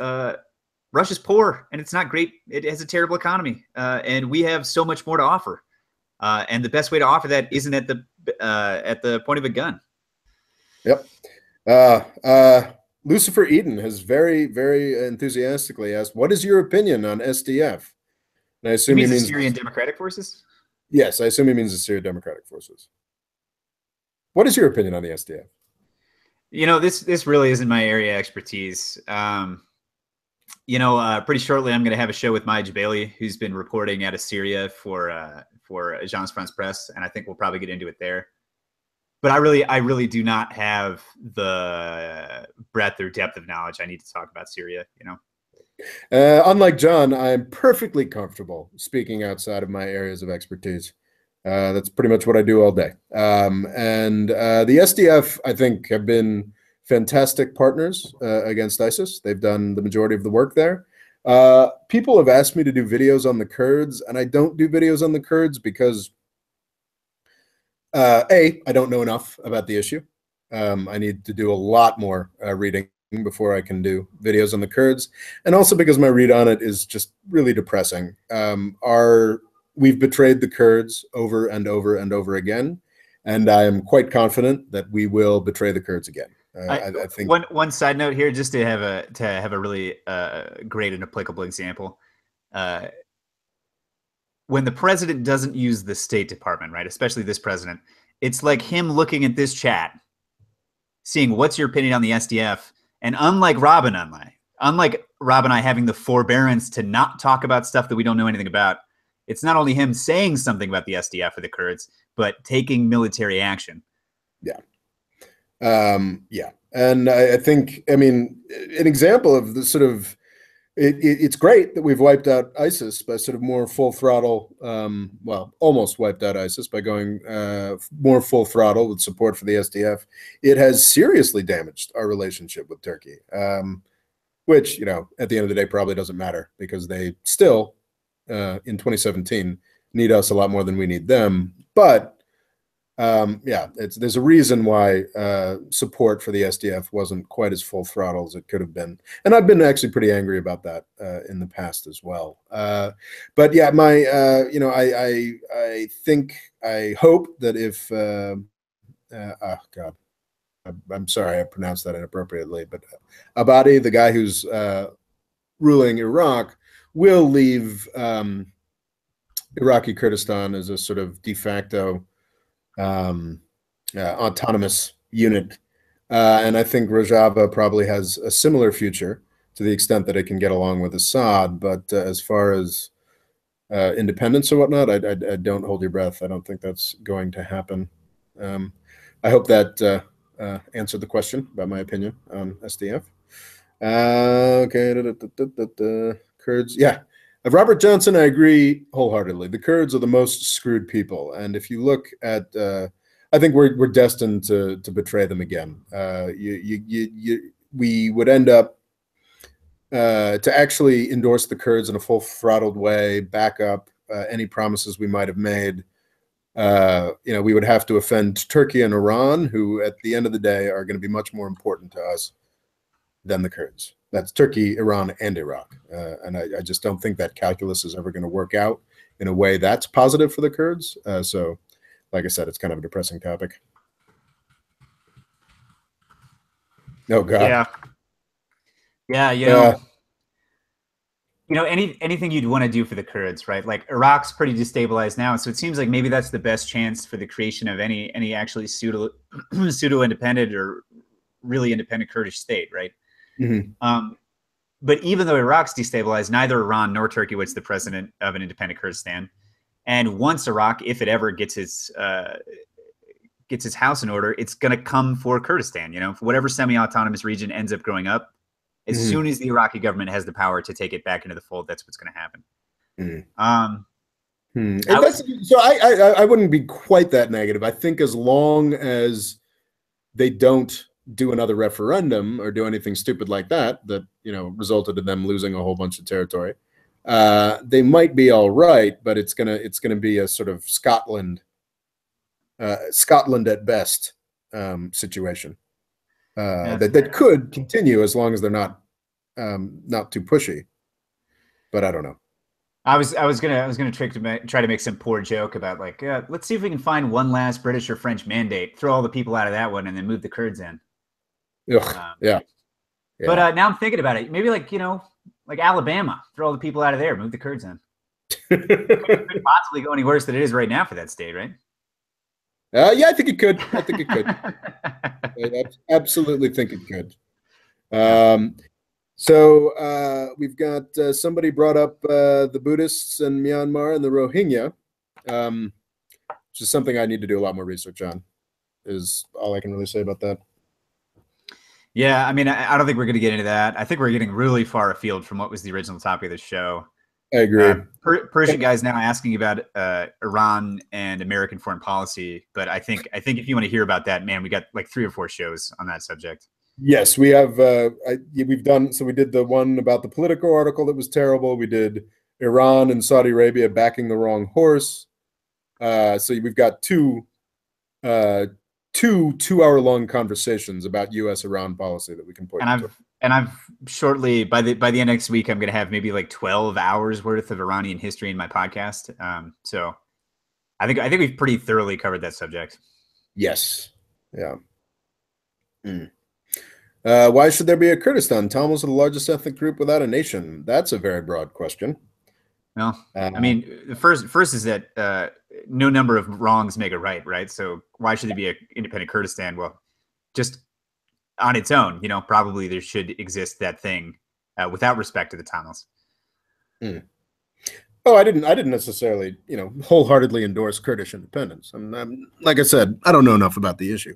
Speaker 2: Russia's poor and it's not great. It has a terrible economy, and we have so much more to offer. And the best way to offer that isn't at the point of a gun.
Speaker 1: Yep. Lucifer Eden has very, very enthusiastically asked, what is your opinion on SDF? And I assume he means
Speaker 2: the Syrian Democratic Forces?
Speaker 1: Yes, I assume he means the Syrian Democratic Forces. What is your opinion on the SDF?
Speaker 2: You know, this really isn't my area of expertise. You know, pretty shortly I'm going to have a show with Maya Jabali, who's been reporting out of Syria for Agence France Presse, and I think we'll probably get into it there. But I really do not have the breadth or depth of knowledge I need to talk about Syria, you know.
Speaker 1: Unlike John, I'm perfectly comfortable speaking outside of my areas of expertise. That's pretty much what I do all day. And the SDF, I think, have been fantastic partners against ISIS. They've done the majority of the work there. People have asked me to do videos on the Kurds, and I don't do videos on the Kurds because I don't know enough about the issue. I need to do a lot more reading before I can do videos on the Kurds, and also because my read on it is just really depressing. We've betrayed the Kurds over and over and over again, and I am quite confident that we will betray the Kurds again. I think
Speaker 2: one side note here, just to have a really great and applicable example. When the president doesn't use the State Department, right, especially this president, it's like him looking at this chat, seeing what's your opinion on the SDF, and unlike Rob and I having the forbearance to not talk about stuff that we don't know anything about, it's not only him saying something about the SDF or the Kurds, but taking military action.
Speaker 1: Yeah. Yeah. And I think, I mean, an example of the sort of, it's great that we've wiped out ISIS by sort of more full throttle, well, almost wiped out ISIS by going more full throttle with support for the SDF. It has seriously damaged our relationship with Turkey, which, you know, at the end of the day probably doesn't matter because they still, in 2017, need us a lot more than we need them. But yeah, there's a reason why support for the SDF wasn't quite as full throttle as it could have been, and I've been actually pretty angry about that in the past as well. But yeah, my you know, I think, I hope that if oh God, I'm sorry I pronounced that inappropriately, but Abadi, the guy who's ruling Iraq, will leave Iraqi Kurdistan as a sort of de facto autonomous unit. And I think Rojava probably has a similar future to the extent that it can get along with Assad. But as far as independence or whatnot, I don't hold your breath. I don't think that's going to happen. I hope that answered the question about my opinion on SDF. Okay, Kurds. Yeah. Of Robert Johnson, I agree wholeheartedly. The Kurds are the most screwed people, and if you look at, I think we're destined to betray them again. We would end up to actually endorse the Kurds in a full-throttled way, back up any promises we might have made. You know, we would have to offend Turkey and Iran, who, at the end of the day, are going to be much more important to us than the Kurds. That's Turkey, Iran, and Iraq. And I just don't think that calculus is ever going to work out in a way that's positive for the Kurds. So, like I said, it's kind of a depressing topic. Oh, God.
Speaker 2: Yeah. Yeah, you know, anything you'd want to do for the Kurds, right? Like Iraq's pretty destabilized now, so it seems like maybe that's the best chance for the creation of any actually pseudo independent or really independent Kurdish state, right?
Speaker 1: Mm-hmm.
Speaker 2: But even though Iraq's destabilized, neither Iran nor Turkey was the president of an independent Kurdistan. And once Iraq, if it ever gets its house in order, it's going to come for Kurdistan. You know, whatever semi-autonomous region ends up growing up, as
Speaker 1: Mm-hmm.
Speaker 2: soon as the Iraqi government has the power to take it back into the fold, that's what's going to happen.
Speaker 1: Mm-hmm. So I wouldn't be quite that negative. I think as long as they don't do another referendum or do anything stupid like that, you know, resulted in them losing a whole bunch of territory, they might be all right, but it's gonna be a sort of Scotland at best situation that could continue as long as they're not too pushy. But I don't know.
Speaker 2: I was gonna try to make some poor joke about like, let's see if we can find one last British or French mandate, throw all the people out of that one, and then move the Kurds in.
Speaker 1: Yeah.
Speaker 2: But now I'm thinking about it. Maybe like, you know, like Alabama, throw all the people out of there, move the Kurds in. It couldn't possibly go any worse than it is right now for that state, right?
Speaker 1: Yeah, I think it could. I absolutely think it could. So we've got somebody brought up the Buddhists in Myanmar and the Rohingya, which is something I need to do a lot more research on, is all I can really say about that.
Speaker 2: Yeah, I mean, I don't think we're going to get into that. I think we're getting really far afield from what was the original topic of the show.
Speaker 1: I agree.
Speaker 2: Persian guy's now asking about Iran and American foreign policy, but I think if you want to hear about that, man, we got like 3 or 4 shows on that subject.
Speaker 1: Yes, we have. We've done. So we did the one about the Politico article that was terrible. We did Iran and Saudi Arabia backing the wrong horse. So we've got 2 two 2-hour-long conversations about U.S.-Iran policy that we can point
Speaker 2: And
Speaker 1: to.
Speaker 2: I've shortly by the end of next week, I'm going to have maybe like 12 hours worth of Iranian history in my podcast. So I think we've pretty thoroughly covered that subject.
Speaker 1: Yes. Yeah. Why should there be a Kurdistan? Tamils are the largest ethnic group without a nation. That's a very broad question.
Speaker 2: Well, I mean, the first is that no number of wrongs make a right? So why should there be an independent Kurdistan? Well, just on its own, probably there should exist that thing without respect to the Tamils.
Speaker 1: Oh, I didn't necessarily, wholeheartedly endorse Kurdish independence. Like I said, I don't know enough about the issue.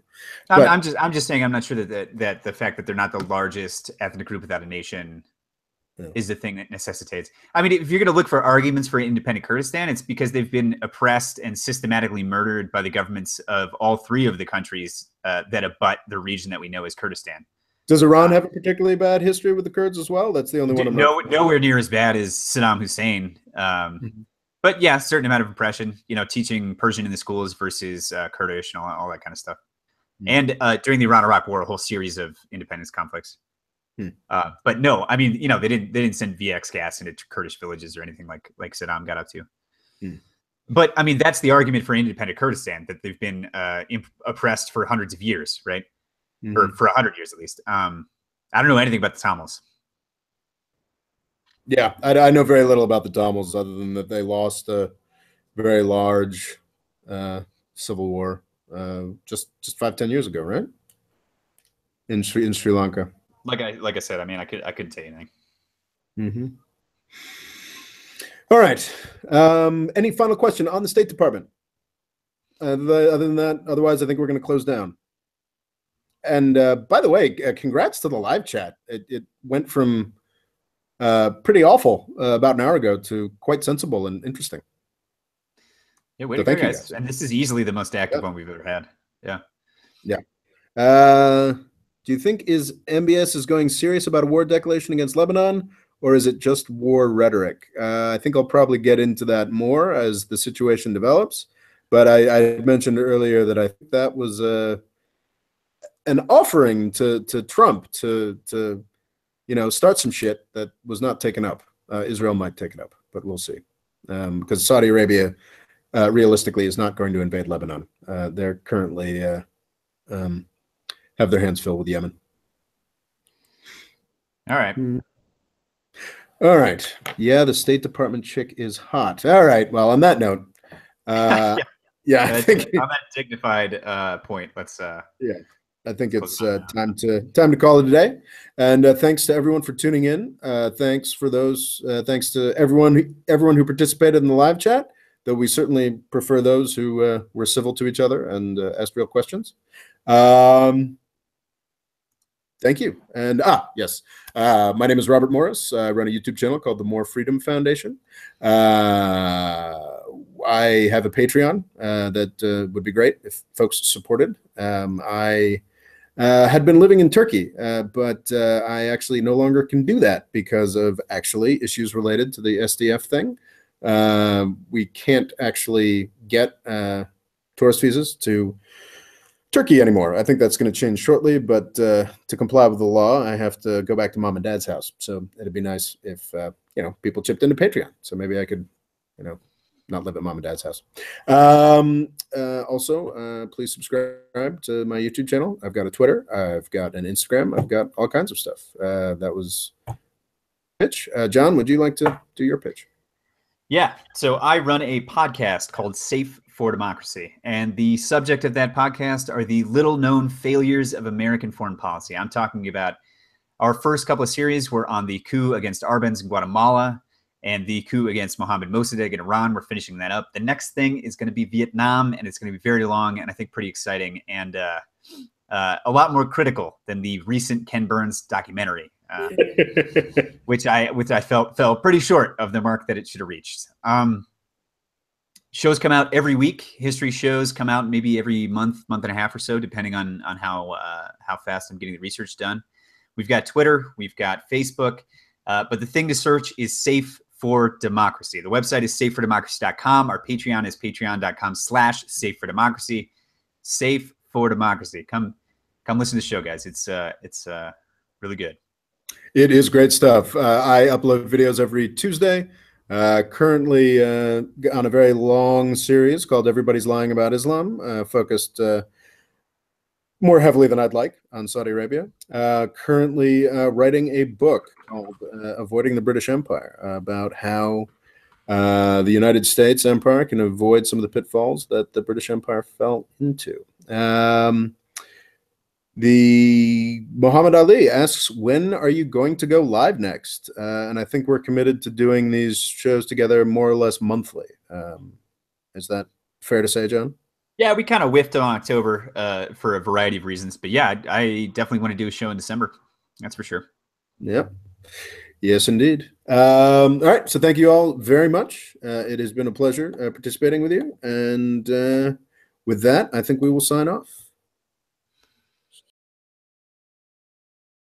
Speaker 2: I'm just saying I'm not sure that the fact that they're not the largest ethnic group without a nation is the thing that necessitates. I mean, if you're going to look for arguments for independent Kurdistan, it's because they've been oppressed and systematically murdered by the governments of all three of the countries that abut the region that we know as Kurdistan.
Speaker 1: Does Iran have a particularly bad history with the Kurds as well? That's the only one.
Speaker 2: Nowhere near as bad as Saddam Hussein. But yeah, certain amount of oppression. Teaching Persian in the schools versus Kurdish and all that kind of stuff. And during the Iran-Iraq War, a whole series of independence conflicts. But no, I mean, they didn't send VX gas into Kurdish villages or anything like Saddam got up to. But I mean, that's the argument for independent Kurdistan, that they've been oppressed for hundreds of years, right? Or for 100 years at least. I don't know anything about the Tamils.
Speaker 1: Yeah, I know very little about the Tamils other than that they lost a very large civil war just 5-10 years ago, right? In Sri Lanka.
Speaker 2: Like I said, I mean, I couldn't tell you anything.
Speaker 1: All right. Any final question on the State Department? Other than that, otherwise, I think we're going to close down. And by the way, congrats to the live chat. It went from pretty awful about an hour ago to quite sensible and interesting.
Speaker 2: Yeah, way to go, guys. And this is easily the most active one we've ever had. Yeah.
Speaker 1: Yeah. Do you think MBS is going serious about a war declaration against Lebanon, or is it just war rhetoric? I think I'll probably get into that more as the situation develops. But I mentioned earlier that I think that was an offering to Trump to start some shit that was not taken up. Israel might take it up, but we'll see. Because Saudi Arabia realistically is not going to invade Lebanon. They're currently have their hands filled with Yemen.
Speaker 2: All right.
Speaker 1: All right. Yeah, the State Department chick is hot. All right. Well, on that note, I think
Speaker 2: on that dignified point, let's
Speaker 1: I think it's time to call it a day. And thanks to everyone for tuning in. Thanks to everyone who participated in the live chat, though we certainly prefer those who were civil to each other and asked real questions. Thank you. And yes, my name is Robert Morris. I run a YouTube channel called the More Freedom Foundation. I have a Patreon that would be great if folks supported. I had been living in Turkey, but I actually no longer can do that because of actually issues related to the SDF thing. We can't actually get tourist visas to Turkey anymore. I think that's going to change shortly, but to comply with the law, I have to go back to mom and dad's house. So it'd be nice if people chipped into Patreon. So maybe I could, not live at mom and dad's house. Also, please subscribe to my YouTube channel. I've got a Twitter. I've got an Instagram. I've got all kinds of stuff. That was pitch. John, would you like to do your pitch?
Speaker 2: Yeah. So I run a podcast called Safe for Democracy. And the subject of that podcast are the little known failures of American foreign policy. I'm talking about our first couple of series were on the coup against Arbenz in Guatemala and the coup against Mohammad Mossadegh in Iran. We're finishing that up. The next thing is going to be Vietnam, and it's going to be very long and I think pretty exciting and a lot more critical than the recent Ken Burns documentary, which I felt fell pretty short of the mark that it should have reached. Shows come out every week. History shows come out maybe every month and a half or so, depending on how fast I'm getting the research done. We've got Twitter, we've got Facebook, but the thing to search is Safe for Democracy. The website is safefordemocracy.com. Our Patreon is patreon.com/safefordemocracy. safe for democracy. Come listen to the show, guys. It's really good.
Speaker 1: It is great stuff. I upload videos every Tuesday. Currently on a very long series called Everybody's Lying About Islam, focused more heavily than I'd like on Saudi Arabia. Currently writing a book called Avoiding the British Empire, about how the United States Empire can avoid some of the pitfalls that the British Empire fell into. The Muhammad Ali asks, when are you going to go live next? And I think we're committed to doing these shows together more or less monthly. Is that fair to say, John?
Speaker 2: Yeah, we kind of whiffed on October for a variety of reasons. But yeah, I definitely want to do a show in December. That's for sure.
Speaker 1: Yep. Yes, indeed. All right. So thank you all very much. It has been a pleasure participating with you. And with that, I think we will sign off.